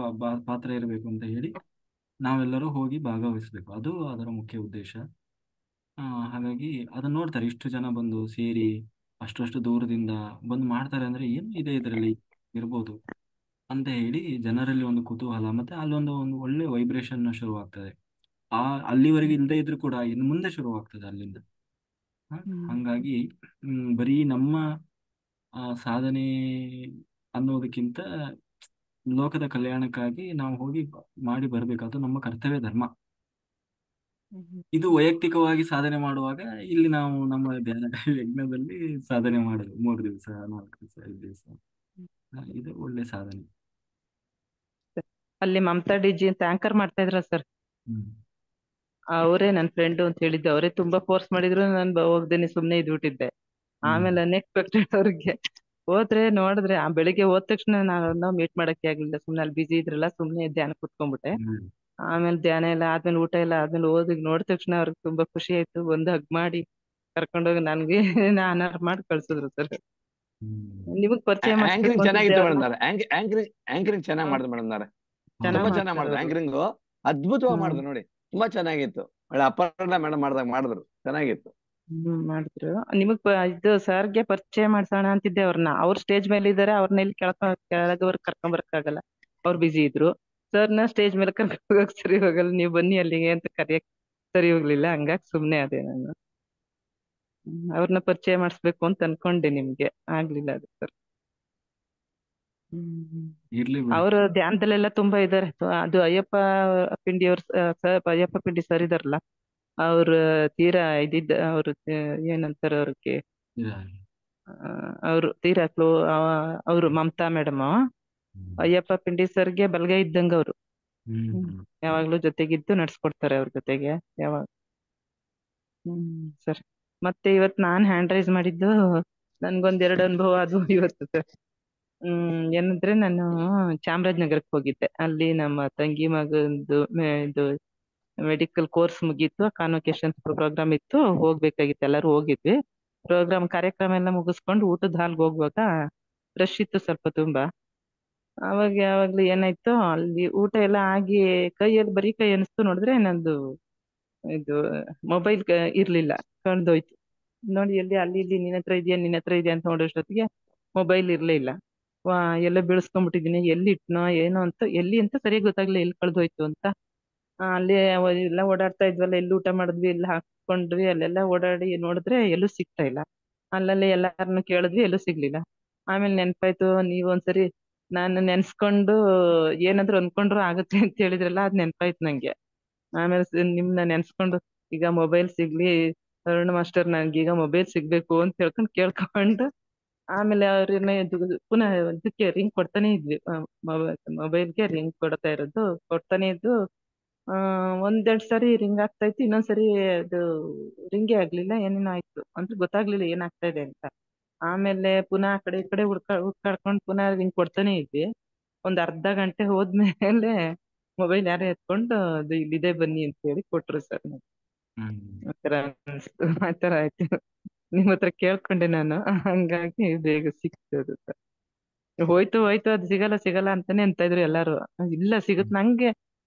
ಪಾತ್ರ ಇರಬೇಕು ಅಂತ ಹೇಳಿ ನಾವೆಲ್ಲರೂ ಹೋಗಿ ಭಾಗವಹಿಸ್ಬೇಕು. ಅದು ಅದರ ಮುಖ್ಯ ಉದ್ದೇಶ. ಹಾಗಾಗಿ ಅದನ್ನ ನೋಡ್ತಾರೆ, ಇಷ್ಟು ಜನ ಬಂದು ಸೇರಿ ಅಷ್ಟು ದೂರದಿಂದ ಬಂದು ಮಾಡ್ತಾರೆ ಅಂದ್ರೆ ಏನು ಇದೆ ಇದರಲ್ಲಿ ಇರ್ಬೋದು ಅಂತ ಹೇಳಿ ಜನರಲ್ಲಿ ಒಂದು ಕುತೂಹಲ, ಮತ್ತೆ ಅಲ್ಲೊಂದು ಒಳ್ಳೆ ವೈಬ್ರೇಷನ್ ಶುರುವಾಗ್ತದೆ. ಆ ಅಲ್ಲಿವರೆಗೆ ಇಲ್ಲದೆ ಇದ್ರೂ ಕೂಡ ಇನ್ನು ಮುಂದೆ ಶುರುವಾಗ್ತದೆ ಅಲ್ಲಿಂದ. ಹಂಗಾಗಿ ಬರೀ ನಮ್ಮ ಸಾಧನೆ ಅನ್ನೋದಕ್ಕಿಂತ ಲೋಕದ ಕಲ್ಯಾಣಕ್ಕಾಗಿ ನಾವು ಹೋಗಿ ಮಾಡಿ ಬರ್ಬೇಕು, ಅದು ನಮ್ಮ ಕರ್ತವ್ಯ ಧರ್ಮ. ಇದು ವೈಯಕ್ತಿಕವಾಗಿ ಸಾಧನೆ ಮಾಡುವಾಗ ಇಲ್ಲಿ ನಾವು ನಮ್ಮ ಧ್ಯಾನ ಯಜ್ಞದಲ್ಲಿ ಸಾಧನೆ ಮಾಡೋದು 3 ದಿವಸ, 4 ದಿವಸ, 5 ದಿವಸ, ಇದು ಒಳ್ಳೆ ಸಾಧನೆ. ಅಲ್ಲಿ ಮಮತಾ ಡಿಜಿ ಅಂತ ಆಂಕರ್ ಮಾಡ್ತಾ ಇದ್ರ ಸರ್, ಹ್ಮ್ ಅವರೇ ನನ್ ಫ್ರೆಂಡ್ ಅಂತ ಹೇಳಿದ್ದೆ. ಅವರೇ ತುಂಬಾ ಫೋರ್ಸ್ ಮಾಡಿದ್ರು, ನಾನು ಹೋಗ್ದೇನೆ ಸುಮ್ನೆ ಇದ್ಬಿಟ್ಟಿದ್ದೆ. ಆಮೇಲೆ ಅನ್ಎಕ್ಸ್ಪೆಕ್ಟೆಡ್ ಅವ್ರಿಗೆ ಹೋದ್ರೆ ನೋಡಿದ್ರೆ ಆ ಬೆಳಿಗ್ಗೆ ಹೋದ ತಕ್ಷಣ ನಾವು ಮೀಟ್ ಮಾಡಕ್ಕೆ ಆಗ್ಲಿಲ್ಲ, ಸುಮ್ನೆ ಅಲ್ಲಿ ಬಿಸಿ ಇದ್ರಲ್ಲ, ಸುಮ್ನೆ ಧ್ಯಾನ ಕುತ್ಕೊಂಡ್ಬಿಟ್ಟೆ. ಹ್ಮ್ ಆಮೇಲೆ ಧ್ಯಾನ ಎಲ್ಲ ಆದ್ಮೇಲೆ ಊಟ ಎಲ್ಲ ಆದ್ಮೇಲೆ ನೋಡಿದ ತಕ್ಷಣ ಅವ್ರಿಗೆ ತುಂಬಾ ಖುಷಿ ಆಯ್ತು. ಒಂದು ಹಗ್ ಮಾಡಿ ಕರ್ಕೊಂಡೋಗಿ ನನ್ಗೆ ಅನಾರ ಮಾಡಿ ಕಳ್ಸಿದ್ರು ಸರ್. ಹ್ಮ್ ನಿಮಗ್ ಪರಿಚಯ ಮಾಡಿಸ್ಬೇಕು ಆಂಕರಿಂಗ್ ಅಂತಿದ್ದೆ ಚೆನ್ನಾಗಿತ್ತು ಅವ್ರನ್ನ. ಮೇಡಮ್. ಆಂಕರಿಂಗ್ ಚೆನ್ನಾಗಿ ಹೌದು, ಮಾಡಿದ್ರು ಮೇಡಮ್. ಚೆನ್ನಾಗ್ ತುಂಬಾ ಚೆನ್ನಾಗಿ ಮಾಡ್ತಾರೆ ಮಾಡಿದ್ರು ಅವರು. ಆಂಕರಿಂಗ್, ಅದ್ಭುತವಾಗಿ ಮಾಡಿದ್ರು ನೋಡಿ. ತುಂಬಾ ಚೆನ್ನಾಗಿತ್ತು. ಒಳ್ಳೆ ಅಪರ್ಣ ಮೇಡಮ್ ಮಾಡಿದ್ರು, ಚೆನ್ನಾಗಿತ್ತು. ಮಾಡಿದ್ರು. ನಿಮಗ್ ಇದು ಸರ್ಗೆ ಪರಿಚಯ ಮಾಡ್ಸೋಣ ಅಂತಿದ್ದೆ ಅವ್ರನ್ನ. ಅವ್ರ ಸ್ಟೇಜ್ ಮೇಲೆ ಇದಾರೆ, ಅವ್ರನ್ನ ಇಲ್ಲಿ ಕೆಳಗವರ್ಗ್ ಕರ್ಕೊಂಡ್ ಬರಕ್ಕಾಗಲ್ಲ, ಅವ್ರು ಬಿಸಿ ಇದ್ರು. ಸರ್ನ ಸ್ಟೇಜ್ ಮೇಲೆ ಕರ್ಕೊಂಡ್ ಹೋಗಕ್ ಸರಿ ಹೋಗಲ್ಲ, ನೀವ್ ಬನ್ನಿ ಅಲ್ಲಿಗೆ ಅಂತ ಕರಿಯಕ್ ಸರಿ ಹೋಗ್ಲಿಲ್ಲ. ಹಂಗಾಗಿ ಸುಮ್ನೆ ಅದೇ ನಾನು. ಅವ್ರನ್ನ ಪರಿಚಯ ಮಾಡಿಸ್ಬೇಕು ಅಂತ ಅನ್ಕೊಂಡೆ, ನಿಮ್ಗೆ ಆಗ್ಲಿಲ್ಲ ಅದು ಸರ್. ಇರ್ಲಿ ಬಿಡಿ. ಅವರು ಧ್ಯಾನದಲ್ಲೆಲ್ಲ ತುಂಬಾ ಇದಾರೆ. ಅದು ಅಯ್ಯಪ್ಪ ಪಿಂಡಿ ಅವ್ರ ಅಯ್ಯಪ್ಪ ಪಿಂಡಿ ಸರ್ ಇದಾರಲ್ಲ, ಅವ್ರ ತೀರಾ ಇದಿದ್ದ ಅವ್ರು, ಏನಂತಾರ ಅವ್ರಿಗೆ, ಅವ್ರು ತೀರಾ ಅವ್ರು ಮಮತಾ ಮೇಡಮ್ ಅಯ್ಯಪ್ಪ ಪಿಂಡಿ ಸರ್ಗೆ ಬಲ್ಗೈ ಇದ್ದಂಗ ಅವ್ರು. ಯಾವಾಗ್ಲೂ ಜೊತೆಗಿದ್ದು ನಡ್ಸ್ಕೊಡ್ತಾರೆ ಅವ್ರ ಜೊತೆಗೆ ಯಾವಾಗ. ಸರ್, ಮತ್ತೆ ಇವತ್ ನಾನ್ ಹ್ಯಾಂಡ್ ರೈಸ್ ಮಾಡಿದ್ದು ನನ್ಗೊಂದೆರಡು ಅನುಭವ ಅದು ಇವತ್ತು ಸರ್. ಏನಂದ್ರೆ ನಾನು ಚಾಮರಾಜನಗರಕ್ಕೆ ಹೋಗಿದ್ದೆ. ಅಲ್ಲಿ ನಮ್ಮ ತಂಗಿ ಮಗಂದು ಇದು ಮೆಡಿಕಲ್ ಕೋರ್ಸ್ ಮುಗೀತು, ಕಾನ್ವೊಕೇಶನ್ ಪ್ರೋಗ್ರಾಮ್ ಇತ್ತು, ಹೋಗ್ಬೇಕಾಗಿತ್ತು. ಎಲ್ಲರೂ ಹೋಗಿದ್ವಿ. ಕಾರ್ಯಕ್ರಮ ಎಲ್ಲ ಮುಗಿಸ್ಕೊಂಡು ಊಟದ ಹಾಲ್ಗೆ ಹೋಗುವಾಗ ರಶ್ ಇತ್ತು ಸ್ವಲ್ಪ ತುಂಬಾ. ಯಾವಾಗ್ಲೂ ಏನಾಯ್ತು, ಅಲ್ಲಿ ಊಟ ಎಲ್ಲ ಆಗಿ ಕೈಯಲ್ಲಿ ಬರೀ ಕೈ ಅನಿಸ್ತು, ನೋಡಿದ್ರೆ ನಂದು ಇದು ಮೊಬೈಲ್ ಇರ್ಲಿಲ್ಲ, ಕಳ್ದೋಯ್ತು. ನೋಡಿ ಎಲ್ಲಿ ಅಲ್ಲಿ ಇಲ್ಲಿ ನಿನ್ನ ಹತ್ರ ಇದೆಯಾ ಅಂತ ನೋಡೋಷ್ಟೊತ್ತಿಗೆ ಮೊಬೈಲ್ ಇರ್ಲೇ ಇಲ್ಲ. ಎಲ್ಲ ಬೀಳ್ಸ್ಕೊಂಡ್ಬಿಟ್ಟಿದೀನಿ, ಎಲ್ಲಿ ಇಟ್ನೋ ಏನೋ ಅಂತ, ಎಲ್ಲಿ ಅಂತ ಸರಿಯಾಗಿ ಗೊತ್ತಾಗ್ಲಿಲ್ಲ, ಎಲ್ಲಿ ಕಳ್ದೋಯ್ತು ಅಂತ. ಅಲ್ಲಿ ಎಲ್ಲ ಓಡಾಡ್ತಾ ಇದ್ವಲ್ಲ, ಎಲ್ಲಿ ಊಟ ಮಾಡಿದ್ವಿ, ಎಲ್ಲ ಹಾಕೊಂಡ್ವಿ, ಅಲ್ಲೆಲ್ಲ ಓಡಾಡಿ ನೋಡಿದ್ರೆ ಎಲ್ಲೂ ಸಿಗ್ತಾ ಇಲ್ಲ. ಅಲ್ಲಲ್ಲಿ ಎಲ್ಲಾರನ್ನು ಕೇಳಿದ್ವಿ, ಎಲ್ಲೂ ಸಿಗ್ಲಿಲ್ಲ. ಆಮೇಲೆ ನೆನ್ಪಾಯ್ತು, ನೀವೊಂದ್ಸರಿ ನಾನು ನೆನ್ಸ್ಕೊಂಡು ಏನಾದ್ರು ಅನ್ಕೊಂಡ್ರು ಆಗುತ್ತೆ ಅಂತ ಹೇಳಿದ್ರಲ್ಲ, ಅದ್ ನೆನ್ಪಾಯ್ತು ನಂಗೆ. ಆಮೇಲೆ ನಿಮ್ನ ನೆನ್ಸ್ಕೊಂಡು ಈಗ ಮೊಬೈಲ್ ಸಿಗ್ಲಿ ಅರುಣ್ ಮಾಸ್ಟರ್, ನನ್ಗೀಗ ಮೊಬೈಲ್ ಸಿಗ್ಬೇಕು ಅಂತ ಕೇಳ್ಕೊಂಡು ಆಮೇಲೆ ಅವ್ರನ್ನ ಪುನಃ ಇದಕ್ಕೆ ರಿಂಗ್ ಕೊಡ್ತಾನೆ ಇದ್ವಿ. ಮೊಬೈಲ್ಗೆ ರಿಂಗ್ ಕೊಡ್ತಾನೆ ಇದ್ದು, 1-2 ಸರಿ ರಿಂಗ್ ಆಗ್ತಾ ಇತ್ತು, ಇನ್ನೊಂದ್ಸರಿ ಅದು ರಿಂಗೇ ಆಗ್ಲಿಲ್ಲ. ಏನೇನೋ ಆಯ್ತು ಅಂದ್ರೆ ಗೊತ್ತಾಗ್ಲಿಲ್ಲ ಏನಾಗ್ತಾ ಇದೆ ಅಂತ. ಆಮೇಲೆ ಪುನಃ ಆ ಕಡೆ ಈ ಕಡೆ ಹುಡ್ಕಾಡ್ಕೊಂಡು ಪುನಃ ಹಿಂಗ್ ಕೊಡ್ತಾನೆ ಇದ್ವಿ. ಒಂದ್ ಅರ್ಧ ಗಂಟೆ ಹೋದ್ಮೇಲೆ ಮೊಬೈಲ್ ಯಾರೋ ಎತ್ಕೊಂಡು ಅದು ಇಲ್ಲಿದೆ ಬನ್ನಿ ಅಂತ ಹೇಳಿ ಕೊಟ್ರು ಸರ್. ಆತರ ಅನ್ಸ್ತು, ಆತರ ಆಯ್ತು. ನಿಮ್ ಹತ್ರ ಕೇಳ್ಕೊಂಡೆ ನಾನು, ಹಂಗಾಗಿ ಬೇಗ ಸಿಕ್ತು ಅದು ಸರ್. ಹೋಯ್ತು ಹೋಯ್ತು ಅದು ಸಿಗಲ್ಲ ಸಿಗಲ್ಲ ಅಂತಾನೆ ಅಂತ ಇದ್ರು ಎಲ್ಲಾರು. ಇಲ್ಲ ಸಿಗುತ್ತೆ ನಂಗೆ.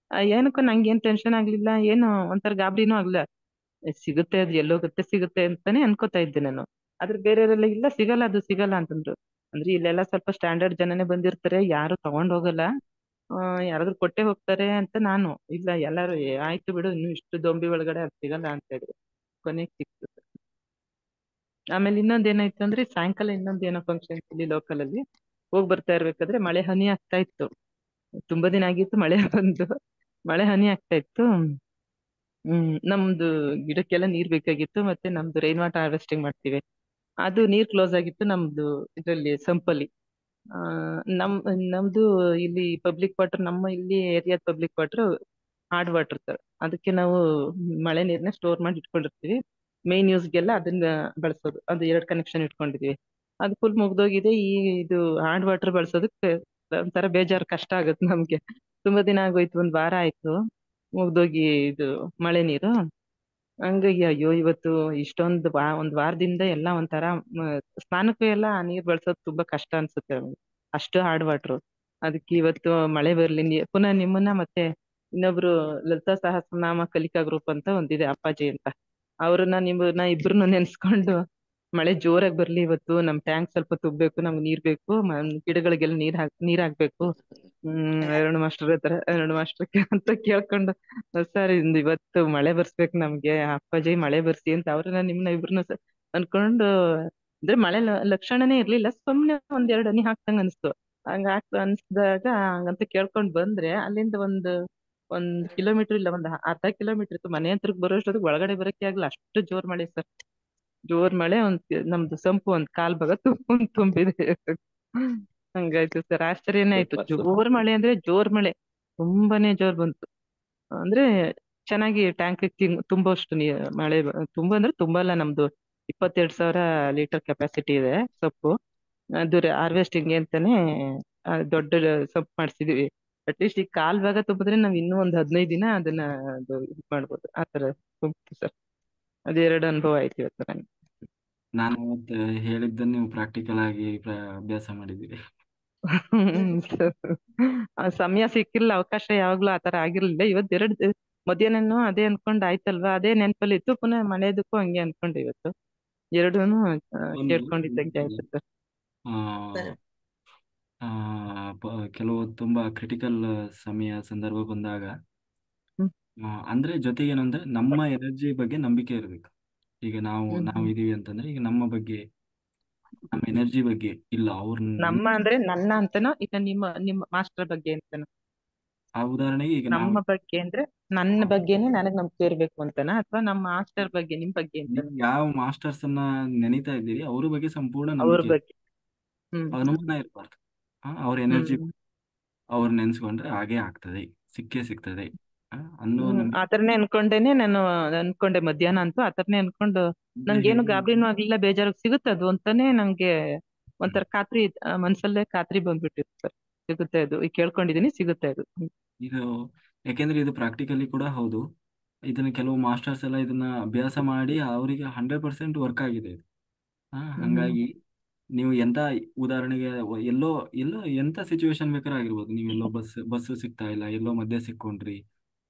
ಏನಕ್ಕೂ ನಂಗೆ ಏನ್ ಟೆನ್ಷನ್ ಆಗ್ಲಿಲ್ಲ, ಏನು ಒಂಥರ ಗಾಬರಿನೂ ಆಗ್ಲಿಲ್ಲ. ಸಿಗುತ್ತೆ ಅದು ಎಲ್ಲೋಗುತ್ತೆ ಸಿಗುತ್ತೆ ಅಂತಾನೆ ಅನ್ಕೋತಾ ಇದ್ದೆ ನಾನು. ಆದ್ರೆ ಬೇರೆಯವರೆಲ್ಲ ಇಲ್ಲ ಸಿಗಲ್ಲ ಅದು ಸಿಗಲ್ಲ ಅಂತಂದ್ರು. ಅಂದ್ರೆ ಇಲ್ಲೆಲ್ಲ ಸ್ವಲ್ಪ ಸ್ಟ್ಯಾಂಡರ್ಡ್ ಜನನೇ ಬಂದಿರ್ತಾರೆ, ಯಾರು ತಗೊಂಡ್ ಹೋಗಲ್ಲ, ಯಾರಾದ್ರೂ ಕೊಟ್ಟೆ ಹೋಗ್ತಾರೆ ಅಂತ ನಾನು. ಇಲ್ಲ ಎಲ್ಲಾರು ಆಯ್ತು ಬಿಡು ಇನ್ನು ಇಷ್ಟು ದೊಂಬಿ ಒಳಗಡೆ ಅದು ಸಿಗಲ್ಲ ಅಂತ ಹೇಳಿದ್ರು. ಕೊನೆಗೆ ಸಿಕ್ತು. ಆಮೇಲೆ ಇನ್ನೊಂದ್ ಏನಾಯ್ತು ಅಂದ್ರೆ ಸಾಯಂಕಾಲ ಇನ್ನೊಂದ್ ಏನೋ ಫಂಕ್ಷನ್ ಇಲ್ಲಿ ಲೋಕಲ್ ಅಲ್ಲಿ ಹೋಗ್ ಬರ್ತಾ ಇರ್ಬೇಕಾದ್ರೆ ಮಳೆ ಹನಿ ಆಗ್ತಾ ಇತ್ತು. ತುಂಬಾ ದಿನ ಆಗಿತ್ತು ಮಳೆ ಬಂದು, ಮಳೆ ಹನಿ ಆಗ್ತಾ ಇತ್ತು. ನಮ್ದು ಗಿಡಕ್ಕೆಲ್ಲ ನೀರ್ ಬೇಕಾಗಿತ್ತು, ಮತ್ತೆ ನಮ್ದು ರೈನ್ ವಾಟರ್ ಹಾರ್ವೆಸ್ಟಿಂಗ್ ಮಾಡ್ತೀವಿ. ಅದು ನೀರ್ ಕ್ಲೋಸ್ ಆಗಿತ್ತು ನಮ್ದು ಇದ್ರಲ್ಲಿ ಸಂಪಲ್ಲಿ. ಆ ನಮ್ ನಮ್ದು ಇಲ್ಲಿ ಪಬ್ಲಿಕ್ ವಾಟರ್, ನಮ್ಮ ಇಲ್ಲಿ ಏರಿಯಾದ public water hard water sir. ಅದಕ್ಕೆ ನಾವು ಮಳೆ ನೀರ್ನ ಸ್ಟೋರ್ ಮಾಡಿ ಇಟ್ಕೊಂಡಿರ್ತೀವಿ. ಮೇನ್ ಯೂಸ್ಗೆಲ್ಲ ಅದನ್ನ ಬಳಸೋದು. ಅದು 2 ಕನೆಕ್ಷನ್ ಇಟ್ಕೊಂಡಿದೀವಿ. ಅದು ಫುಲ್ ಮುಗ್ದೋಗಿದೆ. ಇದು ಹಾರ್ಡ್ ವಾಟರ್ ಬಳಸೋದಕ್ಕೆ ಒಂಥರ ಬೇಜಾರು, ಕಷ್ಟ ಆಗುತ್ತೆ ನಮ್ಗೆ. ತುಂಬಾ ದಿನ ಆಗೋಯ್ತು, 1 ವಾರ ಆಯ್ತು ಮುಗ್ದೋಗಿ ಇದು ಮಳೆ ನೀರು. ಹಂಗಾಗಿ ಅಯ್ಯೋ ಇವತ್ತು ಒಂದ್ ವಾರದಿಂದ ಎಲ್ಲ ಒಂಥರ ಸ್ನಾನಕ್ಕೂ ಎಲ್ಲ ಆ ನೀರ್ ಬಳಸೋದು ತುಂಬಾ ಕಷ್ಟ ಅನ್ಸುತ್ತೆ ನಮ್ಗೆ. ಅಷ್ಟು ಹಾರ್ಡ್ ವಾಟ್ರು. ಅದಕ್ಕೆ ಇವತ್ತು ಮಳೆ ಬರ್ಲಿ ಪುನಃ ನಿಮ್ಮನ್ನ ಮತ್ತೆ ಇನ್ನೊಬ್ರು ಲಲಿತಾ ಸಹಸ್ರನಾಮ ಕಲಿಕಾ ಗ್ರೂಪ್ ಅಂತ ಒಂದಿದೆ ಅಪ್ಪಾಜಿ ಅಂತ, ಅವ್ರನ್ನ ನಿಮ್ಮನ್ನ ಇಬ್ರನ್ನು ನೆನ್ಸ್ಕೊಂಡು ಮಳೆ ಜೋರಾಗಿ ಬರ್ಲಿ ಇವತ್ತು, ನಮ್ ಟ್ಯಾಂಕ್ ಸ್ವಲ್ಪ ತುಂಬೇಕು, ನಮ್ಗೆ ನೀರ್ ಬೇಕು, ಗಿಡಗಳಿಗೆಲ್ಲ ನೀರ್ ಹಾಕ್ಬೇಕು. ಎರಡು ಮಾಸ್ಟರ್ ಅಂತ ಕೇಳ್ಕೊಂಡು ಸರ್ ಇವತ್ತು ಮಳೆ ಬರ್ಸ್ಬೇಕು ನಮ್ಗೆ ಅಪ್ಪಾಜಿ, ಮಳೆ ಬರ್ಸಿ ಅಂತ ಅವ್ರನ್ನ ನಿಮ್ನ ಇಬ್ರನ್ನ ಅನ್ಕೊಂಡು. ಅಂದ್ರೆ ಮಳೆ ಲಕ್ಷಣನೇ ಇರ್ಲಿಲ್ಲ, ಸುಮ್ನೆ 1-2 ಹನಿ ಹಾಕ್ತಂಗ ಅನ್ಸ್ತು. ಅನ್ಸ್ದಾಗ ಹಂಗಂತ ಕೇಳ್ಕೊಂಡ್ ಬಂದ್ರೆ ಅಲ್ಲಿಂದ ಒಂದ್ ಕಿಲೋಮೀಟರ್ ಇಲ್ಲ, ಒಂದ್ ಅರ್ಧ ಕಿಲೋಮೀಟರ್ ಇತ್ತು. ಮನೆ ಹತ್ರಕ್ ಬರೋಷ್ಟೊತ್ತಿಗೆ ಒಳಗಡೆ ಬರಕ್ಕೆ ಆಗ್ಲಿಲ್ಲ, ಅಷ್ಟು ಜೋರ್ ಮಳೆ ಸರ್. ಜೋರ್ ಮಳೆ. ನಮ್ದು ಸಂಪು ಒಂದ್ ಕಾಲ್ ಭಾಗ ತುಂಬಿದೆ. ಹಂಗಾಯ್ತು ಸರ್, ಆಶ್ಚರ್ಯನೇ ಆಯ್ತು. Super super. ಜೋರ್ ಮಳೆ ಅಂದ್ರೆ ಜೋರ್ ಮಳೆ, ತುಂಬಾನೇ ಜೋರ್ ಬಂತು. ಅಂದ್ರೆ ಚೆನ್ನಾಗಿ ಟ್ಯಾಂಕ್ ತುಂಬಷ್ಟು ಮಳೆ ತುಂಬಾ ಅಂದ್ರೆ ತುಂಬಾ ಅಲ್ಲ, ನಮ್ದು 22,000 ಲೀಟರ್ ಕೆಪಾಸಿಟಿ ಇದೆ ಸೊಪ್ಪು. ಅದು ಹಾರ್ವೆಸ್ಟಿಂಗ್ ಅಂತಾನೆ ದೊಡ್ಡ ಸೊಪ್ಪು ಮಾಡಿಸಿದೀವಿ. ಅಟ್ಲೀಸ್ಟ್ ಈ ಕಾಲ್ ಭಾಗ ತುಂಬಿದ್ರೆ ನಾವ್ ಇನ್ನೂ ಒಂದ್ 15 ದಿನ ಅದನ್ನ ಇದು ಮಾಡ್ಬೋದು. ಆತರ ತುಂಬಿತು ಸರ್. ಅದೆರಡು ಅನುಭವ ಆಯ್ತು ಇವತ್ತು ನಂಗೆ. ನಾನು ಮತ್ತೆ ಹೇಳಿದ್ದನ್ನು ನೀವು ಪ್ರಾಕ್ಟಿಕಲ್ ಆಗಿ ಅಭ್ಯಾಸ ಮಾಡಿದ್ದೀರಿ. ಸಮಯ ಸಿಕ್ಕಿಲ್ಲ, ಅವಕಾಶ ಯಾವಾಗ್ಲೂ ಆತರ ಆಗಿರ್ಲಿಲ್ಲ. ಇವತ್ತೆರಡು ಮಧ್ಯಾಹ್ನನು ಅದೇ ಅನ್ಕೊಂಡ್ ಆಯ್ತಲ್ವಾ, ಅದೇ ನೆನಪಲ್ಲಿ ಇತ್ತು. ಪುನಃ ಮಳೆದಕ್ಕೂ ಹಂಗೆ ಅನ್ಕೊಂಡೆ ಇವತ್ತು. ಎರಡೂನು ಒಂದು ಕೇಳ್ಕೊಂಡಿದ್ದಂಗೆ ಆಯ್ತು ಸರ್. ಆ, ಆ, ಕೆಲವು ತುಂಬಾ ಕ್ರಿಟಿಕಲ್ ಸಂದರ್ಭ ಬಂದಾಗ ಹ್ಮ್ ಅಂದ್ರೆ ಜೊತೆಗೆ ಏನಂದ್ರೆ ನಮ್ಮ ಎನರ್ಜಿ ಬಗ್ಗೆ ನಂಬಿಕೆ ಇರಬೇಕು. ಈಗ ನಾವು ಹ್ಮ್ ನಾವು ಹ್ಮ್. ಇದೀವಿ ಅಂತಂದ್ರೆ ಈಗ ನಮ್ಮ ಬಗ್ಗೆ, ನಮ್ಮ ಎನರ್ಜಿ ಬಗ್ಗೆ ಇಲ್ಲ ಅವ್ರ ನಮ್ಮ ಅಂದ್ರೆ ನನ್ನ ಅಂತನೋ ಇಲ್ಲ ನಿಮ್ಮ ಮಾಸ್ಟರ್ ಬಗ್ಗೆ ಅಂತನೋ? ಆ ಉದಾಹರಣೆಗೆ ಈಗ ನಾವು ನಮ್ಮ ಬಗ್ಗೆ ಅಂದ್ರೆ ನನ್ನ ಬಗ್ಗೆನೇ ನನಗ್ ನಂಬಿಕೆ ಇರ್ಬೇಕು ಅಂತನಾ, ಅಥವಾ ನಮ್ಮ ಮಾಸ್ಟರ್ ಬಗ್ಗೆ ನಿಮ್ ಬಗ್ಗೆ ನೀವು ಅಂತನಾ? ಯಾವ ಮಾಸ್ಟರ್ಸ್ ಅನ್ನ ನೆನೀತಾ ಇದ್ದೀರಿ ಅವ್ರ ಬಗ್ಗೆ ಸಂಪೂರ್ಣ ಅವ್ರ ನಂಬಿಕೆ ಬಗ್ಗೆ. ಹ್ಮ್ ಅನುಮಾನ ಇರಬಾರ್ದು. ಅವ್ರ ಎನರ್ಜಿ ಹ್ಮ್ ಅವ್ರ ನೆನ್ಸ್ಕೊಂಡ್ರೆ ಹಾಗೆ ಆಗ್ತದೆ, ಸಿಕ್ಕೇ ಸಿಗ್ತದೆ ಅನ್ನುವ ನಂಬಿಕೆ. ಆತರನೇ ಅನ್ಕೊಂಡೇನೆ ನಾನು ಅನ್ಕೊಂಡೆ ಮಧ್ಯಾಹ್ನ ಅಂತೂ ಆತರನೇ ಅನ್ಕೊಂಡು. ಅಂದ್ರೆ ನಂಗೇನು ಹೇಗೆ ಗಾಬರಿನೂ ಆಗ್ಲಿಲ್ಲ, ಬೇಜಾರು ಸಿಗುತ್ತೆ ಅದು ಅಂತಾನೆ ನಂಗೆ ಒಂಥರ ಖಾತ್ರಿ, ಮನ್ಸಲ್ಲೇ ಖಾತ್ರಿ ಬಂದ್ಬಿಟ್ಟಿತ್ತು ಸರ್. ಸಿಗುತ್ತೆ ಅದು, ಈಗ ಕೇಳ್ಕೊಂಡಿದೀನಿ ಸಿಗುತ್ತೆ ಅದು. ಇದು ಯಾಕೆಂದ್ರೆ ಇದು ಪ್ರಾಕ್ಟಿಕಲಿ ಕೂಡ ಹೌದು. ಇದನ್ನ ಕೆಲವು ಮಾಸ್ಟರ್ಸ್ ಎಲ್ಲ ಇದನ್ನ ಅಭ್ಯಾಸ ಮಾಡಿ ಅವರಿಗೆ 100% ವರ್ಕ್ ಆಗಿದೆ ಇದು. ಹ್ಮ್ ಹಂಗಾಗಿ ನೀವು ಎಂತ ಉದಾಹರಣೆಗೆ ಎಲ್ಲೋ ಎಲ್ಲೋ ಎಂತ ಸಿಚುವೇಶನ್ ಬೇಕಾದ್ರೂ ಆಗಿರ್ಬೋದು, ನೀವೆಲ್ಲೋ ಬಸ್ ಸಿಗ್ತಾ ಇಲ್ಲ, ಎಲ್ಲೋ ಮಧ್ಯೆ ಸಿಕ್ಕೊಂಡ್ರಿ,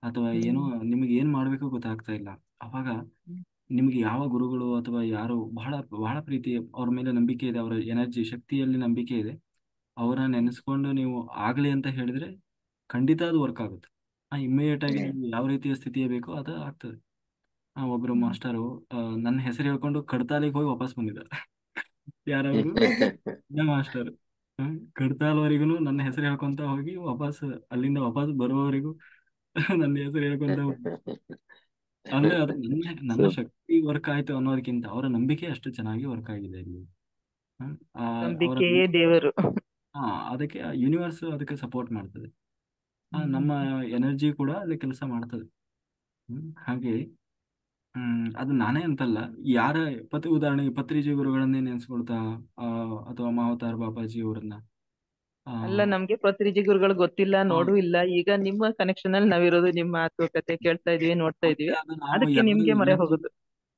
ಅಥವಾ ಏನೋ ಹ್ಮ್ ನಿಮಗೆ ಏನ್ ಮಾಡ್ಬೇಕು ಗೊತ್ತಾಗ್ತಾ ಇಲ್ಲ. ಅವಾಗ ಹ್ಮ್ ನಿಮ್ಗೆ ಯಾವ ಗುರುಗಳು ಅಥವಾ ಯಾರು ಬಹಳ ಬಹಳ ಪ್ರೀತಿ, ಅವ್ರ ಮೇಲೆ ನಂಬಿಕೆ ಇದೆ, ಅವರ ಎನರ್ಜಿ ಶಕ್ತಿಯಲ್ಲಿ ನಂಬಿಕೆ ಇದೆ, ಅವರನ್ನ ನೆನೆಸ್ಕೊಂಡು ನೀವು ಆಗ್ಲಿ ಅಂತ ಹೇಳಿದ್ರೆ ಖಂಡಿತ ಅದು ವರ್ಕ್ ಆಗುತ್ತೆ. ಇಮ್ಮಿಡಿಯೇಟ್ ಆಗಿ ನಿಮ್ಗೆ ಯಾವ ರೀತಿಯ ಸ್ಥಿತಿಯೇ ಬೇಕೋ ಅದು ಆಗ್ತದೆ. ಒಬ್ರು ಹ್ಮ್ ಮಾಸ್ಟರು ನನ್ನ ಹೆಸರು ಹೇಳ್ಕೊಂಡು ಕಡ್ತಾಲಿಗೆ ಹೋಗಿ ವಾಪಸ್ ಬಂದಿದ್ದಾರೆ. ಯಾರವರು? ಮಾಸ್ಟರ್. ಕಡ್ತಾಲ್ವರೆಗೂ ನನ್ನ ಹೆಸರು ಹೇಳ್ಕೊಂತ ಹೋಗಿ ವಾಪಸ್, ಅಲ್ಲಿಂದ ವಾಪಸ್ ಬರುವವರೆಗೂ ನನ್ನ ಹೆಸರು ಹೇಳ್ಕೊಂತ ಹೋಗಿ. ಅಂದ್ರೆ ಅದು ನನ್ನ ಶಕ್ತಿ ವರ್ಕ್ ಆಯ್ತು ಅನ್ನೋದಕ್ಕಿಂತ ಅವರ ನಂಬಿಕೆ ಅಷ್ಟು ಚೆನ್ನಾಗಿ ವರ್ಕ್ ಆಗಿದೆ ಇಲ್ಲಿ. ಅವರ ನಂಬಿಕೆಯೇ ದೇವರು. ಅದಕ್ಕೆ ಯೂನಿವರ್ಸ್ ಅದಕ್ಕೆ ಸಪೋರ್ಟ್ ಮಾಡ್ತದೆ. ನಮ್ಮ ಹ್ಮ್ ಎನರ್ಜಿ ಕೂಡ ಅಲ್ಲಿ ಕೆಲಸ ಮಾಡ್ತದೆ. ಹಾಗೆ ಅದು ನಾನೇ ಅಂತಲ್ಲ, ಯಾರ ಉದಾಹರಣೆಗೆ ಪತ್ರಿಜಿ ಗುರುಗಳನ್ನೇ ನೆನೆಸ್ಕೊಳ್ತಾ, ಅಥವಾ ಮಾವತಾರ್ ಬಾಬಾಜಿ ಅವರನ್ನ. ಅಲ್ಲ, ನಮ್ಗೆ ಪತ್ರಿಜಿ ಗುರುಗಳು ಗೊತ್ತಿಲ್ಲ, ನೋಡು ಇಲ್ಲ. ಈಗ ನಿಮ್ಮ ಕನೆಕ್ಷನ್ ಅಲ್ಲಿ ನಾವಿರೋದು, ನಿಮ್ಮ ಮಾತುಕತೆ ಕೇಳ್ತಾ ಇದೀವಿ, ನೋಡ್ತಾ ಮತ್ತೆ ಇದೀವಿ. ಅದು ನಾವು ಅದಕ್ಕೆ ಯಾರು ನಿಮ್ಗೆ ಮೊರೆ ಎನರ್ಜಿ, ಹೋಗುದು.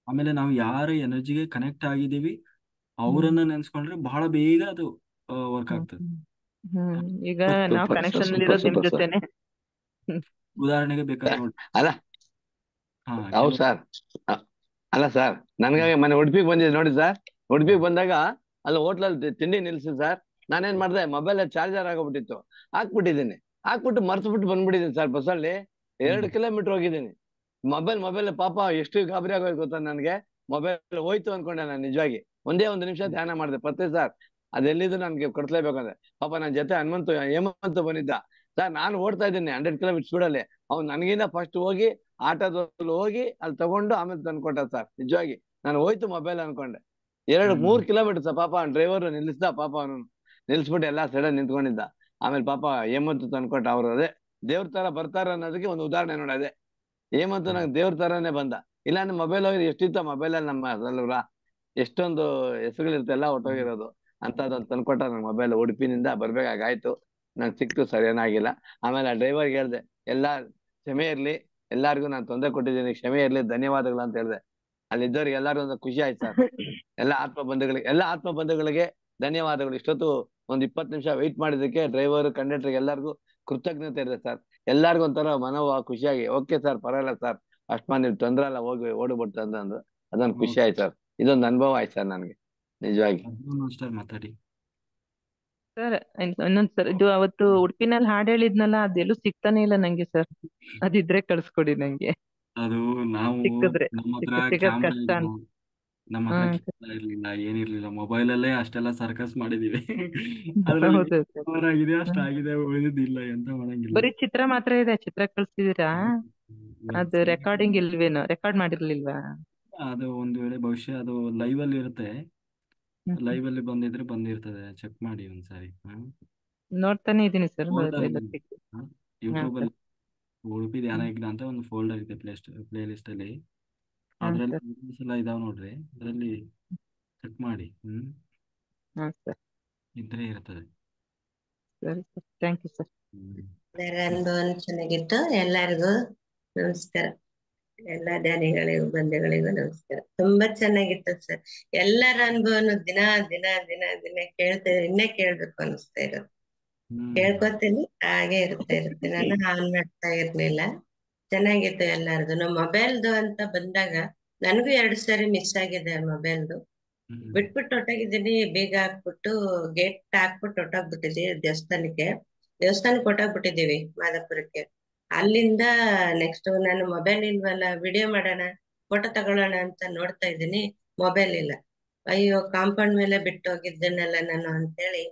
ಆಮೇಲೆ ನಾವು ಯಾರ ಎನರ್ಜಿಗೆ ಕನೆಕ್ಟ್ ಆಗಿದ್ದೀವಿ ಅವರನ್ನ ನೆನೆಸ್ಕೊಂಡ್ರೆ ಬಹಳ ಬೇಗ ಅದು ವರ್ಕ್ ಹ್ಮ್ ಆಗ್ತದೆ. ಹ್ಮ್ ಹ್ಮ್ ಈಗ ನಾವ್ ಸೂಪರ್ ಸರ್, ಕನೆಕ್ಷನ್ ಅಲ್ಲಿ ಸೂಪರ್ ಇರೋದು ನಿಮ್ ಸೂಪರ್ ಸರ್. ಜೊತೆನೆ. ಉದಾಹರಣೆಗೆ ಬೇಕಾದ್ರೆ ನೋಡಿ, ಅಲ್ಲ ಹೌದು ಕೆಲವು ಸರ್. ಅಲ್ಲ ಸರ್, ನನ್ಗಾಗಿ ಮೊನ್ನೆ ಉಡುಪಿಗೆ ಬಂದಿದ್ದೆ ನೋಡಿ ಸರ್. ಉಡುಪಿಗೆ ಬಂದಾಗ ಅಲ್ಲಿ ಹೋಟ್ಲಲ್ಲಿ ತಿಂಡಿ ನಿಲ್ಸಿ ಸರ್. ನಾನೇನ್ ಮಾಡಿದೆ, ಮೊಬೈಲ್ ಚಾರ್ಜರ್ ಆಗೋಗ್ಬಿಟ್ಟಿತ್ತು, ಹಾಕ್ಬಿಟ್ಟಿದ್ದೀನಿ. ಹಾಕ್ಬಿಟ್ಟು ಮರ್ತ್ಬಿಟ್ಟು ಬಂದ್ಬಿಟ್ಟಿದ್ದೀನಿ ಸರ್. ಬಸ್ಸಲ್ಲಿ 2 ಕಿಲೋಮೀಟರ್ ಹೋಗಿದ್ದೀನಿ. ಮೊಬೈಲ್ ಪಾಪ ಎಷ್ಟು ಗಾಬರಿ ಆಗೋಯ್ತು ಗೊತ್ತಾ ನನಗೆ. ಮೊಬೈಲ್ ಹೋಯ್ತು ಅನ್ಕೊಂಡೆ ನಾನು ನಿಜವಾಗಿ. ಒಂದೇ ಒಂದು ನಿಮಿಷ ಧ್ಯಾನ ಮಾಡಿದೆ, ಪತ್ತೆ ಸರ್ ಅದೆಲ್ಲಿದ್ದು ನನ್ಗೆ ಕೊಡ್ಸ್ಲೇಬೇಕಂದ್ರೆ. ಪಾಪ ನನ್ನ ಜೊತೆ ಹೇಮಂತ್ ಬಂದಿದ್ದ ಸರ್. ನಾನು ಓಡ್ತಾ ಇದ್ದೀನಿ 100 ಕಿಲೋಮೀಟರ್ ಸ್ಪೀಡಲ್ಲಿ. ಅವ್ನು ನನಗಿಂತ ಫಸ್ಟ್ ಹೋಗಿ ಆಟೋದಲ್ಲಿ ಹೋಗಿ ಅಲ್ಲಿ ತಗೊಂಡು ಆಮೇಲೆ ತಂದ್ಕೊಟ್ಟ ಸರ್. ನಿಜವಾಗಿ ನಾನು ಹೋಯ್ತು ಮೊಬೈಲ್ ಅನ್ಕೊಂಡೆ. 3 ಕಿಲೋಮೀಟರ್ ಸರ್. ಪಾಪ ಡ್ರೈವರ್ ನಿಲ್ಲಿಸ್ದ, ಪಾಪ ಅವನು ನಿಲ್ಸ್ಬಿಟ್ಟು ಎಲ್ಲಾ ಸೈಡ್ ನಿಂತ್ಕೊಂಡಿದ್ದ. ಆಮೇಲೆ ಪಾಪ ಹೇಮಂತ್ ತಂದ್ಕೊಟ್ಟ. ಅವ್ರು ಅದೇ ದೇವ್ರ ತರ ಬರ್ತಾರ ಅನ್ನೋದಕ್ಕೆ ಒಂದು ಉದಾಹರಣೆ ನೋಡಿ ಅದೇ. ಹೇಮಂತ್ ನಂಗೆ ದೇವ್ರ ತರಾನೇ ಬಂದ. ಇಲ್ಲ ಅಂದ್ರೆ ಮೊಬೈಲ್ ಹೋಗಿ ಎಷ್ಟಿತ್ತ ಮೊಬೈಲ್ ಅಲ್ಲಿ ನಮ್ಮ ಅಲ್ವಾ, ಎಷ್ಟೊಂದು ಹೆಸರುಗಳಿರುತ್ತೆ, ಎಲ್ಲ ಹೊಟ್ಟೋಗಿರೋದು. ಅಂತದೊಂದು ತಂದ್ಕೊಟ್ಟ ನಂಗೆ ಮೊಬೈಲ್. ಉಡುಪಿನಿಂದ ಬರ್ಬೇಕಾಗಾಯ್ತು, ನಂಗೆ ಸಿಕ್ತು, ಸರಿಯಾಗಿಲ್ಲ. ಆಮೇಲೆ ಆ ಡ್ರೈವರ್ಗೆ ಹೇಳ್ದೆ, ಎಲ್ಲಾ ಕ್ಷಮೆ ಇರ್ಲಿ, ಎಲ್ಲಾರ್ಗು ನಾನು ತೊಂದರೆ ಕೊಟ್ಟಿದ್ದೀನಿ, ಕ್ಷಮೆ ಇರ್ಲಿ, ಧನ್ಯವಾದಗಳು ಅಂತ ಹೇಳ್ದೆ. ಅಲ್ಲಿದ್ದವ್ರಿಗೆ ಎಲ್ಲಾರು ಒಂದು ಖುಷಿ ಆಯ್ತು ಸರ್. ಎಲ್ಲ ಆತ್ಮ ಬಂಧುಗಳಿಗೆ ಧನ್ಯವಾದಗಳು. ಇಷ್ಟೊತ್ತು ಒಂದು 20 ನಿಮಿಷ ವೆಯ್ಟ್ ಮಾಡಿದಕ್ಕೆ ಡ್ರೈವರ್, ಕಂಡಕ್ಟರ್ ಎಲ್ಲರಿಗೂ ಕೃತಜ್ಞತೆ ಇದೆ ಸರ್. ಎಲ್ಲಾರ್ಗು ಒಂಥರ ಮನೋಭಾವ ಖುಷಿಯಾಗಿ, ಓಕೆ ಸರ್ ಪರವಾಗಿಲ್ಲ ಸರ್, ಅಷ್ಟಮ ನೀವು ತೊಂದ್ರೆ ಎಲ್ಲ ಹೋಗಿ ಓಡ್ಬಿಡ್ತ ಅಂದ್ರು. ಅದೊಂದು ಖುಷಿ ಆಯ್ತು ಸರ್. ಇದೊಂದು ಅನುಭವ ಆಯ್ತು ಸರ್ ನನಗೆ ನಿಜವಾಗಿ. ಅಷ್ಟೇ ಮಾತಾಡಿ ಸರ್ ಇನ್ನೊಂದ್ಸರ್, ಇದು ಅವತ್ತು ಉಡುಪಿನಲ್ಲಿ ಹಾಡು ಹೇಳಿದ್ನಲ್ಲ, ಅದೆಲ್ಲೂ ಸಿಗ್ತಾನೆ ಇಲ್ಲ ನಂಗೆ ಸರ್. ಅದಿದ್ರೆ ಕಳ್ಸ್ಕೊಡಿ ನಂಗೆ, ಅದು. ನಾವು ಸಿಕ್ಕಿದ್ರೆ. ನಮ್ಮ ಹತ್ರ ಸಿಗದ್ ಕ್ಯಾಮ್ರಾ ಕಷ್ಟ ಇಲ್ಲ, ಅಂತ. ನಮ್ಮ ಹತ್ರ ಹ್ಮ್ ಕ್ಯಾಮ್ರಾ ಇರ್ಲಿಲ್ಲ, ಏನಿರ್ಲಿಲ್ಲ. ಮೊಬೈಲಲ್ಲೇ ಅಷ್ಟೆಲ್ಲ ಸರ್ಕಸ್ ಮಾಡಿದೀವಿ. ಅದ್ರಲ್ಲಿ ಹೌದು sir. ಓವರ್ ಆಗಿದೆ, ಹ್ಮ್. ಅಷ್ಟಾಗಿದೆ, ಉಳಿದಿದ್ದಿಲ್ಲ, ಎಂತ ಮಾಡಂಗಿಲ್ಲ. ಬರೀ ಚಿತ್ರ ಮಾತ್ರ ಇದೆ. ಚಿತ್ರ ಕಳ್ಸಿದೀರಾ? ಅದು ರೆಕಾರ್ಡಿಂಗ್ ಇಲ್ವೇನೋ, ರೆಕಾರ್ಡ್ ಮಾಡಿರ್ಲಿಲ್ವಾ? ಅದು ಒಂದು ವೇಳೆ ಬಹುಶಃ ಅದು ಲೈವ್ ಅಲ್ಲಿ ಇರುತ್ತೆ. ಹ್ಮ್. ಲೈವ್ ಅಲ್ಲಿ ಬಂದಿರ್ತದೆ, ಚೆಕ್ ಮಾಡಿ ಒಂದ್ಸಾರಿ. ನೋಡ್ತಾನೆ ಇದೀನಿ ಸರ್. ಫೋಲ್ಡರ್ ಎಲ್ಲ ಇದೆ ಸಿಕ್ತು. ಹಾ ಯೂಟ್ಯೂಬ್ ಸರ್. ಅಲ್ಲಿ. ಉಡುಪಿ ಧ್ಯಾನ ಹ್ಮ್. ಯಜ್ಞ ಅಂತ ಒಂದು ಫೋಲ್ಡರ್ ಇದೆ ಪ್ಲೇ ಲಿಸ್ಟ್ ಅಲ್ಲಿ. ಹಾ ಅದ್ರಲ್ಲಿ ಸರ್. videos ಎಲ್ಲ ಇದಾವ್ ನೋಡ್ರಿ, ಅದ್ರಲ್ಲಿ ಚೆಕ್ ಮಾಡಿ. ಹಾ ಸರ್. ಇದ್ರೆ ಇರ್ತದೆ. ಸರಿ ಸರ್, ಥ್ಯಾಂಕ್ ಯು ಸರ್. ಹ್ಮ್. ಎಲ್ಲರ ಅನುಭವ ಚೆನ್ನಾಗಿತ್ತು. ಎಲ್ಲರಿಗೂ ನಮಸ್ಕಾರ. ಎಲ್ಲಾ ಧ್ಯಾನಿಗಳಿಗೂ ಬಂಧುಗಳಿಗೂ ನಮಸ್ಕಾರ. ತುಂಬಾ ಚೆನ್ನಾಗಿತ್ತು ಸರ್. ಎಲ್ಲರ ಅನುಭವನು ದಿನ ದಿನ ದಿನ ದಿನ ಕೇಳ್ತಾ ಇನ್ನೇ ಕೇಳ್ಬೇಕು ಅನಿಸ್ತಾ ಇರೋದು. ಕೇಳ್ಕೊತೀನಿ, ಹಾಗೆ ಇರುತ್ತೆ. ನಾನು ಆನ್ ಮಾಡ್ತಾ ಇರ್ಲಿಲ್ಲ. ಚೆನ್ನಾಗಿತ್ತು ಎಲ್ಲಾರ್ದು. ನಮ್ಮ ಮೊಬೈಲ್ದು ಅಂತ ಬಂದಾಗ ನನಗೂ 2 ಸರಿ ಮಿಸ್ ಆಗಿದೆ ಮೊಬೈಲ್ದು. ಬಿಟ್ಬಿಟ್ಟು ಹೊಟ್ಟೋಗಿದ್ದೀನಿ, ಬೀಗ ಹಾಕ್ಬಿಟ್ಟು ಗೇಟ್ ಹಾಕ್ಬಿಟ್ಟು ಹೊಟ್ಟೋಗ್ಬಿಟ್ಟಿದ್ದೀವಿ ದೇವಸ್ಥಾನಕ್ಕೆ ಹೊಟ್ಟೋಗ್ಬಿಟ್ಟಿದೀವಿ ಮಾದಾಪುರಕ್ಕೆ. ಅಲ್ಲಿಂದ ನೆಕ್ಸ್ಟ್ ನಾನು ಮೊಬೈಲ್ ಇಲ್ವಲ್ಲ, ವಿಡಿಯೋ ಮಾಡೋಣ, ಫೋಟೋ ತಗೊಳ್ಳೋಣ ಅಂತ ನೋಡ್ತಾ ಇದ್ದೀನಿ, ಮೊಬೈಲ್ ಇಲ್ಲ. ಅಯ್ಯೋ, ಕಾಂಪೌಂಡ್ ಮೇಲೆ ಬಿಟ್ಟು ಹೋಗಿದ್ದೇನಲ್ಲ ನಾನು ಅಂತೇಳಿ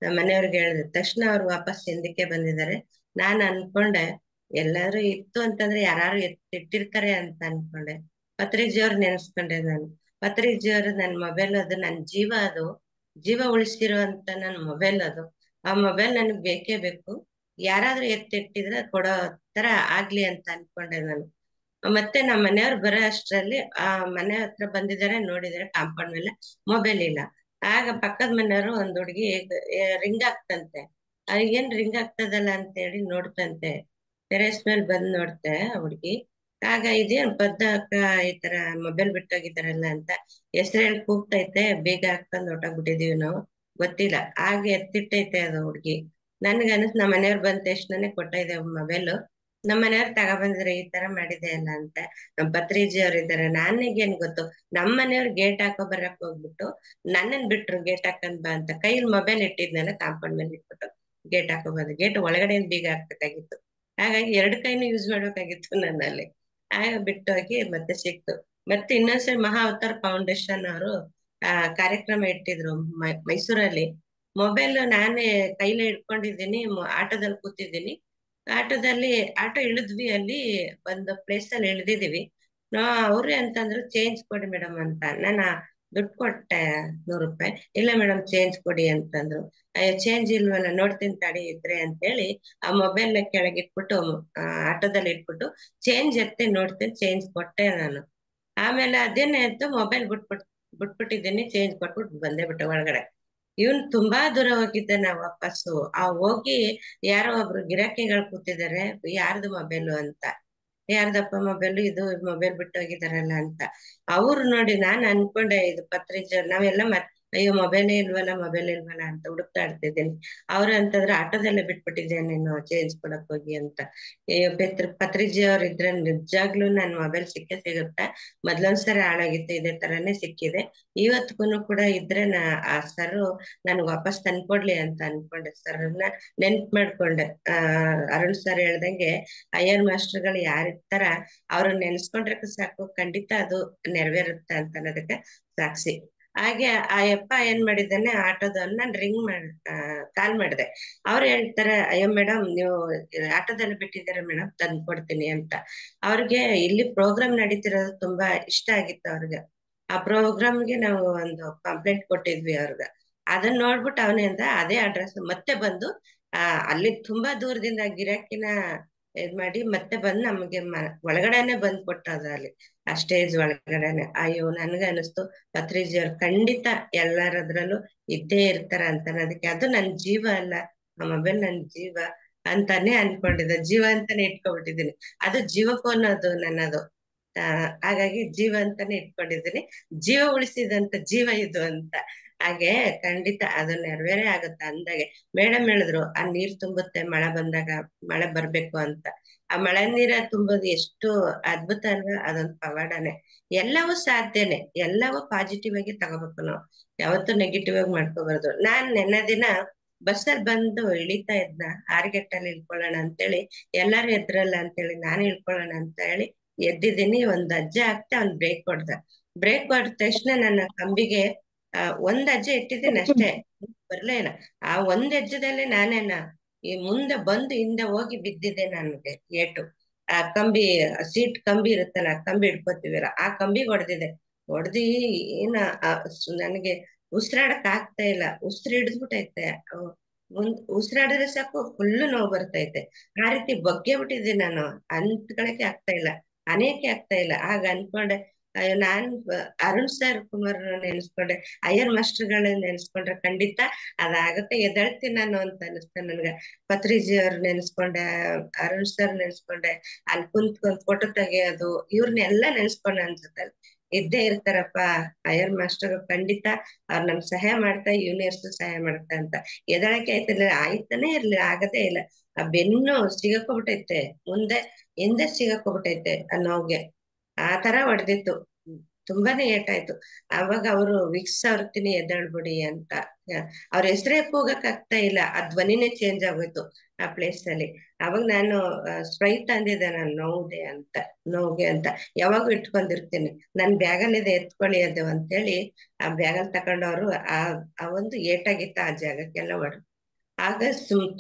ನಮ್ಮ ಮನೆಯವ್ರಿಗೆ ಹೇಳಿದೆ. ತಕ್ಷಣ ಅವ್ರು ವಾಪಸ್ ಹಿಂದಕ್ಕೆ ಬಂದಿದ್ದಾರೆ. ನಾನ್ ಅನ್ಕೊಂಡೆ ಎಲ್ಲಾರು ಇತ್ತು ಅಂತಂದ್ರೆ ಯಾರು ಇಟ್ಟಿರ್ತಾರೆ ಅಂತ ಅನ್ಕೊಂಡೆ. ಪತ್ರಿಜಿಯವ್ರು ನೆನೆಸ್ಕೊಂಡೆ ನಾನು. ಪತ್ರಿಜಿಯವ್ರು ನನ್ ಮೊಬೈಲ್, ಅದು ನನ್ ಜೀವ, ಅದು ಜೀವ ಉಳಿಸಿರೋ ಅಂತ ನನ್ ಮೊಬೈಲ್ ಅದು. ಆ ಮೊಬೈಲ್ ನನಗ್ ಬೇಕೇ ಬೇಕು. ಯಾರಾದ್ರೂ ಎತ್ತಿಟ್ಟಿದ್ರೆ ಕೊಡೋ ತರ ಆಗ್ಲಿ ಅಂತ ಅನ್ಕೊಂಡೆ ನಾನು. ಮತ್ತೆ ನಮ್ಮ ಮನೆಯವ್ರು ಬರೋ ಅಷ್ಟ್ರಲ್ಲಿ ಆ ಮನೆ ಹತ್ರ ಬಂದಿದ್ದಾರೆ, ನೋಡಿದ್ರೆ ಕಾಂಪೌಂಡ್ ಮೇಲೆ ಮೊಬೈಲ್ ಇಲ್ಲ. ಆಗ ಪಕ್ಕದ ಮನೆಯವರು ಒಂದ್ ಹುಡ್ಗಿ ರಿಂಗ್ ಆಗ್ತಂತೆ. ಏನ್ ರಿಂಗ್ ಆಗ್ತದಲ್ಲ ಅಂತ ಹೇಳಿ ನೋಡ್ತಂತೆ. ಟೆರೇಸ್ ಮೇಲೆ ಬಂದ್ ನೋಡ್ತೆ ಆ ಹುಡ್ಗಿ. ಆಗ ಇದೇನ್ ಪದ್ದ ಈ ತರ ಮೊಬೈಲ್ ಬಿಟ್ಟೋಗಿದಾರಲ್ಲ ಅಂತ ಹೆಸರು ಹೇಳಿ ಕೂಗ್ತೈತೆ. ಬೇಗ ಹಾಕೊಂಡ್ ಹೊಟ್ಟೋಗ್ಬಿಟ್ಟಿದೀವಿ ನಾವು, ಗೊತ್ತಿಲ್ಲ. ಹಾಗೆ ಎತ್ತಿಟ್ಟೈತೆ ಅದು ಹುಡ್ಗಿ. ನನ್ಗ ಅನ್ಸ್ ನಮ್ಮ ಮನೆಯವ್ರು ಬಂದ ತಕ್ಷಣನೇ ಕೊಟ್ಟಿದೆ ಮೊಬೈಲು. ನಮ್ಮ ಮನೆಯವ್ರು ತಗೊಬಂದಿದ್ರೆ ಈ ತರ ಮಾಡಿದೆ ಅಲ್ಲ ಅಂತ. ನಮ್ ಪತ್ರಿಜಿ ಅವ್ರು ಇದಾರೆ, ನನಗೇನ್ ಗೊತ್ತು. ನಮ್ಮ ಮನೆಯವ್ರು ಗೇಟ್ ಹಾಕೋ ಬರಕ್ ಹೋಗ್ಬಿಟ್ಟು ನನ್ನನ್ ಬಿಟ್ರು ಗೇಟ್ ಹಾಕೊಂಡ್ ಬಾ ಅಂತ. ಕೈಲಿ ಮೊಬೈಲ್ ಇಟ್ಟಿದ್ನಲ್ಲ ಕಾಂಪೌಂಡ್ ಮೇಲೆ ಇಟ್ಬಿಟ್ಟು ಗೇಟ್ ಹಾಕೋ ಬಂದು, ಗೇಟ್ ಒಳಗಡೆ ಬೀಗ ಹಾಕ್ಬೇಕಾಗಿತ್ತು. ಹಾಗಾಗಿ 2 ಕೈನು ಯೂಸ್ ಮಾಡ್ಬೇಕಾಗಿತ್ತು ನನ್ನಲ್ಲಿ. ಆಗ ಬಿಟ್ಟೋಗಿ ಮತ್ತೆ ಸಿಕ್ತು. ಮತ್ತೆ ಇನ್ನೊಂದ್ಸರಿ ಮಹಾ ಅವತಾರ್ ಫೌಂಡೇಶನ್ ಅವರು ಕಾರ್ಯಕ್ರಮ ಇಟ್ಟಿದ್ರು ಮೈಸೂರಲ್ಲಿ. ಮೊಬೈಲ್ ನಾನೇ ಕೈಲೇ ಇಟ್ಕೊಂಡಿದ್ದೀನಿ, ಆಟೋದಲ್ಲಿ ಕೂತಿದ್ದೀನಿ. ಆಟೋ ಇಳಿದ್ವಿ, ಅಲ್ಲಿ ಒಂದು ಪ್ಲೇಸ್ ಅಲ್ಲಿ ಇಳ್ದಿದೀವಿ. ಅವ್ರೇ ಅಂತಂದ್ರು ಚೇಂಜ್ ಕೊಡಿ ಮೇಡಮ್ ಅಂತ. ನಾನು ದುಡ್ಡು ಕೊಟ್ಟೆ 100 ರೂಪಾಯಿ. ಇಲ್ಲ ಮೇಡಮ್ ಚೇಂಜ್ ಕೊಡಿ ಅಂತಂದ್ರು. ಅಯ್ಯೋ, ಚೇಂಜ್ ಇಲ್ವಲ್ಲ, ನೋಡ್ತೀನಿ ತಡಿ ಇದ್ರೆ ಅಂತೇಳಿ ಆ ಮೊಬೈಲ್ ನ ಕೆಳಗೆ ಇಟ್ಬಿಟ್ಟು ಆಟೋದಲ್ಲಿ ಇಟ್ಬಿಟ್ಟು ಚೇಂಜ್ ಎತ್ತಿ ನೋಡ್ತೀನಿ, ಚೇಂಜ್ ಕೊಟ್ಟೆ ನಾನು. ಆಮೇಲೆ ಅದೇನಾಯ್ತು, ಮೊಬೈಲ್ ಬಿಟ್ಬಿಟ್ಟಿದ್ದೀನಿ, ಚೇಂಜ್ ಕೊಟ್ಬಿಟ್ಟು ಬಂದೇ ಬಿಟ್ಟೆ ಒಳಗಡೆ. ಇವನ್ ತುಂಬಾ ದೂರ ಹೋಗಿದ್ದಾನೆ ವಾಪಸ್ಸು. ಹೋಗಿ ಯಾರೋ ಒಬ್ರು ಗಿರಾಕಿಗಳು ಕೂತಿದ್ದಾರೆ, ಯಾರ್ದು ಮೊಬೈಲು ಅಂತ. ಯಾರ್ದಪ್ಪ ಮೊಬೈಲ್ ಇದು, ಮೊಬೈಲ್ ಬಿಟ್ಟು ಹೋಗಿದಾರಲ್ಲ ಅಂತ. ಅವ್ರು ನೋಡಿ, ನಾನ್ ಅನ್ಕೊಂಡೆ ಇದು ಪತ್ರಿಜ, ನಾವೆಲ್ಲ ಅಯ್ಯೋ ಮೊಬೈಲ್ ಇಲ್ವಲ್ಲ ಅಂತ ಹುಡುಕ್ತಾ ಇರ್ತಿದ್ದೀನಿ. ಅವ್ರು ಅಂತಂದ್ರೆ ಆಟೋದಲ್ಲೇ ಬಿಟ್ಬಿಟ್ಟಿದ್ದೆ ನೀನು, ಚೇಂಜ್ ಕೊಡಕ್ ಹೋಗಿ ಅಂತ. ಅಯ್ಯೋ ಪತ್ರಿಜಿ ಅವ್ರ ಇದ್ರೆ ನಿಜಾಗ್ಲೂ ನನ್ ಮೊಬೈಲ್ ಸಿಕ್ಕೇ ಸಿಗುತ್ತಾ. ಮೊದ್ಲೊಂದ್ಸರಿ ಹಾಳಾಗಿತ್ತು, ಇದೇ ತರಾನೇ ಸಿಕ್ಕಿದೆ. ಇವತ್ಗುನು ಕೂಡ ಇದ್ರೆ ಆ ಸರ್ ನನ್ಗೆ ವಾಪಸ್ ತಂದ್ಕೊಡ್ಲಿ ಅಂತ ಅನ್ಕೊಂಡೆ. ಸರ್ನ ನೆನ್ಪ್ ಮಾಡ್ಕೊಂಡೆ. ಅರುಣ್ ಸರ್ ಹೇಳ್ದಂಗೆ ಅಯ್ಯರ್ ಮಾಸ್ಟರ್ಗಳು ಯಾರಿರ್ತಾರ ಅವ್ರನ್ನ ನೆನ್ಸ್ಕೊಂಡ್ರೆ ಸಾಕು, ಖಂಡಿತ ಅದು ನೆರವೇರುತ್ತೆ ಅಂತ ಅನ್ನೋದಕ್ಕೆ ಸಾಕ್ಷಿ. ಹಾಗೆ ಆ ಯಪ್ಪ ಏನ್ ಮಾಡಿದ್ದಾನೆ, ಆಟೋದವ್ನ ನಾನ್ ಕಾಲ್ ಮಾಡಿದೆ. ಅವ್ರು ಹೇಳ್ತಾರೆ, ಅಯ್ಯೋ ಮೇಡಮ್ ನೀವು ಆಟೋದಲ್ಲಿ ಬಿಟ್ಟಿದ್ದೀರಾ ಮೇಡಮ್, ತಂದು ಕೊಡ್ತೀನಿ ಅಂತ. ಅವ್ರಿಗೆ ಇಲ್ಲಿ ಪ್ರೋಗ್ರಾಮ್ ನಡೀತಿರೋದು ತುಂಬಾ ಇಷ್ಟ ಆಗಿತ್ತು ಅವ್ರಿಗೆ. ಆ ಪ್ರೋಗ್ರಾಮ್ಗೆ ನಾವು ಒಂದು ಕಂಪ್ಲೇಂಟ್ ಕೊಟ್ಟಿದ್ವಿ ಅವ್ರಿಗೆ. ಅದನ್ನ ನೋಡ್ಬಿಟ್ಟು ಅವನಿಂದ ಅದೇ ಅಡ್ರೆಸ್ ಮತ್ತೆ ಬಂದು ಅಲ್ಲಿ ತುಂಬಾ ದೂರದಿಂದ ಗಿರಾಕಿನ ಇದ್ ಮಾಡಿ ಮತ್ತೆ ಬಂದು ನಮ್ಗೆ ಒಳಗಡೆನೆ ಬಂದ್ ಕೊಟ್ಟದ ಅಲ್ಲಿ ಆ ಸ್ಟೇಜ್ ಒಳಗಡೆನೆ. ಅಯ್ಯೋ ನನ್ಗ ಅನಿಸ್ತು, ಪತ್ರಿಜಿ ಅವ್ರು ಖಂಡಿತ ಎಲ್ಲರದ್ರಲ್ಲೂ ಇದ್ದೇ ಇರ್ತಾರ ಅಂತ ಅನ್ನೋದಕ್ಕೆ. ಅದು ನನ್ ಜೀವ ಅಲ್ಲ, ಆ ಮೊಬೈಲ್ ನನ್ ಜೀವ ಅಂತಾನೆ ಅನ್ಕೊಂಡಿದ್ದೆ, ಜೀವ ಅಂತಾನೆ ಇಟ್ಕೊಬಿಟ್ಟಿದ್ದೀನಿ. ಅದು ಜೀವ ಫೋನ್ ಅದು ನನ್ನದು. ಹಾಗಾಗಿ ಜೀವ ಅಂತಾನೆ ಇಟ್ಕೊಂಡಿದ್ದೀನಿ, ಜೀವ ಉಳಿಸಿದಂತ ಜೀವ ಇದು ಅಂತ. ಹಾಗೆ ಖಂಡಿತ ಅದು ನೆರವೇರೇ ಆಗುತ್ತೆ ಅಂದಾಗೆ. ಮೇಡಮ್ ಹೇಳಿದ್ರು, ಆ ನೀರ್ ತುಂಬುತ್ತೆ ಮಳೆ ಬಂದಾಗ, ಮಳೆ ಬರ್ಬೇಕು ಅಂತ. ಆ ಮಳೆ ನೀರ ತುಂಬೋದು ಎಷ್ಟು ಅದ್ಭುತ ಅಲ್ವಾ, ಅದೊಂದು ಪವಾಡನೆ. ಎಲ್ಲವೂ ಸಾಧ್ಯನೆ, ಎಲ್ಲವೂ ಪಾಸಿಟಿವ್ ಆಗಿ ತಗೋಬೇಕು ನಾವು, ಯಾವತ್ತೂ ನೆಗೆಟಿವ್ ಆಗಿ ಮಾಡ್ಕೋಬಾರ್ದು. ನಾನ್ ನೆನ್ನೆ ದಿನ ಬಸ್ಸಲ್ಲಿ ಬಂದು ಇಳಿತಾ ಇದ್ನ, ಆರ್ಗೆಟ್ಟಲ್ಲಿ ಇಳ್ಕೊಳ್ಳೋಣ ಅಂತೇಳಿ, ಎಲ್ಲಾರು ಎದ್ರಲ್ಲ ಅಂತೇಳಿ ನಾನು ಇಳ್ಕೊಳ್ಳೋಣ ಅಂತ ಹೇಳಿ ಎದ್ದಿದ್ದೀನಿ. ಒಂದ್ ಅಜ್ಜೆ ಆಗ್ತಾ ಅವ್ನ್ ಬ್ರೇಕ್ ಹೊಡೆದ ತಕ್ಷಣ ನನ್ನ ಕಂಬಿಗೆ ಒಂದ್ ಹೆಜ್ಜೆ ಇಟ್ಟಿದ್ದೀನಿ ಅಷ್ಟೇ, ಬರ್ಲೇ ಇಲ್ಲ. ಆ ಒಂದ್ ಹೆಜ್ಜೆದಲ್ಲಿ ನಾನೇನ ಈ ಮುಂದೆ ಬಂದು ಹಿಂದೆ ಹೋಗಿ ಬಿದ್ದಿದ್ದೆ. ನನ್ಗೆ ಏಟು ಆ ಕಂಬಿ, ಸೀಟ್ ಕಂಬಿ ಇರುತ್ತಲ್ಲ, ಕಂಬಿ ಹಿಡ್ಕೋತೀವಲ್ಲ, ಆ ಕಂಬಿಗೆ ಹೊಡೆದಿದೆ. ಹೊಡೆದಿ ಏನ ನನಗೆ ಉಸಿರಾಡಕ್ ಆಗ್ತಾ ಇಲ್ಲ, ಉಸಿರು ಹಿಡಿದ್ಬಿಟ್ಟೈತೆ. ಉಸಿರಾಡಿದ್ರೆ ಸಾಕು ಫುಲ್ಲು ನೋವು ಬರ್ತೈತೆ. ಆ ರೀತಿ ಬಗ್ಗೆ ಬಿಟ್ಟಿದ್ದೆ ನಾನು, ಅಂತ್ಕೊಳಕ್ಕೆ ಆಗ್ತಾ ಇಲ್ಲ, ಅನೇಕೆ ಆಗ್ತಾ ಇಲ್ಲ. ಆಗ ಅನ್ಕೊಂಡೆ, ಅಯ್ಯೋ ನಾನ್ ಅರುಣ್ ಸರ್ ಕುಮಾರ್ ನೆನ್ಸ್ಕೊಂಡೆ, ಅಯ್ಯರ್ ಮಾಸ್ಟರ್ಗಳನ್ನ ನೆನ್ಸ್ಕೊಂಡ್ರೆ ಖಂಡಿತ ಅದಾಗತ್ತೆ, ಎದ್ದೇಳ್ತೀನಿ ನಾನು ಅಂತ ಅನಿಸ್ತ ನನ್ಗ. ಪತ್ರಿಜಿ ಅವ್ರ ನೆನ್ಸ್ಕೊಂಡೆ, ಅರುಣ್ ಸರ್ ನೆನ್ಸ್ಕೊಂಡೆ, ಅಲ್ಲಿ ಕುಂತ್ಕೊಂಡ್ ಫೋಟೋ ತೆಗಿಯೋದು, ಇವ್ರನ್ನೆಲ್ಲಾ ನೆನ್ಸ್ಕೊಂಡೆ ಅನ್ಸುತ್ತೆ. ಇದ್ದೇ ಇರ್ತಾರಪ್ಪ ಅಯ್ಯರ್ ಮಾಸ್ಟರ್, ಖಂಡಿತ ಅವ್ರು ನಮ್ಗೆ ಸಹಾಯ ಮಾಡ್ತಾ, ಯೂನಿವರ್ಸ್ ಸಹಾಯ ಮಾಡ್ತಾ ಅಂತ. ಎದಳಕ್ಕೆ ಆಯ್ತಿರ್ಲಿಲ್ಲ, ಆಯ್ತಾನೆ ಇರ್ಲಿಲ್ಲ, ಆಗದೇ ಇಲ್ಲ. ಆ ಬೆನ್ನು ಸಿಗಾಕೋಬಿಟ್ಟೈತೆ, ಹಿಂದೆ ಸಿಗಾಕೋಬಿಟ್ಟೈತೆ ಆ ನೋವ್ಗೆ. ಆ ತರ ಹೊಡೆದಿತ್ತು, ತುಂಬಾನೇ ಏಟಾಯ್ತು. ಅವಾಗ ಅವರು ವಿಕ್ಸ್ ಹರ್ತೀನಿ ಎದ್ದೇಳ್ಬಿಡಿ ಅಂತ. ಅವ್ರ ಹೆಸರೇ ಕೂಗಕ್ ಆಗ್ತಾ ಇಲ್ಲ, ಆ ಧ್ವನಿನೇ ಚೇಂಜ್ ಆಗೋಯ್ತು ಆ ಪ್ಲೇಸ್ ಅಲ್ಲಿ. ಅವಾಗ ನಾನು ಸ್ಪ್ರೈ ತಂದಿದ್ದೆ, ನಾನು ನೋವ್ಗೆ ಅಂತ ಯಾವಾಗೂ ಇಟ್ಕೊಂಡಿರ್ತೀನಿ, ನನ್ ಬ್ಯಾಗಲ್ಲಿದೆ ಎತ್ಕೊಳ್ಳಿ ಅದು ಅಂತೇಳಿ. ಆ ಬ್ಯಾಗಲ್ಲಿ ತಕೊಂಡವ್ರು ಆ ಒಂದು ಏಟಾಗಿತ್ತ ಆ ಜಾಗಕ್ಕೆಲ್ಲ ಹೊಡೆದು. ಆಗ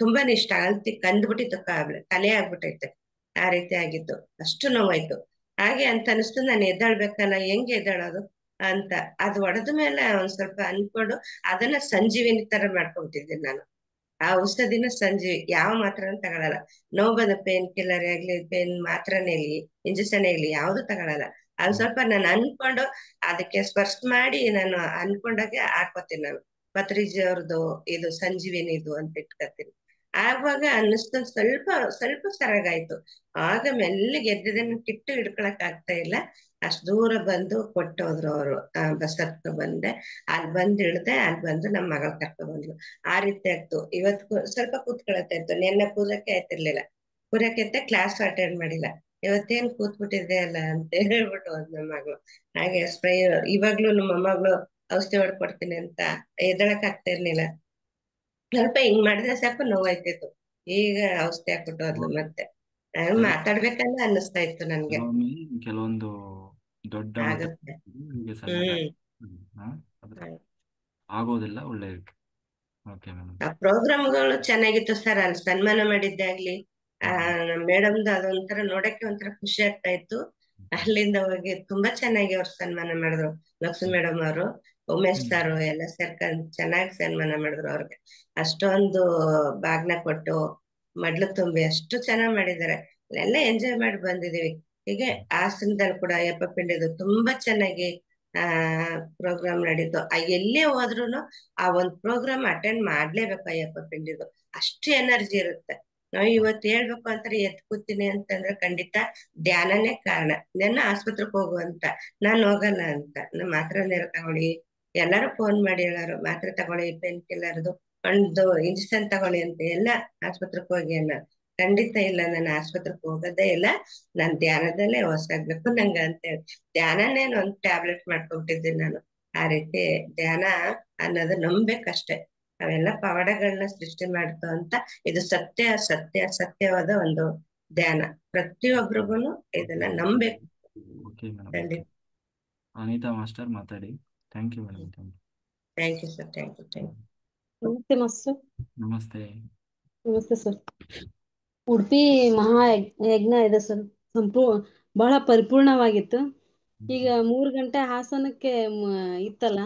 ತುಂಬಾನೇ ಇಷ್ಟ ಅಲ್ತಿ ಕಂದ್ಬಿಟ್ಟಿತ್ತು, ಕಲೆ ಆಗ್ಬಿಟ್ಟೈತೆ. ಆ ರೀತಿ ಆಗಿತ್ತು, ಅಷ್ಟು ನೋವಾಯ್ತು. ಹಾಗೆ ಅಂತ ಅನಿಸ್ತು, ನಾನು ಎದ್ದಾಳ್ಬೇಕಲ್ಲ, ಹೆಂಗ್ ಎದ್ದಾಳೋದು ಅಂತ. ಅದು ಹೊಡೆದ ಮೇಲೆ ಒಂದ್ ಸ್ವಲ್ಪ ಅನ್ಕೊಂಡು ಅದನ್ನ ಸಂಜೀವಿನಿ ತರ ಮಾಡ್ಕೊಂಡ್ಬಿಟ್ಟಿದ್ದೀನಿ ನಾನು. ಆ ಔಷಧಿನ ಸಂಜೀವಿ, ಯಾವ ಮಾತ್ರನೂ ತಗೊಳಲ್ಲ. ನೋವು ಬಂದ ಪೇನ್ ಕಿಲ್ಲರ್ ಆಗ್ಲಿ, ಪೇನ್ ಮಾತ್ರನೇ ಇರ್ಲಿ, ಇಂಜೆಕ್ಷನ್ ಆಗ್ಲಿ, ಯಾವ್ದು ತಗೊಳಲ್ಲ. ಅದು ಸ್ವಲ್ಪ ನಾನು ಅನ್ಕೊಂಡು ಅದಕ್ಕೆ ಸ್ಪರ್ಶ ಮಾಡಿ ನಾನು ಅನ್ಕೊಂಡಾಗೆ ಹಾಕೋತೀನಿ ನಾನು. ಪತ್ರಿಜಿ ಅವ್ರದ್ದು ಇದು ಸಂಜೀವಿನಿ ಇದು ಅಂತ ಇಟ್ಕೊತೀನಿ. ಆವಾಗ ಅನ್ನಿಸ್ತು, ಸ್ವಲ್ಪ ಸ್ವಲ್ಪ ಸರಾಗಾಯ್ತು. ಆಗ ಮೆಲ್ಲಿಗೆ ಎದ್ದಿದ್ದೇನೆ, ಕಿಟ್ಟು ಹಿಡ್ಕೊಳಕ್ ಆಗ್ತಾ ಇಲ್ಲ, ಅಷ್ಟ್ ದೂರ ಬಂದು ಕೊಟ್ಟೋದ್ರು ಅವರು. ಬಸ್ ಹತ್ಕೊ ಬಂದೆ, ಅಲ್ಲಿ ಬಂದ್ ಇಳ್ದೆ, ಅಲ್ಲಿ ಬಂದು ನಮ್ ಮಗಳ ಕರ್ಕೊ ಬಂದ್ಲು. ಆ ರೀತಿ ಆಗ್ತು. ಇವತ್ತು ಸ್ವಲ್ಪ ಕೂತ್ಕೊಳತಾ ಇತ್ತು, ನೆನ್ನೆ ಕೂರಕ್ಕೆ ಆಯ್ತಿರ್ಲಿಲ್ಲ. ಕೂರಕ್ಕೆ ಕ್ಲಾಸ್ ಅಟೆಂಡ್ ಮಾಡಿಲ್ಲ, ಇವತ್ತೇನ್ ಕೂತ್ಬಿಟ್ಟಿದೆ ಅಲ್ಲ ಅಂತ ಹೇಳ್ಬಿಟ್ಟು ಹೋದ್ ನಮ್ಮ ಮಗಳು. ಹಾಗೆ ಸ್ಪ್ರೈ ಇವಾಗ್ಲೂ ನಮ್ಮ ಮೊಮ್ಮಗಳು ಔಷಧಿ ಹೊಡ್ಕೊಡ್ತೀನಿ ಅಂತ ಎದ್ದಳಕ್ ಆಗ್ತಾ ಇರ್ಲಿಲ್ಲ. ಸ್ವಲ್ಪ ಹಿಂಗ್ ಮಾಡಿದ್ರೆ ಸಾಕು ನೋವಾಯ್ತಿತ್ತು. ಈಗ ಔಷಧಿ ಹಾಕ್ಬಿಟ್ಟು ಹೋದ್ಲು ಮತ್ತೆ. ಮಾತಾಡ್ಬೇಕಂತ ಅನ್ನಿಸ್ತಾ ಇತ್ತು ನನ್ಗೆ. ಕೆಲವೊಂದು ದೊಡ್ಡ ಆಗುತ್ತೆ. ಹೀಗೆ ಸಣ್ಣ ಹ್ಮ್ ಆಗೋದಿಲ್ಲ, ಒಳ್ಳೆಯದಕ್ಕೆ. Okay madam. ಆ ಪ್ರೋಗ್ರಾಮ್ಗಳು ಚೆನ್ನಾಗಿತ್ತು ಸರ್, ಅಲ್ಲಿ ಸನ್ಮಾನ ಮಾಡಿದ್ದೆ ಆಗ್ಲಿ, ಮೇಡಮ್ದು ಅದೊಂಥರ ನೋಡಕ್ಕೆ ಒಂಥರ ಖುಷಿ ಆಗ್ತಾ ಇತ್ತು. ಅಲ್ಲಿಂದ ಹೋಗಿ ತುಂಬಾ ಚೆನ್ನಾಗಿ ಅವ್ರು ಸನ್ಮಾನ ಮಾಡಿದ್ರು. ಲಕ್ಷ್ಮಿ ಮೇಡಮ್ ಅವರು, ಉಮೇಶ್ ಸಾರು ಎಲ್ಲ ಸೇರ್ಕೊಂಡ್ ಚೆನ್ನಾಗಿ ಸನ್ಮಾನ ಮಾಡಿದ್ರು ಅವ್ರಿಗೆ. ಅಷ್ಟೊಂದು ಬಾಗ್ನ ಕೊಟ್ಟು ಮಡ್ಲು ತುಂಬಿ ಅಷ್ಟು ಚೆನ್ನಾಗ್ ಮಾಡಿದ್ದಾರೆ. ಎಲ್ಲ ಎಂಜಾಯ್ ಮಾಡಿ ಬಂದಿದೀವಿ. ಹೀಗೆ ಹಾಸನದಲ್ಲಿ ಕೂಡ ಅಯ್ಯಪ್ಪ ಪಿಂಡಿದು ತುಂಬಾ ಚೆನ್ನಾಗಿ ಆ ಪ್ರೋಗ್ರಾಮ್ ನಡೀತು. ಎಲ್ಲೇ ಹೋದ್ರುನು ಆ ಒಂದ್ ಪ್ರೋಗ್ರಾಮ್ ಅಟೆಂಡ್ ಮಾಡ್ಲೇಬೇಕು ಅಯ್ಯಪ್ಪ ಪಿಂಡಿದು, ಅಷ್ಟು ಎನರ್ಜಿ ಇರುತ್ತೆ. ನಾವು ಇವತ್ತು ಹೇಳ್ಬೇಕು ಅಂತಾರೆ ಎದ್ ಕೂತೀನಿ ಅಂತಂದ್ರೆ ಖಂಡಿತ ಧ್ಯಾನನೇ ಕಾರಣ. ನನ್ನ ಆಸ್ಪತ್ರೆಗೆ ಹೋಗು ಅಂತ, ನಾನ್ ಹೋಗಲ್ಲ ಅಂತ, ನಮ್ಮ ಮಾತ್ರೆ ನೀರು ತಗೊಳ್ಳಿ, ಎಲ್ಲಾರು ಫೋನ್ ಮಾಡಿ ಹೇಳಾರು ಮಾತ್ರೆ ತಗೊಳ್ಳಿ, ಪೇನ್ ಕಿಲ್ಲರ್ದು ಒಂದು ಇಂಜೆಕ್ಷನ್ ತಗೊಳ್ಳಿ ಅಂತ, ಎಲ್ಲ ಆಸ್ಪತ್ರೆಗೆ ಹೋಗಿ ಅನ್ನ. ಖಂಡಿತ ಇಲ್ಲ, ನಾನು ಆಸ್ಪತ್ರೆಗೆ ಹೋಗೋದೇ ಇಲ್ಲ, ನಾನ್ ಧ್ಯಾನದಲ್ಲೇ ಹೊಸಾಗ್ಬೇಕು ನಂಗ ಅಂತೇಳಿ ಧ್ಯಾನನೇ ಒಂದ್ ಟ್ಯಾಬ್ಲೆಟ್ ಮಾಡ್ಕೊಬಿಟ್ಟಿದ್ದೀನಿ ನಾನು. ಆ ರೀತಿ ಧ್ಯಾನ ಅನ್ನೋದು ನಂಬೇಕಷ್ಟೇ. ಅವೆಲ್ಲ ಪವಾಡಗಳನ್ನ ಸೃಷ್ಟಿ ಮಾಡ್ತು ಅಂತ, ಇದು ಸತ್ಯ ಸತ್ಯ ಸತ್ಯವಾದ ಒಂದು ಧ್ಯಾನ. ಪ್ರತಿಯೊಬ್ಬರಿಗೂ ಇದನ್ನ ನಂಬೇಕು. Okay madam. ಖಂಡಿತ. ಅನಿತಾ ಮಾಸ್ಟರ್ ಮಾತಾಡಿ. Thank you madam. Thank you sir, thank you, thank you. ನಮಸ್ತೆ ಮಾಸ್ಟರ್. ನಮಸ್ತೆ. ನಮಸ್ತೆ ಸರ್. ಉಡುಪಿ ಮಹಾ ಯಜ್ಞ ಇದೆ ಸರ್, ಬಹಳ ಪರಿಪೂರ್ಣವಾಗಿತ್ತು. ಈಗ 3 ಗಂಟೆ ಹಾಸನಕ್ಕೆ ಇತ್ತಲ್ಲ,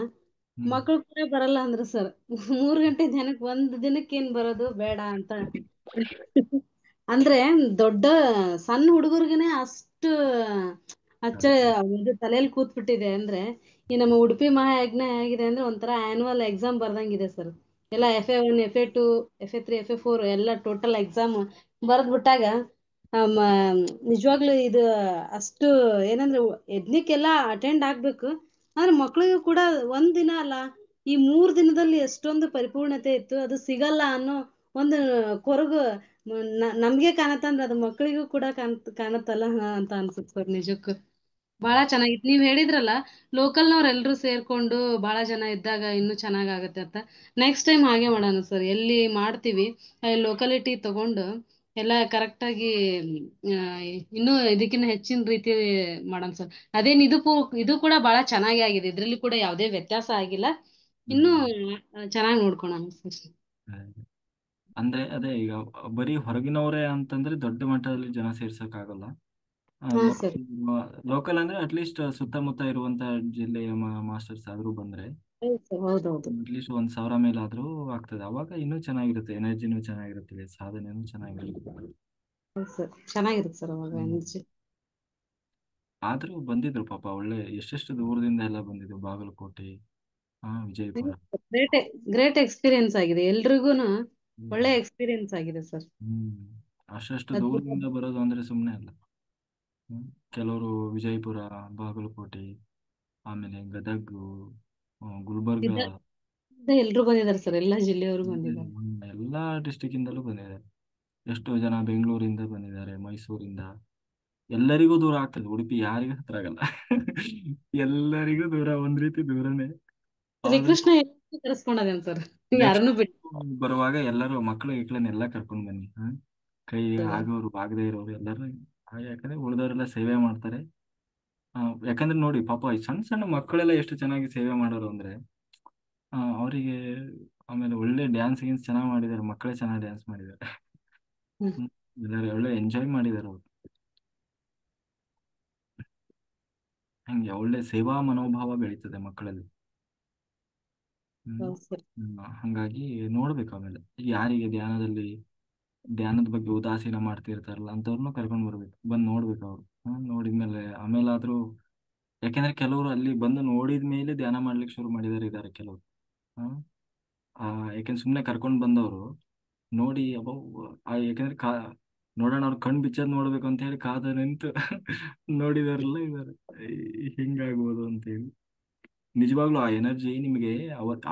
ಮಕ್ಕಳು ಕೂಡ ಬರಲ್ಲ ಅಂದ್ರು ಸರ್. 3 ಗಂಟೆ ಜನಕ್ಕೆ ಒಂದ್ ದಿನಕ್ಕೆ ಏನ್ ಬರೋದು ಬೇಡ ಅಂತ ಅಂದ್ರೆ ದೊಡ್ಡ ಸಣ್ಣ ಹುಡುಗರಿಗೆನೆ ಅಷ್ಟು ಇದು ತಲೆಯಲ್ಲಿ ಕೂತ್ಬಿಟ್ಟಿದೆ. ಅಂದ್ರೆ ಈ ನಮ್ಮ ಉಡುಪಿ ಮಹಾಯಜ್ಞ ಹೇಗಿದೆ ಅಂದ್ರೆ ಒಂಥರ ಆನ್ಯುವಲ್ ಎಕ್ಸಾಮ್ ಬರ್ದಂಗಿದೆ ಸರ್. ಎಲ್ಲ FA1 FA2 FA3 FA4 ಎಲ್ಲ ಟೋಟಲ್ ಎಕ್ಸಾಮ್ ಬರ್ದ್ಬಿಟ್ಟಾಗ ನಿಜವಾಗ್ಲೂ ಇದು ಅಷ್ಟು ಏನಂದ್ರೆ ಯಜ್ಞಕ್ಕೆಲ್ಲ ಅಟೆಂಡ್ ಆಗ್ಬೇಕು. ಆದ್ರೆ ಮಕ್ಳಿಗೂ ಕೂಡ ಒಂದ್ ದಿನ ಅಲ್ಲ, ಈ 3 ದಿನದಲ್ಲಿ ಎಷ್ಟೊಂದು ಪರಿಪೂರ್ಣತೆ ಇತ್ತು, ಅದು ಸಿಗಲ್ಲ ಅನ್ನೋ ಒಂದು ಕೊರಗು ನಮ್ಗೆ ಕಾಣತ್ತಂದ್ರೆ ಅದು ಮಕ್ಳಿಗೂ ಕೂಡ ಕಾಣತ್ತಲ್ಲ ಅಂತ ಅನ್ಸುತ್ತೆ ಸರ್. ನಿಜಕ್ಕೂ ಬಹಳ ಚೆನ್ನಾಗಿತ್ತು. ನೀವ್ ಹೇಳಿದ್ರಲ್ಲ ಲೋಕಲ್ನವ್ರ ಎಲ್ರು ಸೇರ್ಕೊಂಡು ಬಹಳ ಜನ ಇದ್ದಾಗ ಇನ್ನೂ ಚೆನ್ನಾಗಾಗತ್ತೆ ಅಂತ. ನೆಕ್ಸ್ಟ್ ಟೈಮ್ ಹಾಗೆ ಮಾಡೋಣ ಸರ್. ಎಲ್ಲಿ ಮಾಡ್ತೀವಿ ಲೋಕಲಿಟಿ ತಗೊಂಡು ಎಲ್ಲ ಕರೆಕ್ಟ್ ಆಗಿ ಇನ್ನೂ ಇದಕ್ಕಿಂತ ಹೆಚ್ಚಿನ ರೀತಿ ಮಾಡೋಣ ಸರ್. ಅದೇನ್ ಇದು ಕೂಡ ಬಹಳ ಚೆನ್ನಾಗಿ ಆಗಿದೆ, ಇದ್ರಲ್ಲಿ ಕೂಡ ಯಾವುದೇ ವ್ಯತ್ಯಾಸ ಆಗಿಲ್ಲ. ಇನ್ನೂ ಚೆನ್ನಾಗಿ ನೋಡ್ಕೊಳೋಣ ಸರ್. ಅಂದ್ರೆ ಅದೇ ಈಗ ಬರೀ ಹೊರಗಿನವರೇ ಅಂತಂದ್ರೆ ದೊಡ್ಡ ಮಟ್ಟದಲ್ಲಿ ಜನ ಸೇರ್ಸಕ್ ಆಗಲ್ಲ. ಹಾ ಸರ್. ಲೋಕಲ್ ಅಂದ್ರೆ ಅಟ್ಲೀಸ್ಟ್ ಸುತ್ತಮುತ್ತ ಇರುವಂತ ಜಿಲ್ಲೆಯ ಮಾಸ್ಟರ್ಸ್ ಆದ್ರೂ ಬಂದ್ರೆ ಹೌದು ಸರ್, ಹೌದೌದು. ಅಟ್ಲೀಸ್ಟ್ 1,000 ಮೇಲಾದ್ರೂ ಆಗ್ತದೆ. ಅವಾಗ ಇನ್ನೂ ಚೆನ್ನಾಗಿರುತ್ತೆ, ಎನರ್ಜಿನೂ ಚೆನ್ನಾಗಿರುತ್ತೆ, ಸಾಧನೆನೂ ಚೆನ್ನಾಗಿರುತ್ತೆ. ಹೌದು ಸರ್, ಚೆನ್ನಾಗಿರುತ್ತೆ ಸರ್ ಅವಾಗ ಎನರ್ಜಿ. ಆದ್ರೂ ಬಂದಿದ್ರು ಪಾಪ, ಒಳ್ಳೆ ಎಷ್ಟೆಷ್ಟು ದೂರದಿಂದ ಎಲ್ಲ ಬಂದಿದ್ರು, ಬಾಗಲಕೋಟೆ, ವಿಜಯಪುರ. ಗ್ರೇಟ್ ಎಕ್ಸ್ಪೀರಿಯನ್ಸ್ ಆಗಿದೆ ಎಲ್ರಿಗೂನು, ಒಳ್ಳೆ ಎಕ್ಸ್ಪೀರಿಯನ್ಸ್ ಆಗಿದೆ ಸರ್. ಅಷ್ಟು ದೂರದಿಂದ ಬರೋದು ಅಂದ್ರೆ ಸುಮ್ಮನೆ ಅಲ್ಲ. ಕೆಲವರು ವಿಜಯಪುರ, ಬಾಗಲಕೋಟೆ, ಆಮೇಲೆ ಗದಗ್, ಗುಲ್ಬರ್ಗ, ಎಲ್ರು ಬಂದಿದ್ದಾರೆ ಸರ್, ಎಲ್ಲಾ ಜಿಲ್ಲೆಯವರು ಬಂದಿದ್ದಾರೆ. ಎಲ್ಲಾ ಡಿಸ್ಟಿಕ್ ಇಂದಲೂ ಬಂದಿದ್ದಾರೆ. ಎಷ್ಟೋ ಜನ ಬೆಂಗಳೂರಿಂದ ಬಂದಿದ್ದಾರೆ, ಮೈಸೂರಿಂದ. ಎಲ್ಲರಿಗೂ ದೂರ ಆಗ್ತದೆ ಉಡುಪಿ, ಯಾರಿಗೂ ಹತ್ರ ಆಗಲ್ಲ. ಎಲ್ಲರಿಗೂ ದೂರ, ಒಂದ್ ರೀತಿ ದೂರನೇ. ಶ್ರೀಕೃಷ್ಣ ಕರೆಸ್ಕೊಂಡದೇನ್ ಸರ್, ಯಾರನ್ನು ಬಿಟ್ಟು ಬರುವಾಗ ಎಲ್ಲರೂ ಮಕ್ಕಳು ಗಿಕ್ಳನ್ನೆಲ್ಲ ಕರ್ಕೊಂಡ್ ಬನ್ನಿ. ಕೈ ಆಗೋರು ಆಗದೆ ಇರೋರು ಎಲ್ಲರೂ, ಯಾಕಂದ್ರೆ ಉಳಿದವರೆಲ್ಲ ಸೇವೆ ಮಾಡ್ತಾರೆ. ಯಾಕಂದ್ರೆ ನೋಡಿ ಪಾಪ ಈ ಸಣ್ಣ ಸಣ್ಣ ಮಕ್ಕಳೆಲ್ಲ ಎಷ್ಟು ಚೆನ್ನಾಗಿ ಸೇವೆ ಮಾಡೋರು ಅಂದ್ರೆ ಅವರಿಗೆ. ಆಮೇಲೆ ಒಳ್ಳೆ ಡ್ಯಾನ್ಸ್ ಗೀನ್ಸ್ ಚೆನ್ನಾಗಿ ಮಾಡಿದ್ದಾರೆ, ಮಕ್ಕಳೇ ಚೆನ್ನಾಗಿ ಡ್ಯಾನ್ಸ್ ಮಾಡಿದ್ದಾರೆ. ಎಲ್ಲರೂ ಒಳ್ಳೆ ಎಂಜಾಯ್ ಮಾಡಿದ್ದಾರೆ ಅವರು. ಹಂಗೆ ಒಳ್ಳೆ ಸೇವಾ ಮನೋಭಾವ ಬೆಳೀತದೆ ಮಕ್ಕಳಲ್ಲಿ. ಹಂಗಾಗಿ ನೋಡ್ಬೇಕು. ಆಮೇಲೆ ಯಾರಿಗೆ ಧ್ಯಾನದ ಬಗ್ಗೆ ಉದಾಸೀನ ಮಾಡ್ತಿರ್ತಾರಲ್ಲ ಅಂತವ್ರನ್ನು ಕರ್ಕೊಂಡ್ ಬರ್ಬೇಕು, ಬಂದ್ ನೋಡ್ಬೇಕು ಅವ್ರು. ನೋಡಿದ್ಮೇಲೆ ಆಮೇಲಾದ್ರೂ, ಯಾಕೆಂದ್ರೆ ಕೆಲವರು ಅಲ್ಲಿ ಬಂದು ನೋಡಿದ್ಮೇಲೆ ಧ್ಯಾನ ಮಾಡ್ಲಿಕ್ಕೆ ಶುರು ಮಾಡಿದಾರೆ ಕೆಲವರು. ಯಾಕೆಂದ್ರೆ ಸುಮ್ನೆ ಕರ್ಕೊಂಡ್ ಬಂದವರು ನೋಡಿ ಯಾಕಂದ್ರೆ ನೋಡೋಣ ಅವ್ರ ಕಣ್ ಬಿಚ್ಚದ್ ನೋಡ್ಬೇಕು ಅಂತ ಹೇಳಿ ಕಾದ ನಿಂತು ನೋಡಿದಾರಲ್ಲ ಇದಾರೆ. ಹಿಂಗಾಗ್ಬೋದು ಅಂತ ಹೇಳಿ. ನಿಜವಾಗ್ಲೂ ಆ ಎನರ್ಜಿ ನಿಮಗೆ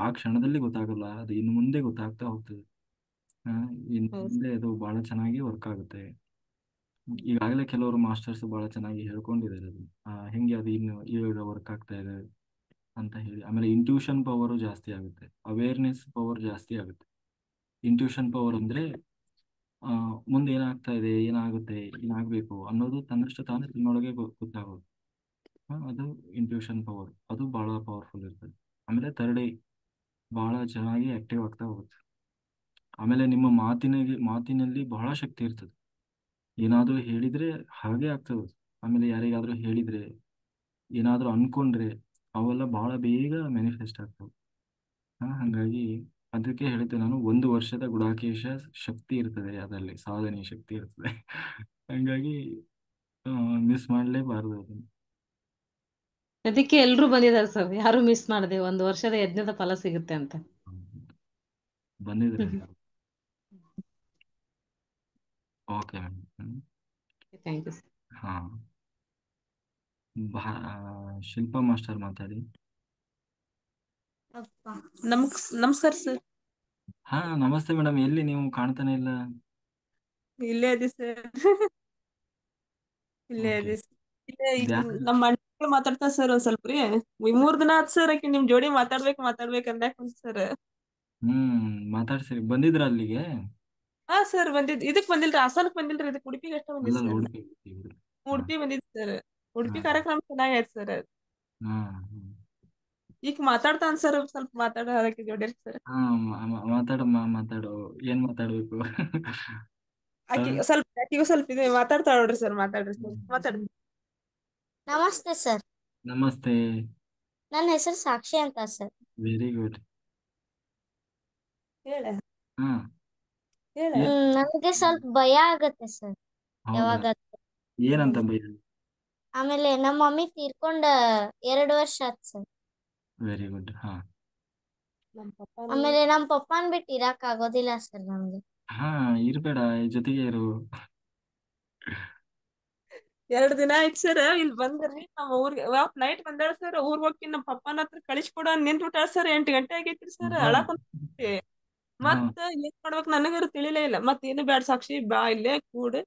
ಆ ಕ್ಷಣದಲ್ಲಿ ಗೊತ್ತಾಗಲ್ಲ, ಅದು ಇನ್ನು ಮುಂದೆ ಗೊತ್ತಾಗ್ತಾ ಹೋಗ್ತದೆ. ಇನ್ನು ಮುಂದೆ ಅದು ಬಹಳ ಚೆನ್ನಾಗಿ ವರ್ಕ್ ಆಗುತ್ತೆ. ಈಗಾಗಲೇ ಕೆಲವರು ಮಾಸ್ಟರ್ಸ್ ಬಹಳ ಚೆನ್ನಾಗಿ ಹೇಳ್ಕೊಂಡಿದ್ದಾರೆ ಅದು ಹೆಂಗೆ ಅದು ಇನ್ನು ಇವಾಗ ವರ್ಕ್ ಆಗ್ತಾ ಇದೆ ಅಂತ ಹೇಳಿ. ಆಮೇಲೆ ಇಂಟ್ಯೂಷನ್ ಪವರ್ ಜಾಸ್ತಿ ಆಗುತ್ತೆ, ಅವೇರ್ನೆಸ್ ಪವರ್ ಜಾಸ್ತಿ ಆಗುತ್ತೆ. ಇಂಟ್ಯೂಷನ್ ಪವರ್ ಅಂದ್ರೆ ಮುಂದೆ ಏನಾಗ್ತಾ ಇದೆ, ಏನಾಗುತ್ತೆ, ಏನಾಗ್ಬೇಕು ಅನ್ನೋದು ತನ್ನಷ್ಟು ತಾನೇ ತನ್ನೊಳಗೆ ಗೊತ್ತಾಗೋದು. ಅದು ಇಂಟ್ಯೂಷನ್ ಪವರ್, ಅದು ಬಹಳ ಪವರ್ಫುಲ್ ಇರ್ತದೆ. ಆಮೇಲೆ ಥರ್ಡ್ ಐ ಬಹಳ ಚೆನ್ನಾಗಿ ಆಕ್ಟಿವ್ ಆಗ್ತಾ ಹೋಗುತ್ತೆ. ಆಮೇಲೆ ನಿಮ್ಮ ಮಾತಿನಲ್ಲಿ ಬಹಳ ಶಕ್ತಿ ಇರ್ತದೆ. ಏನಾದ್ರೂ ಹೇಳಿದ್ರೆ ಹಾಗೆ ಆಗ್ತದೆ. ಆಮೇಲೆ ಯಾರಿಗಾದ್ರೂ ಹೇಳಿದ್ರೆ, ಏನಾದ್ರೂ ಅನ್ಕೊಂಡ್ರೆ ಅವೆಲ್ಲ ಬಹಳ ಬೇಗ ಮ್ಯಾನಿಫೆಸ್ಟ್ ಆಗ್ತವೆ. ಹಾಗಾಗಿ ಅದಕ್ಕೆ ಹೇಳ್ತೇನೆ ನಾನು, 1 ವರ್ಷದ ಗುಡಾಕೇಶ ಶಕ್ತಿ ಇರ್ತದೆ ಅದರಲ್ಲಿ, ಸಾಧನೆ ಶಕ್ತಿ ಇರ್ತದೆ. ಹಂಗಾಗಿ ಮಿಸ್ ಮಾಡಲೇಬಾರ್ದು ಅದನ್ನು. ಅದಕ್ಕೆ ಎಲ್ರು ಬಂದಿದ್ದಾರೆ ಸರ್, ಯಾರು ಮಿಸ್ ಮಾಡದೆ, ಒಂದು ವರ್ಷದ ಯಜ್ಞದ ಫಲ ಸಿಗುತ್ತೆ ಅಂತ. ಬಂದಿದ್ರೆ okay ma'am. Thank you sir. ಹಾ, ಶಿಲ್ಪಾ ಮಾಸ್ಟರ್ ಮಾತಾಡಿ. ನಮಸ್ಕಾರ ಸರ್. ಹಾ ನಮಸ್ತೆ ಮೇಡಮ್, ಎಲ್ಲಿ ನೀವು ಕಾಣ್ತಾನೆ ಇಲ್ಲ? ಇಲ್ಲೇ ಅದಿ ಸರ್. ಇಲ್ಲೇ ಓಕೆ. ಅದಿ ಇಲ್ಲೇ ಈಗ ನಮ್ಮ ಅಣ್ಣ ಮಾತಾಡ್ತಾ ಸರ್ ಒಂದ್ ಸ್ವಲ್ಪ ರೀ. 3 ದಿನ ಆತ್ ಸರ್ ಆಕಿ ನಿಮ್ ಜೋಡಿ ಮಾತಾಡ್ಬೇಕು ಅಂದಾಕ ಸರ್. ಮಾತಾಡ್ಸಿ. ಬಂದಿದ್ರ ಅಲ್ಲಿಗೆ? ಹಾ ಸರ್ ಇದಕ್ ಬಂದಿಲ್ರಿ, ಹಾಸನಕ್ ಬಂದಿಲ್ರಿ, ಇದಕ್ ಉಡುಪಿಗೆ ಅಷ್ಟ ಬಂದಿದ್ ಅಲ್ಲಲ್ಲ, ಸರ್. ಉಡುಪಿ. ಉಡುಪಿ ಬಂದಿದ್ ಸರ್. ಉಡುಪಿ ಹಾ ಕಾರ್ಯಕ್ರಮ ಚೆನ್ನಾಗೈತ್ ಸರ್. ಹಾ ಈಗ ಮಾತಾಡ್ತಾನ ಸರ್, ಸ್ವಲ್ಪ ಮಾತಾಡೋದಕ್ಕೆ ಜೋಡಿ ಸರ್. ಹಾ ಮಾತಾಡಮ್ಮ, ಮಾತಾಡು. ಏನ್ ಮಾತಾಡ್ಬೇಕು? ಆಕಿಗೂ ಸ್ವಲ್ಪ ಇದೆ, ಮಾತಾಡ್ತಾಳ ನೋಡ್ರಿ ಸರ್. ಮಾತಾಡ್ರಿ ಸರ್, ಮಾತಾಡ್ರಿ. ನಮಸ್ತೆ ಸರ್, ನಮಸ್ತೆ. ನನ್ನ ಹೆಸರು ಸಾಕ್ಷಿ ಅಂತ ಸರ್. Very good. ಹೇಳ ಹಾ ಹೇಳ ನನಗೆ ಸ್ವಲ್ಪ ಭಯ ಆಗತ್ತೆ ಸರ್ ಹೌದಾ? ಯಾವಾಗ. ಏನಂತ ಭಯ? ಆಮೇಲೆ ನಮ್ಮ ಮಮ್ಮಿ ತೀರ್ಕೊಂಡ 2 ವರ್ಷ ಆತ್ ಸರ್. Very good. ಹಾ ಆಮೇಲೆ ನಮ್ಮ ಪಪ್ಪನ್ ಬಿಟ್ಟು ಇರಾಕ್ ಆಗೋದಿಲ್ಲ ಸರ್ ನಮ್ಗೆ. ಹಾ ಇರ್ಬೇಡ, ಜೊತೆಗೆ ಇರು. 2 ದಿನ ಆಯ್ತು ಸರ್ ಇಲ್ಲಿ ಬಂದ್ರಿ. ನಮ್ಮ ಊರ್ಗೆ ನೈಟ್ ಬಂದಾಳ ಸರ್. ಊರ್ಗ್ ಹೋಗಿ ನಮ್ಮ ಪಪ್ಪನ ಹತ್ರ ಕಳಿಸ್ಕೊಡ ನಿಂತ್ಬಿಟ್ಟಾಳ ಸರ್. 8 ಗಂಟೆ ಆಗೈತ್ರಿ ಸರ್. ಹಾ ಅಳಕಂತ ಹಾ ಮತ್ತ ಏನ್ ಮಾಡ್ಬೇಕು ನನಗಾರು ತಿಳಿಲೇ ಇಲ್ಲ. ಮತ್ ಏನು ಬ್ಯಾಡ ಸಾಕ್ಷಿ, ಬಾ ಇಲ್ಲೇ ಕೂಡ್.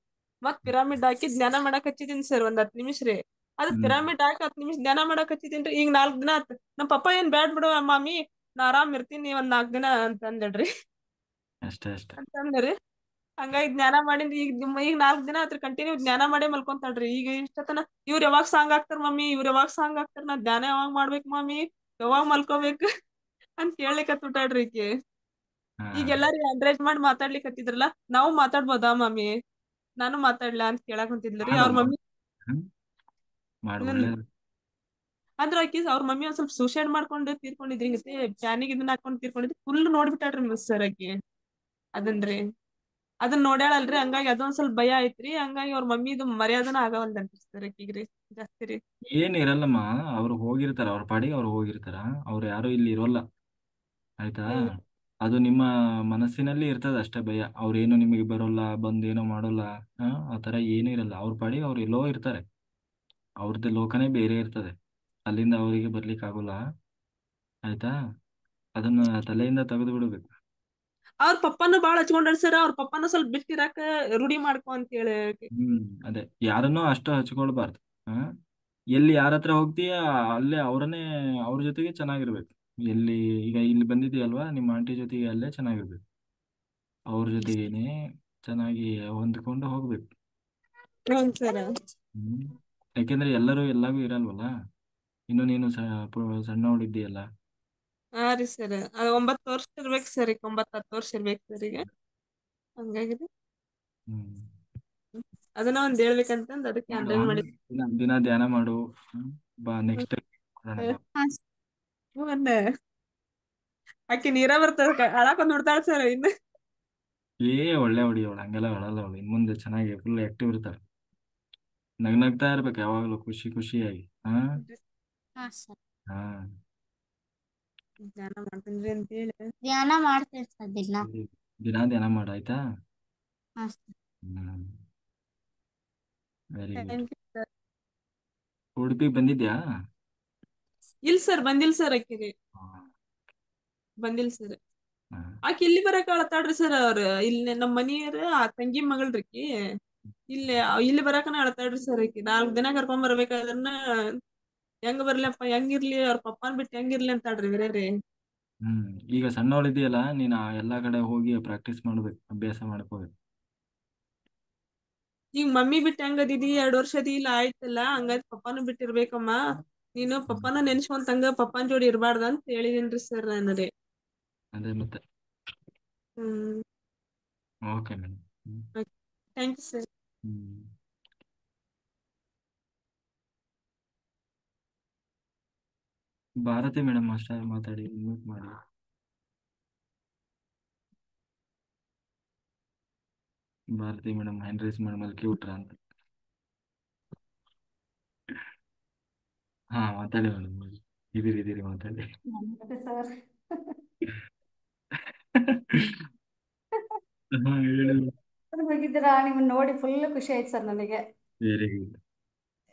ಮತ್ ಪಿರಾಮಿಡ್ ಹಾಕಿ ಧ್ಯಾನ ಮಾಡಕ್ ಹಚ್ಚಿದೀನಿ ಸರ್, ಒಂದ್ 10 ನಿಮಿಷ ರೀ. ಅದ್ ಹ್ಮ್ ಪಿರಾಮಿಡ್ ಹಾಕಿ 10 ನಿಮಿಷ ಧ್ಯಾನ ಮಾಡಕ್ ಹಚ್ಚಿದೀನ್ರಿ. ಈಗ 4 ದಿನ ಆತ್. ನಮ್ಮ ಪಪ್ಪ ಏನ್ ಬ್ಯಾಡ್ ಬಿಡು ಮಾಮಿ, ನಾ ಆರಾಮ್ ಇರ್ತೀನಿ ಒಂದ್ 4 ದಿನ ಅಂತ ಅಂದಳ್ರಿ. ಅಷ್ಟೇ ಅಷ್ಟೇ. ಅಂತ ಅಂದ್ರಿ. ಹಂಗಾಗಿ ಜ್ಞಾನ ಮಾಡಿದ್ ಈಗ 4 ದಿನ ಆತ್ರಿ, ಕಂಟಿನ್ಯೂ ಜ್ಞಾನ ಮಾಡೇ ಮಲ್ಕೊಂತಾಳ್ರಿ. ಈಗ ಇಷ್ಟತನ ಇವ್ರ ಯಾವಾಗ ಸಾಂಗ್ ಆಗ್ತಾರ ಮಮ್ಮಿ, ಇವ್ರ ಯಾವಾಗ ಸಾಂಗ್ ಆಗ್ತಾರ, ನಾ ಧ್ಯಾನ ಯಾವಾಗ ಮಾಡ್ಬೇಕು ಮಮ್ಮಿ, ಯಾವಾಗ ಮಲ್ಕೋಬೇಕು ಅಂತ ಕೇಳ್ಲಿಕತ್ಬಿಟ್ಟಾಳ್ರಿ ಈಕಿ. ಹಾ ಈಗ ಎಲ್ಲಾರು ಎಂಕರೇಜ್ ಮಾಡಿ ಮಾತಾಡ್ಲಿಕತ್ತಿದ್ರಲ್ಲ, ನಾವು ಮಾತಾಡ್ಬೋದಾ ಮಮ್ಮಿ, ನಾನು ಮಾತಾಡ್ಲಾ ಅಂತ ಕೇಳಾಕ್ ಕುಂತಿದ್ಲರಿ ಅವ್ರ ಮಾಡಮ್ಮ. ಮಮ್ಮಿ. ಮಾಡು, ಹ್ಮ್ ಒಳ್ಳೇದು. ಅಂದ್ರ ಆಕಿ ಅವ್ರ ಮಮ್ಮಿ ಒಂದ್ ಸ್ವಲ್ಪ ಸೂಸೈಡ್ ಮಾಡ್ಕೊಂಡು ತೀರ್ಕೊಂಡಿದ್ರಿ. ಹಿಂಗತಿ ಫ್ಯಾನಿಗೆ ಇದನ್ನ ಹಾಕೊಂಡು ತೀರ್ಕೊಂಡಿದ್ರಿ. ಫುಲ್ ನೋಡ್ಬಿಟ್ಟಾಳ್ರಿ ಮಿಸ್ ಸರ್ ಆಕಿ ಅದನ್ರಿ. ಅದನ್ನ ನೋಡ್ಯಾಳಲ್ರಿ, ಹಂಗಾಗಿ ಅದೊಂದ್ ಸ್ವಲ್ಪ ಭಯ ಐತ್ರಿ. ಹಂಗಾಗಿ ಅವ್ರ ಮಮ್ಮಿದು ಮರ್ಯಾದನ ಆಗವಲ್ದಂತ್ರಿ ಸರ್ ಆಕಿಗ್ರಿ ಜಾಸ್ತಿ ರೀ. ಏನ್ ಇರಲ್ಲಮ್ಮ, ಅವ್ರು ಹೋಗಿರ್ತಾರ, ಅವ್ರ ಪಾಡಿಗೆ ಅವ್ರು ಹೋಗಿರ್ತಾರ. ಅವ್ರು ಯಾರು ಇಲ್ಲಿ ಇರೋಲ್ಲ, ಆಯ್ತಾ? ಹ್ಮ್ ಅದು ನಿಮ್ಮ ಮನಸ್ಸಿನಲ್ಲಿ ಇರ್ತದ ಅಷ್ಟೇ ಭಯ. ಅವ್ರೇನು ನಿಮಗೆ ಬರೋಲ್ಲ, ಬಂದೇನೋ ಮಾಡೋಲ್ಲ. ಆ ತರ ಏನೂ ಇರಲ್ಲ. ಅವ್ರ ಪಾಡಿಗೆ ಅವ್ರು ಎಲ್ಲೋ ಇರ್ತಾರೆ. ಅವ್ರದ್ದು ಲೋಕನೇ ಬೇರೆ ಇರ್ತದೆ. ಅಲ್ಲಿಂದ ಅವರಿಗೆ ಬರ್ಲಿಕ್ಕೆ ಆಗೋಲ್ಲ, ಆಯ್ತಾ? ಅದನ್ನ ತಲೆಯಿಂದ ತೆಗೆದು ಬಿಡ್ಬೇಕು. ಅವ್ರ ಪಪ್ಪನು ಬಾಳ ಹಚ್ಕೊಂಡಾಳ ಸರ್. ಅವ್ರ ಪಪ್ಪನ ಸ್ವಲ್ಪ ಬಿಟ್ಟಿರಾಕ ರೂಢಿ ಮಾಡ್ಕೊ ಅಂತ ಹೇಳಿ. ಅದೇ, ಯಾರನ್ನೂ ಅಷ್ಟು ಹಚ್ಕೊಳ್ಬಾರ್ದು. ಆ ಎಲ್ಲಿ ಯಾರ ಹತ್ರ ಹೋಗ್ತೀಯ ಅಲ್ಲೇ ಅವ್ರನ್ನೇ, ಅವ್ರ ಜೊತೆಗೆ ಚೆನ್ನಾಗಿರ್ಬೇಕು. ಎಲ್ಲಿ ಈಗ ಇಲ್ಲಿ ಬಂದಿದೆಯಲ್ವಾ, ನಿಮ್ಮ ಆಂಟಿ ಜೊತೆಗೆ ಅಲ್ಲೇ ಚೆನ್ನಾಗಿರ್ಬೇಕು. ಅವ್ರ ಜೊತೆಗೇನೆ ಚೆನ್ನಾಗಿ ಹೊಂದ್ಕೊಂಡು ಹೋಗ್ಬೇಕು. ಹ್ಮ್ ಸರ್. ಹ್ಮ್ ಯಾಕೆಂದ್ರೆ ಎಲ್ಲರೂ ಎಲ್ಲಾಗೂ ಇರಲ್ವಲ್ಲ. ಇನ್ನು ನೀನು ಸಣ್ಣವಳಿದ್ದೀಯಲ್ಲ. ಹಾ ರೀ ಸರ್, 9 ವರ್ಷ ಇರ್ಬೇಕು ಸರ್. ಈಗ 9-10 ವರ್ಷ ಇರ್ಬೇಕು ಸರ್ ಈಗ. ಹಂಗಾಗಿದೆ. ಹ್ಮ್ ಅದನ್ನ ಒಂದ್ ಹೇಳ್ಬೇಕಂತಂದ್ ಅದಕ್ಕೆ ಮಾಡು, ಆನ್ಲೈನ್ ಮಾಡಿ. ದಿನ ಧ್ಯಾನ ಮಾಡು. ಬಾ, ನೆಕ್ಸ್ಟ್ ಮಾಡೋಣ ಬಾ. ಮೊನ್ನೆ ಆಕಿ ನೀರ ಬರ್ತದ ಅಳಾಕೊಂಡ್ ಬಿಡ್ತಾಳ ಸರ್. ಇನ್ನು ಒಳ್ಳೆ ಹುಡುಗಿ ಅವಳು, ಹಂಗೆಲ್ಲ ಅಳಲ್ಲ ಅವಳು. ಇನ್ ಮುಂದೆ ಚೆನ್ನಾಗಿ ಫುಲ್ ಆಕ್ಟಿವ್ ಇರ್ತಾಳೆ. ನಗ್ನಗ್ತಾ ಇರ್ಬೇಕು ಯಾವಾಗಲೂ, ಖುಷಿ ಖುಷಿಯಾಗಿ. ಹಾ ಹಾ ಸರ್, ಹಾ ಧ್ಯಾನ ಮಾಡ್ತೀನಿ ಅಂತ ಹೇಳಿ. ಧ್ಯಾನ ಮಾಡ್ತೇವೆ ಸರ್ ದಿನ. ದಿನ ಧ್ಯಾನ ಮಾಡು, ಆಯ್ತಾ? ಹಾ sir. Hmm very good. Thank you sir. ಉಡುಪಿಗೆ ಬಂದಿದ್ಯಾ? ಇಲ್ ಸರ್, ಬಂದಿಲ್ ಸರ್ ಆಕಿಗೆ. ಹಾ, ಬಂದಿಲ್ ಸರ್. ಹಾ. ಆಕಿ ಇಲ್ಲಿ ಬರಕ ಅಳತಾಳ್ರಿ ಸರ್. ಅವ್ರ ಇಲ್ಲಿ ನಮ್ಮ ಮನಿಯರ ಆ ತಂಗಿ ಮಗಳ್ರಿಕಿ ಇಲ್ಲಿ ಬರಾಕನ ಅಳತಾಳ್ರಿ ಸರ್. ಆಕಿ 4 ದಿನ ಕರ್ಕೊಂಡ್ ಬರ್ಬೇಕಾದ್ರನ ಹೆಂಗ್ ಬರ್ಲಪ್ಪ, ಹೆಂಗಿರ್ಲಿ, ಅವ್ರ ಪಪ್ಪನ್ ಬಿಟ್ಟು ಹೆಂಗಿರ್ಲಿ ಅಂತಾಳ್ರಿ ಬೇರೆ. ಈಗ ಸಣ್ಣವಳಿದೆಯಲ್ಲ, ನೀನ್ ಎಲ್ಲಾ ಕಡೆ ಹೋಗಿ ಪ್ರಾಕ್ಟೀಸ್ ಮಾಡ್ಬೇಕು, ಅಭ್ಯಾಸ ಮಾಡ್ಕೋಬೇಕು. ಈಗ ಮಮ್ಮಿ ಬಿಟ್ಟು ಹೆಂಗ್ ಅದಿದಿ, 2 ವರ್ಷ ಅದಿ ಇಲ್ಲ ಆಯ್ತಲ್ಲ, ಹಂಗಾದ್ ಪಪ್ಪಾನು ಬಿಟ್ಟಿರ್ಬೇಕಮ್ಮ. ನೀನು ಪಪ್ಪಾನ ನೆನ್ಸ್ಕೊಂತಂಗ ಪಪ್ಪನ್ ಜೋಡಿ ಇರ್ಬಾರ್ದ ಅಂತ ಹೇಳಿದೀನ್ರಿ ಸರ್ ನಾನು ರೀ. ಅದೇ ಮತ್ತೆ. ಹ್ಮ್ okay madam. Thank you sir. Bharati madam ಅಷ್ಟೇ ಮಾತಾಡಿ, ಮ್ಯೂಟ್ ಮಾಡಿ. ಭಾರತಿ ಮೇಡಮ್ ಹ್ಯಾಂಡ್ ರೈಸ್ ಮಾಡಿ ಮಲ್ಕಿ ಬಿಟ್ರ ಅಂತ. ಹಾ ಮಾತಾಡಿ ಮೇಡಮ್, ಇದೀರಿ ಮಾತಾಡಿ. ನಮಸ್ತೆ ಸರ್. ಹಾ ಹೇಳಿ. ಹೋಗಿದ್ದೀರಾ? ನಿಮ್ಮನ್ನ ನೋಡಿ ಫುಲ್ ಖುಷಿ ಆಯ್ತು ಸರ್ ನನಗೆ. Very good.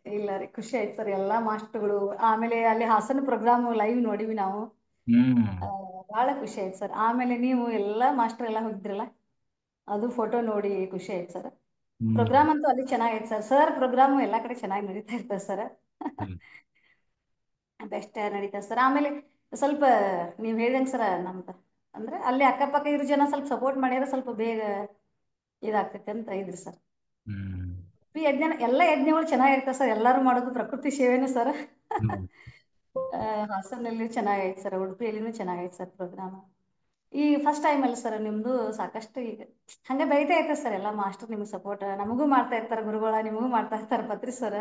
ಇಲ್ಲ ರೀ, ಖುಷಿ ಆಯ್ತು ಸರ್. ಎಲ್ಲಾ ಮಾಸ್ಟರ್ಗಳು, ಆಮೇಲೆ ಅಲ್ಲಿ ಹಾಸನ ಪ್ರೋಗ್ರಾಮ್ ಲೈವ್ ನೋಡಿವಿ ನಾವು. ಹ್ಮ್ ಬಹಳ ಖುಷಿ ಆಯ್ತು ಸರ್. ಆಮೇಲೆ ನೀವು ಎಲ್ಲಾ ಮಾಸ್ಟರ್ ಎಲ್ಲ ಹೋಗಿದ್ರಲ್ಲ, ಅದು ಫೋಟೋ ನೋಡಿ ಖುಷಿ ಆಯ್ತು ಸರ್. ಹ್ಮ್ ಪ್ರೋಗ್ರಾಮ್ ಅಂತೂ ಅಲ್ಲಿ ಚೆನ್ನಾಗೈತೆ ಸರ್. ಸರ್ ಪ್ರೋಗ್ರಾಮ್ ಎಲ್ಲಾ ಕಡೆ ಚೆನ್ನಾಗಿ ನಡೀತಾ ಇರ್ತದೆ ಸರ್. ಹ್ಮ್. ಬೆಸ್ಟ್ ನಡೀತದೆ ಸರ್. ಆಮೇಲೆ ಸ್ವಲ್ಪ ನೀವು ಹೇಳ್ದಂಗೆ ಸರ್, ನಮ್ದು ಅಂದ್ರೆ ಅಲ್ಲಿ ಅಕ್ಕಪಕ್ಕ ಇರೋ ಜನ ಸ್ವಲ್ಪ ಸಪೋರ್ಟ್ ಮಾಡಿದ್ರೆ ಸ್ವಲ್ಪ ಬೇಗ ಇದಾಗ್ತೈತೆ ಅಂತ ಇದ್ರಿ ಸರ್. ಹ್ಮ್ ಈ ಯಜ್ಞ ಎಲ್ಲ ಯಜ್ಞಗಳು ಚೆನ್ನಾಗಿರ್ತವೆ ಸರ್. ಎಲ್ಲರೂ ಮಾಡೋದು ಪ್ರಕೃತಿ ಸೇವೆನೇ ಸರ್. ಹ್ಮ್. ಹಾಸನಲ್ಲಿ ಚೆನ್ನಾಗೈತೆ ಸರ್, ಉಡುಪಿಯಲ್ಲಿನೂ ಚೆನ್ನಾಗೈತೆ ಸರ್ ಪ್ರೋಗ್ರಾಮ್. ಈ ಫಸ್ಟ್ ಟೈಮ್ ಅಲ್ಲ ಸರ್ ನಿಮ್ದು, ಸಾಕಷ್ಟು ಈಗ ಹಂಗೆ ಬೆಳಿತಾ ಇರ್ತದೆ ಸರ್. ಎಲ್ಲ ಮಾಸ್ಟರ್ ನಿಮ್ಗೆ ಸಪೋರ್ಟ್ ನಮಗೂ ಮಾಡ್ತಾ ಇರ್ತಾರೆ, ಗುರುಗಳ ನಿಮಗೂ ಮಾಡ್ತಾ ಇರ್ತಾರೆ ಪತ್ರಿ ಸರ್.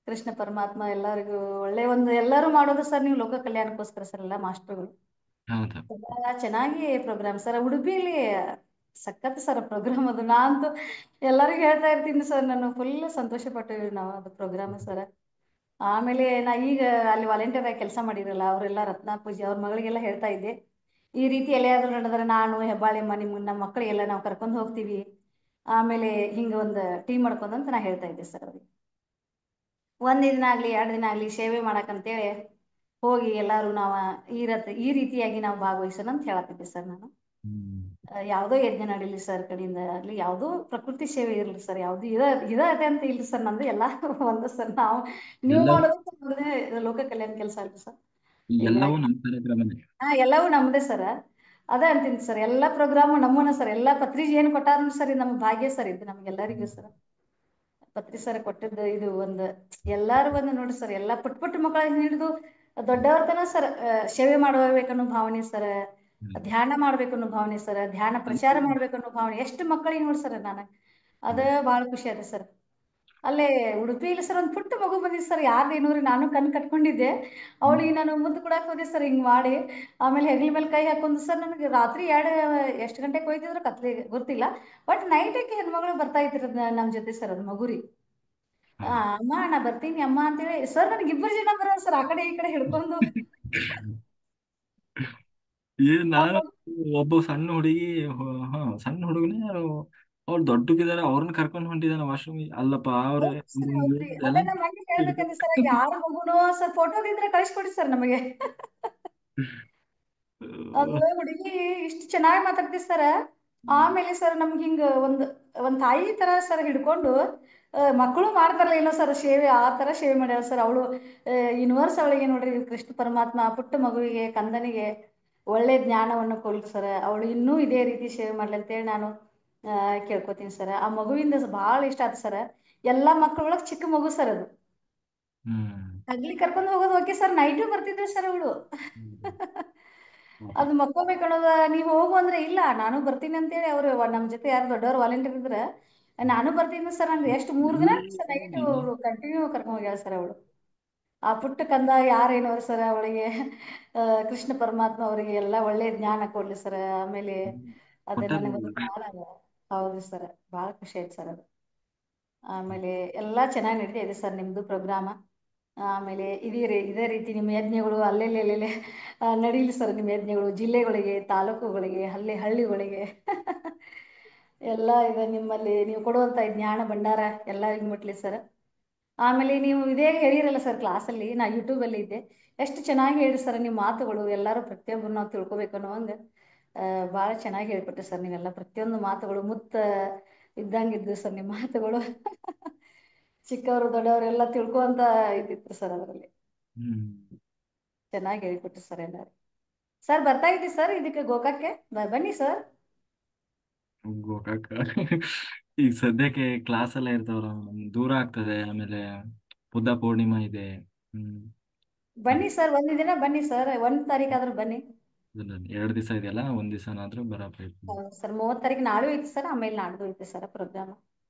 ಕೃಷ್ಣ ಪರಮಾತ್ಮ ಎಲ್ಲರಿಗೂ ಒಳ್ಳೆ ಒಂದು ಎಲ್ಲರೂ ಮಾಡೋದು ಸರ್. ನೀವು ಲೋಕ ಕಲ್ಯಾಣಕ್ಕೋಸ್ಕರ ಸರ್ ಎಲ್ಲ ಮಾಸ್ಟರ್ಗಳು. ಹೌದಾ. ತುಂಬಾ ಚೆನ್ನಾಗಿ ಪ್ರೋಗ್ರಾಮ್ ಸರ್. ಉಡುಪಿಯಲ್ಲಿ ಸಖತ್ ಸರ್ ಪ್ರೋಗ್ರಾಮ್. ಅದು ನಾನಂತೂ ಎಲ್ಲರಿಗೂ ಹೇಳ್ತಾ ಇರ್ತೀನಿ ಸರ್, ನಾನು ಫುಲ್ ಸಂತೋಷ ಪಟ್ಟಿವಿ ನಾವು ಅದು ಪ್ರೋಗ್ರಾಮ್ ಸರ್. ಆಮೇಲೆ ನಾ ಈಗ ಅಲ್ಲಿ ವಾಲಂಟಿಯರ್ ಆಗಿ ಕೆಲಸ ಮಾಡಿರಲ್ಲ, ಅವರೆಲ್ಲ ರತ್ನ ಪೂಜೆ ಅವ್ರ ಮಗಳಿಗೆಲ್ಲ ಹೇಳ್ತಾ ಇದ್ದೆ, ಈ ರೀತಿ ಎಲ್ಲಿಯಾದ್ರೂ ನಡೆದ್ರೆ ನಾನು ಹೆಬ್ಬಾಳೆಮ್ಮ ನಮ್ಮ ಮಕ್ಕಳಿಗೆಲ್ಲ ನಾವು ಕರ್ಕೊಂಡು ಹೋಗ್ತೀವಿ, ಆಮೇಲೆ ಹಿಂಗೆ ಒಂದು ಟೀಮ್ ಮಾಡ್ಕೊಂಡಂತ ನಾ ಹೇಳ್ತಾ ಇದ್ದೆ ಸರ್ ಅವ್ರಿಗೆ. ಒಂದ್ ದಿನ ಆಗ್ಲಿ 2 ದಿನ ಆಗ್ಲಿ ಸೇವೆ ಮಾಡಕ್ಕಂತೇಳಿ ಹೋಗಿ ಎಲ್ಲಾರು ನಾವು ಈ ರೀತಿಯಾಗಿ ನಾವು ಭಾಗವಹಿಸೋಣ ಅಂತ ಹೇಳತ್ತಿದ್ದೆ ಸರ್ ನಾನು. ಹ್ಮ್ ಯಾವುದೋ ಯಜ್ಞ ನಡೀಲಿ ಸರ್ ಕಡೆಯಿಂದ ಆಗ್ಲಿ, ಯಾವುದೋ ಪ್ರಕೃತಿ ಸೇವೆ ಇರಲಿ ಸರ್, ಯಾವುದು ಇದೆ ಅಂತ ಇಲ್ರಿ ಸರ್. ನಮ್ದು ಎಲ್ಲ ಒಂದು ಸರ್. ನೀವು ಎಲ್ಲವೂ ಮಾಡೋದು ನಮ್ದೇ ಲೋಕ ಕಲ್ಯಾಣ ಕೆಲಸ ಅಲ್ರಿ ಸರ್. ಎಲ್ಲವೂ ಹೀಗಾಗಿ ನಮ್ಮ ಕಾರ್ಯಕ್ರಮನೇ. ಎಲ್ಲವೂ ನಮ್ದೇ ಸರ್. ಅದೇ ಅಂತೀನಿ ಸರ್, ಎಲ್ಲ ಪ್ರೋಗ್ರಾಮು ನಮ್ಮನ ಸರ್. ಎಲ್ಲ ಪತ್ರಿಕೆ ಏನು ಕೊಟ್ಟಾರ ಸರ್, ಇದು ನಮ್ಮ ಭಾಗ್ಯ ಸರ್. ಇದು ನಮ್ಗೆಲ್ಲರಿಗೂ ಸರ್ ಪತ್ರಿ ಸರ್ ಕೊಟ್ಟಿದ್ದು ಇದು ಒಂದು ಎಲ್ಲಾರು ಒಂದು ನೋಡಿ ಸರ್, ಎಲ್ಲ ಪುಟ್ಟ ಪುಟ್ಟ ಮಕ್ಕಳಿಂದ ಹಿಡಿದು ದೊಡ್ಡವ್ರ ತನ ಸರ್ ಸೇವೆ ಮಾಡಬೇಕನ್ನೋ ಭಾವನೆ ಸರ್, ಧ್ಯಾನ ಮಾಡ್ಬೇಕನ್ನೋ ಭಾವನೆ ಸರ್, ಧ್ಯಾನ ಪ್ರಚಾರ ಮಾಡ್ಬೇಕನ್ನೋ ಭಾವನೆ. ಎಷ್ಟು ಮಕ್ಕಳಿಗೆ ನೋಡಿ ಸರ್ ನಾನು, ಅದೇ ಭಾಳ ಖುಷಿ ಆಯ್ತು ಸರ್. ಅಲ್ಲೇ ಉಡುಪಿಯಲ್ಲಿ ಸರ್ ಒಂದು ಪುಟ್ಟ ಮಗು ಬಂದಿದೆ ಸರ್, ಯಾರ್ದೇನೋ ರೀ, ನಾನು ಕಣ್ ಕಟ್ಕೊಂಡಿದ್ದೆ. ಅವಳಿಗೆ ನಾನು ಮುದ್ದು ಕೊಡಕ್ಕೆ ಹೋದೆ ಸರ್, ಹಿಂಗೆ ಮಾಡಿ. ಆಮೇಲೆ ಹೆಗಲ ಮೇಲೆ ಕೈ ಹಾಕೊಂಡು ಸರ್, ನನಗೆ ರಾತ್ರಿ ಎಷ್ಟು ಗಂಟೆಗೆ ಹೋಯ್ತಿದ್ರು ಕತ್ಲಿಗೆ ಗೊತ್ತಿಲ್ಲ, ಬಟ್ ನೈಟಕ್ಕೆ ಹೆಣ್ಮಗಳು ಬರ್ತಾ ಇದ್ರು ನಮ್ಮ ಜೊತೆ ಸರ್. ಅದು ಮಗುರಿ ಅಮ್ಮ ನಾ ಬರ್ತೀನಿ ಅಮ್ಮ ಅಂತೇಳಿ ಸರ್, ನನಗೆ 2 ಜನ ಬರೋರು ಸರ್, ಆ ಕಡೆ ಈ ಕಡೆ ಹಿಡ್ಕೊಂಡು. ಆ ನಾನು ಮಗು ಒಬ್ಬ ಸಣ್ಣ ಹುಡುಗಿ, ಹಾ ಸಣ್ಣ ಹುಡುಗನೇ, ಅವ್ರು ದೊಡ್ಡಗಿದ್ದಾರೆ, ಅವ್ರನ್ನ ಕರ್ಕೊಂಡು ಹೊಂಟಿದ್ದಾನೆ ವಾಶ್ರೂಮ್. ಅಲ್ಲಪ್ಪ ಅವ್ರ ಹೌದು ಸರ್, ಹೌದ್ರಿ. ಅದೇ ನಮ್ಮ ಮನೆ ಹೇಳ್ಬೇಕಂದ್ರೆ ಸರ್, ಯಾರ ಮಗುನೋ ಸರ್ ಫೋಟೋದಿದ್ರೆ ಕಳಿಸ್ಕೊಡಿ ಸರ್ ನಮಗೆ. ಅದು ಹುಡುಗಿ ಇಷ್ಟು ಚೆನ್ನಾಗಿ ಮಾತಾಡ್ತಿ ಸರ್. ಆಮೇಲೆ ಸರ್ ನಮ್ಗೆ ಹಿಂಗ ಒಂದ್ ತಾಯಿ ತರ ಸರ್ ಹಿಡ್ಕೊಂಡು, ಮಕ್ಕಳು ಮಾಡ್ತಾರಲ್ಲ ಏನೋ ಸರ್ ಸೇವೆ, ಆ ತರ ಸೇವೆ ಮಾಡ್ಯಾಳ ಸರ್ ಅವಳು. ಯೂನಿವರ್ಸ್ ಅವಳಿಗೆ ನೋಡ್ರಿ, ಕೃಷ್ಣ ಪರಮಾತ್ಮ ಪುಟ್ಟ ಮಗುವಿಗೆ ಕಂದನಿಗೆ ಒಳ್ಳೆ ಜ್ಞಾನವನ್ನು ಕೊಡ್ಲಿ ಸರ್. ಅವಳು ಇನ್ನೂ ಇದೇ ರೀತಿ ಸೇವೆ ಮಾಡ್ಲಿ ಅಂತೇಳಿ ನಾನು ಕೇಳ್ಕೊತೀನಿ ಸರ್. ಆ ಮಗುವಿಂದ ಭಾಳ ಇಷ್ಟ ಆಯ್ತು ಸರ್. ಎಲ್ಲಾ ಮಕ್ಕಳೊಳಗೆ ಚಿಕ್ಕ ಮಗು ಸರ್ ಅದು. ಹಗ್ಲಿ ಕರ್ಕೊಂಡು ಹೋಗೋದು ಓಕೆ ಸರ್, ನೈಟು ಬರ್ತಿದ್ರು ಸರ್ ಅವಳು. ಅದು ಮಕ್ಕೋಬೇಕು ಅನ್ನೋದ, ನೀವು ಹೋಗು ಅಂದ್ರೆ ಇಲ್ಲ ನಾನು ಬರ್ತೀನಿ ಅಂತೇಳಿ ಅವ್ರು ನಮ್ಮ ಜೊತೆ ಯಾರು ದೊಡ್ಡವರು ವಾಲಂಟಿಯರ್ ಇದ್ರೆ ನಾನು ಬರ್ತೀನಿ ಸರ್. ನಂಗೆ ಎಷ್ಟು 3 ದಿನ ಸರ್ ನೈಟ್ ಅವರು ಕಂಟಿನ್ಯೂ ಕರ್ಕೊಂಡು ಹೋಗ್ಯಾಳ ಸರ್ ಅವಳು. ಆ ಪುಟ್ಟ ಕಂದ ಯಾರೇನೋ ಸರ್ ಅವಳಿಗೆ ಕೃಷ್ಣ ಪರಮಾತ್ಮ ಅವರಿಗೆ ಎಲ್ಲ ಒಳ್ಳೆ ಜ್ಞಾನ ಕೊಡ್ಲಿ ಸರ್. ಆಮೇಲೆ ಅದೇ ನನಗೊಂದು ಭಾಳ ಹೌದು ಸರ್, ಭಾಳ ಖುಷಿ ಆಯ್ತು ಸರ್ ಅದು. ಆಮೇಲೆ ಎಲ್ಲ ಚೆನ್ನಾಗಿ ನಡೀತಾ ಇದೆ ಸರ್ ನಿಮ್ಮದು ಪ್ರೋಗ್ರಾಮ. ಆಮೇಲೆ ಇದೇ ರೀತಿ ನಿಮ್ಮ ಯಜ್ಞಗಳು ಅಲ್ಲೆಲ್ಲೆಲ್ಲೆಲ್ಲೆ ನಡೀಲಿ ಸರ್. ನಿಮ್ಮ ಯಜ್ಞಗಳು ಜಿಲ್ಲೆಗಳಿಗೆ, ತಾಲೂಕುಗಳಿಗೆ, ಹಳ್ಳಿಗಳಿಗೆ ಎಲ್ಲ ಇದೆ ನಿಮ್ಮಲ್ಲಿ. ನೀವು ಕೊಡುವಂಥ ಜ್ಞಾನ ಭಂಡಾರ ಎಲ್ಲರಿಗೂ ಮುಟ್ಲಿ ಸರ್. ಆಮೇಲೆ ನೀವು ಇದೇ ಹೇಳಿರಲ್ಲ ಸರ್ ಕ್ಲಾಸಲ್ಲಿ, ನಾ ಯೂಟ್ಯೂಬಲ್ಲಿ ಇದ್ದೆ, ಎಷ್ಟು ಚೆನ್ನಾಗಿ ಹೇಳಿ ಸರ್ ನಿಮ್ಮ ಮಾತುಗಳು. ಎಲ್ಲರೂ ಪ್ರತಿಯೊಬ್ಬರು ನಾವು ತಿಳ್ಕೊಬೇಕು ಅನ್ನೋ ಹಂಗೆ ಭಾಳ ಚೆನ್ನಾಗಿ ಹೇಳ್ಕೊಟ್ರಿ ಸರ್ ನೀವೆಲ್ಲ. ಪ್ರತಿಯೊಂದು ಮಾತುಗಳು ಮುತ್ತ ಇದ್ದಂಗಿದ್ದು ಸರ್ ನಿಮ್ಮ ಮಾತುಗಳು. ಚಿಕ್ಕವರು ದೊಡ್ಡವರು ಎಲ್ಲ ತಿಳ್ಕೊಂತ ಇದ್ದಿತ್ತು ಸರ್ ಅದರಲ್ಲಿ. ಚೆನ್ನಾಗಿ ಹೇಳ್ಕೊಟ್ರಿ ಸರ್ ಎಲ್ಲರೂ. ಸರ್ ಬರ್ತಾ ಇದ್ದೀವಿ ಸರ್ ಇದಕ್ಕೆ ಗೋಕಾಕ್ಕೆ, ಬನ್ನಿ ಸರ್. ಗೋಕಾಕ ಈಗ ಸದ್ಯಕ್ಕೆ ಕ್ಲಾಸ್ ಎಲ್ಲ ಇರ್ತಾವ್ರ, ದೂರ ಆಗ್ತದೆ. ಆಮೇಲೆ ಬುದ್ಧ ಪೂರ್ಣಿಮಾ ಇದೆ. ಬನ್ನಿ ಸರ್, ಒಂದು ದಿನ ಬನ್ನಿ ಸರ್, 1 ತಾರೀಕಾದ್ರೂ ಬನ್ನಿ. 2 ದಿವಸ ಇದೆಯಲ್ಲ, 1 ದಿವಸನಾದ್ರೂ ಬರಬೇಕು. ಹೌದು ಸರ್, 30 ತಾರೀಕು ನಾಳೆ ಐತಿ ಸರ್, ಆಮೇಲೆ ನಾಡ್ದು ಐತಿ ಸರ್ ಪ್ರೋಗ್ರಾಮ್.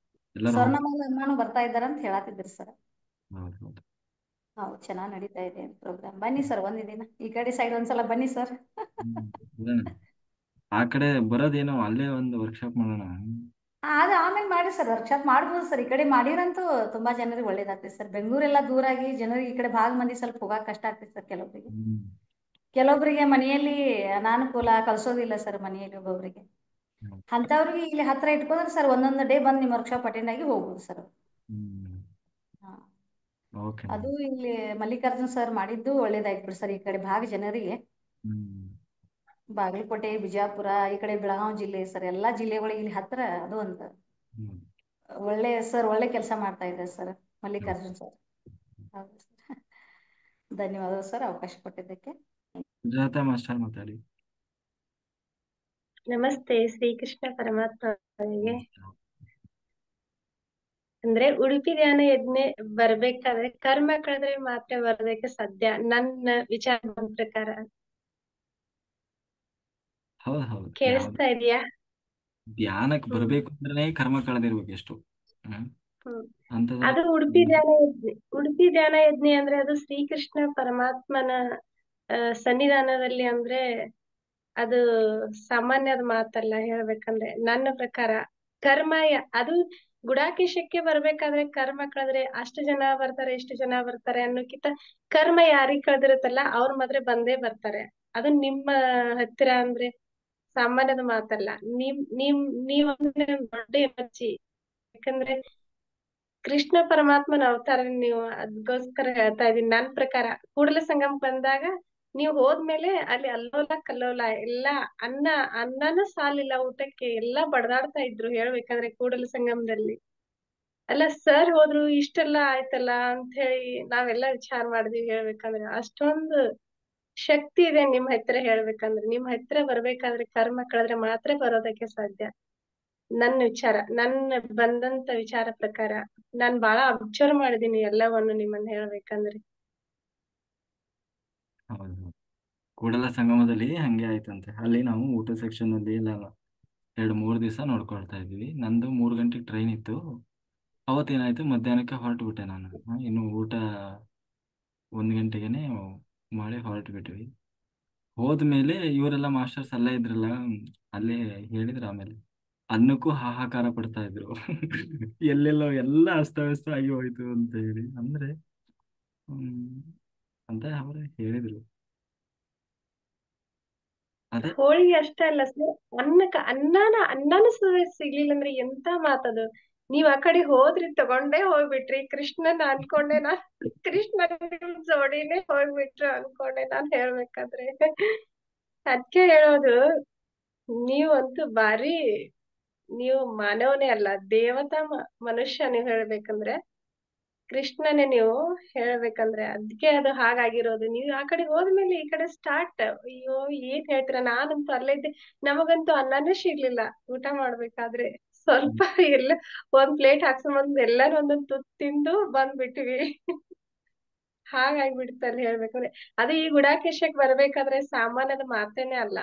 ಎಲ್ಲರೂ ಸ್ವರ್ಣಮಾಲ ಅಮ್ಮನೂ ಬರ್ತಾ ಇದ್ದಾರ ಅಂತ ಹೇಳತ್ತಿದ್ರಿ ಸರ್. ಹೌದು. ಹೌದು, ಚೆನ್ನಾಗಿ ನಡೀತಾ ಇದೆ ಪ್ರೋಗ್ರಾಮ್. ಬನ್ನಿ ಸರ್ ಒಂದು ದಿನ ಈ ಕಡೆ ಸೈಡ್ ಒಂದ್ಸಲ ಬನ್ನಿ ಸರ್. ಆ ಕಡೆ ಬರೋದೇನೋ, ಅಲ್ಲೇ ಒಂದು ವರ್ಕ್ಶಾಪ್ ಮಾಡೋಣ. ಅದು ಆಮೇಲೆ ಮಾಡಿ ಸರ್, ವರ್ಕ್ಶಾಪ್ ಮಾಡ್ಬೋದು ಸರ್. ಈ ಕಡೆ ಮಾಡಿರಂತೂ ತುಂಬಾ ಜನರಿಗೆ ಒಳ್ಳೇದಾಗ್ತದೆ ಸರ್. ಬೆಂಗಳೂರೆಲ್ಲ ದೂರ ಆಗಿ ಜನರಿಗೆ ಈ ಕಡೆ ಭಾಗ ಮಂದಿ ಸ್ವಲ್ಪ ಹೋಗಕ್ ಕಷ್ಟ ಆಗ್ತದೆ ಸರ್ ಕೆಲವೊಬ್ಬರಿಗೆ. ಹ್ಮ್ ಕೆಲವೊಬ್ಬರಿಗೆ ಮನೆಯಲ್ಲಿ ಅನಾನುಕೂಲ, ಕಳ್ಸೋದಿಲ್ಲ ಸರ್ ಮನೆಯಲ್ಲಿ ಒಬ್ಬೊಬ್ಬರಿಗೆ. ಹ್ಮ್ ಅಂಥವ್ರಿಗೆ ಇಲ್ಲಿ ಹತ್ರ ಇಟ್ಕೊಂಡ್ರೆ ಸರ್ ಒಂದೊಂದು ಡೇ ಬಂದು ನಿಮ್ಮ ವರ್ಕ್ಶಾಪ್ ಅಟೆಂಡ್ ಆಗಿ ಹೋಗ್ಬೋದು ಸರ್. ಹ್ಮ್ ಹಾ. ಓಕೆ ಅದು ಮೇಡಮ್. ಇಲ್ಲಿ ಮಲ್ಲಿಕಾರ್ಜುನ್ ಸರ್ ಮಾಡಿದ್ದು ಒಳ್ಳೇದಾಯ್ತು ಬಿಡಿ ಸರ್. ಈ ಕಡೆ ಭಾಗ ಜನರಿಗೆ ಹ್ಮ್ ಬಾಗಲಕೋಟೆ, ಬಿಜಾಪುರ, ಈ ಕಡೆ ಬೆಳಗಾವಿ ಜಿಲ್ಲೆ ಸರ್, ಎಲ್ಲಾ ಜಿಲ್ಲೆಗಳಿಗೆ ಇಲ್ಲಿ ಹತ್ರ ಅದು ಒಂದು ಹ್ಮ್ ಒಳ್ಳೆ ಸರ್, ಒಳ್ಳೆ ಕೆಲಸ ಮಾಡ್ತಾ ಇದ್ದಾರೆ ಸರ್ ಹ್ಮ್. ಮಲ್ಲಿಕಾರ್ಜುನ್ ಸರ್. ಹೌದು ಸರ್. ಧನ್ಯವಾದಗಳು ಸರ್ ಅವಕಾಶ ಕೊಟ್ಟಿದ್ದಕ್ಕೆ. ಸುಜಾತ ಮಾಸ್ಟರ್ ಮಾತಾಡಿ. ನಮಸ್ತೆ. ಶ್ರೀಕೃಷ್ಣ ಪರಮಾತ್ಮನಿಗೆ. ಅಂದ್ರೆ ಉಡುಪಿ ಧ್ಯಾನ ಯಜ್ಞ ಬರ್ಬೇಕಾದ್ರೆ ಕರ್ಮ ಕಳೆದ್ರೆ ಮಾತ್ರ ಬರೋದಕ್ಕೆ ಸಾಧ್ಯ, ನನ್ನ ವಿಚಾರ ಪ್ರಕಾರ. ಹೌದು ಹೌದು. ಯಾವ್ದು ಕೇಳಿಸ್ತಾ ಇದೆಯಾ? ಧ್ಯಾನಕ್ಕೆ ಬರ್ಬೇಕು ಅಂದ್ರೆ ಕರ್ಮ ಕಳೆದಿರ್ಬೇಕು ಎಷ್ಟು. ಹ್ಮ್ ಹ್ಮ್. ಅಂತದ್ರಲ್ಲಿ ಅದು ಉಡುಪಿ ಧ್ಯಾನ ಯಜ್ಞ. ಉಡುಪಿ ಧ್ಯಾನ ಯಜ್ಞ ಅಂದ್ರೆ ಅದು ಶ್ರೀಕೃಷ್ಣ ಪರಮಾತ್ಮನ ಸನ್ನಿಧಾನದಲ್ಲಿ ಅಂದ್ರೆ ಅದು ಸಾಮಾನ್ಯದ ಮಾತಲ್ಲ ಹೇಳ್ಬೇಕಂದ್ರೆ. ನನ್ನ ಪ್ರಕಾರ ಅದು ಗುಡಾಕೇಶಕ್ಕೆ ಬರ್ಬೇಕಾದ್ರೆ ಕರ್ಮ ಕಳೆದ್ರೆ ಅಷ್ಟು ಜನ ಬರ್ತಾರೆ ಇಷ್ಟು ಜನ ಬರ್ತಾರೆ ಅನ್ನೋಕ್ಕಿಂತ ಕರ್ಮ ಯಾರಿಗ್ ಕಳೆದಿರುತ್ತಲ್ಲ ಅವ್ರ ಮಾತ್ರ ಬಂದೇ ಬರ್ತಾರೆ. ಅದು ನಿಮ್ಮ ಹತ್ತಿರ ಅಂದ್ರೆ ಸಾಮಾನ್ಯದ ಮಾತಲ್ಲ. ನೀವ್ ದೊಡ್ಡ ಎನರ್ಜಿ. ಯಾಕಂದ್ರೆ ಕೃಷ್ಣ ಪರಮಾತ್ಮನ ಅವತಾರ ನೀವು, ಅದಕ್ಕೋಸ್ಕರ ಹೇಳ್ತಾ ಇದೀನಿ. ನನ್ ಪ್ರಕಾರ ಕೂಡಲ ಸಂಗಮ ಬಂದಾಗ ನೀವು ಹೋದ್ಮೇಲೆ ಅಲ್ಲಿ ಅಲ್ಲೋಲ ಕಲ್ಲೋಲ ಎಲ್ಲಾ ಅನ್ನನೂ ಸಾಲಿಲ್ಲ ಊಟಕ್ಕೆ, ಎಲ್ಲಾ ಬಡದಾಡ್ತಾ ಇದ್ರು ಹೇಳ್ಬೇಕಂದ್ರೆ ಕೂಡಲ ಸಂಗಮದಲ್ಲಿ. ಅಲ್ಲ ಸರ್ ಹೋದ್ರು ಇಷ್ಟೆಲ್ಲ ಆಯ್ತಲ್ಲ ಅಂತ ಹೇಳಿ ನಾವೆಲ್ಲ ವಿಚಾರ ಮಾಡಿದ್ವಿ ಹೇಳ್ಬೇಕಂದ್ರೆ. ಅಷ್ಟೊಂದು ಶಕ್ತಿ ಇದೆ ನಿಮ್ ಹತ್ರ ಹೇಳ್ಬೇಕಂದ್ರೆ. ನಿಮ್ ಹತ್ರ ಬರ್ಬೇಕಾದ್ರೆ ಕರ್ಮ ಕಳೆದ್ರೆ ಮಾತ್ರ ಬರೋದಕ್ಕೆ ಸಾಧ್ಯ. ನನ್ನ ವಿಚಾರ, ನನ್ನ ಬಂದಂತ ವಿಚಾರ ಪ್ರಕಾರ. ನಾನ್ ಬಾಳ ಅಬ್ಸರ್ವ್ ಮಾಡಿದೀನಿ ಎಲ್ಲವನ್ನು ನಿಮ್ಮನ್ನ ಹೇಳ್ಬೇಕಂದ್ರೆ. ಹೌದು. ಕೂಡಲ ಸಂಗಮದಲ್ಲಿ ಹಂಗೆ ಆಯ್ತಂತೆ. ಅಲ್ಲಿ ನಾವು ಊಟ ಸೆಕ್ಷನ್ ಅಲ್ಲಿ ಎಲ್ಲ 2-3 ದಿವಸ ನೋಡ್ಕೊಳ್ತಾ ಇದ್ವಿ. ನಂದು 3 ಗಂಟೆಗೆ ಟ್ರೈನ್ ಇತ್ತು. ಅವತ್ತೇನಾಯ್ತು, ಮಧ್ಯಾಹ್ನಕ್ಕೆ ಹೊರಟುಬಿಟ್ಟೆ ನಾನು. ಇನ್ನು ಊಟ 1 ಗಂಟೆಗೆನೆ ಮಾಡಿ ಹೊರಟು ಬಿಟ್ವಿ. ಹೋದ್ಮೇಲೆ ಇವರೆಲ್ಲ ಮಾಸ್ಟರ್ಸ್ ಅಲ್ಲೇ ಇದ್ರಲ್ಲ, ಅಲ್ಲೇ ಹೇಳಿದ್ರು ಆಮೇಲೆ ಅನ್ನಕ್ಕೂ ಹಾಹಾಕಾರ ಪಡ್ತಾ ಇದ್ರು. ಎಲ್ಲೆಲ್ಲೋ ಎಲ್ಲ ಅಸ್ತವ್ಯಸ್ತ ಆಗಿ ಹೋಯ್ತು ಅಂತ ಹೇಳಿ. ಅಂದ್ರೆ ಹ್ಮ್ ಅಂತ ಅವ್ರೆ ಹೇಳಿದ್ರು. ಅದೇ ಹೋಳಿಗೆ ಅಷ್ಟೇ ಅಲ್ಲ ಸರ್, ಅನ್ನನ ಸಿಗ್ಲಿಲ್ಲ ಅಂದ್ರೆ ಎಂತ ಮಾತದು. ನೀವ್ ಆ ಕಡೆ ಹೋದ್ರಿ, ತಗೊಂಡೇ ಹೋಗ್ಬಿಟ್ರಿ. ಕೃಷ್ಣನ್ ಅನ್ಕೊಂಡೆ ನಾನ್, ಕೃಷ್ಣನ್ ಜೋಡಿನೇ ಹೋಗ್ಬಿಟ್ರು ಅನ್ಕೊಂಡೆ ನಾನ್ ಹೇಳ್ಬೇಕಾದ್ರೆ. ಅದ್ಕೆ ಹೇಳೋದು, ನೀವಂತೂ ಬಾರಿ, ನೀವು ಮಾನವನೇ ಅಲ್ಲ, ದೇವತಾ ಮನುಷ್ಯ ನೀವ್ ಹೇಳ್ಬೇಕಂದ್ರೆ. ಕೃಷ್ಣನೇ ನೀವು ಹೇಳ್ಬೇಕಂದ್ರೆ. ಅದಕ್ಕೆ ಅದು ಹಾಗಾಗಿರೋದು. ನೀವು ಆ ಕಡೆ ಹೋದ್ಮೇಲೆ ಈ ಕಡೆ ಸ್ಟಾರ್ಟ್. ಅಯ್ಯೋ ಏನ್ ಹೇಳ್ತೀರ, ನಾನಂತೂ ಅಲ್ಲೇ ಇದ್ದೆ. ನಮಗಂತೂ ಅನ್ನನೇ ಸಿಗ್ಲಿಲ್ಲ ಊಟ ಮಾಡ್ಬೇಕಾದ್ರೆ. ಸ್ವಲ್ಪ ಎಲ್ಲ ಒಂದ್ ಪ್ಲೇಟ್ ಹಾಕ್ಸ್ಕೊಂಡ್ ಎಲ್ಲಾರು ಒಂದೊಂದ್ ತುತ್ತು ತಿಂದು ಬಂದ್ಬಿಟ್ವಿ. ಹಾಗಾಗ್ಬಿಡ್ತಲ್ಲಿ ಹೇಳ್ಬೇಕಂದ್ರೆ. ಅದು ಈ ಗುಡಾಕೇಶಕ್ ಬರ್ಬೇಕಾದ್ರೆ ಸಾಮಾನ್ಯದ ಮಾತೇನೆ ಅಲ್ಲ.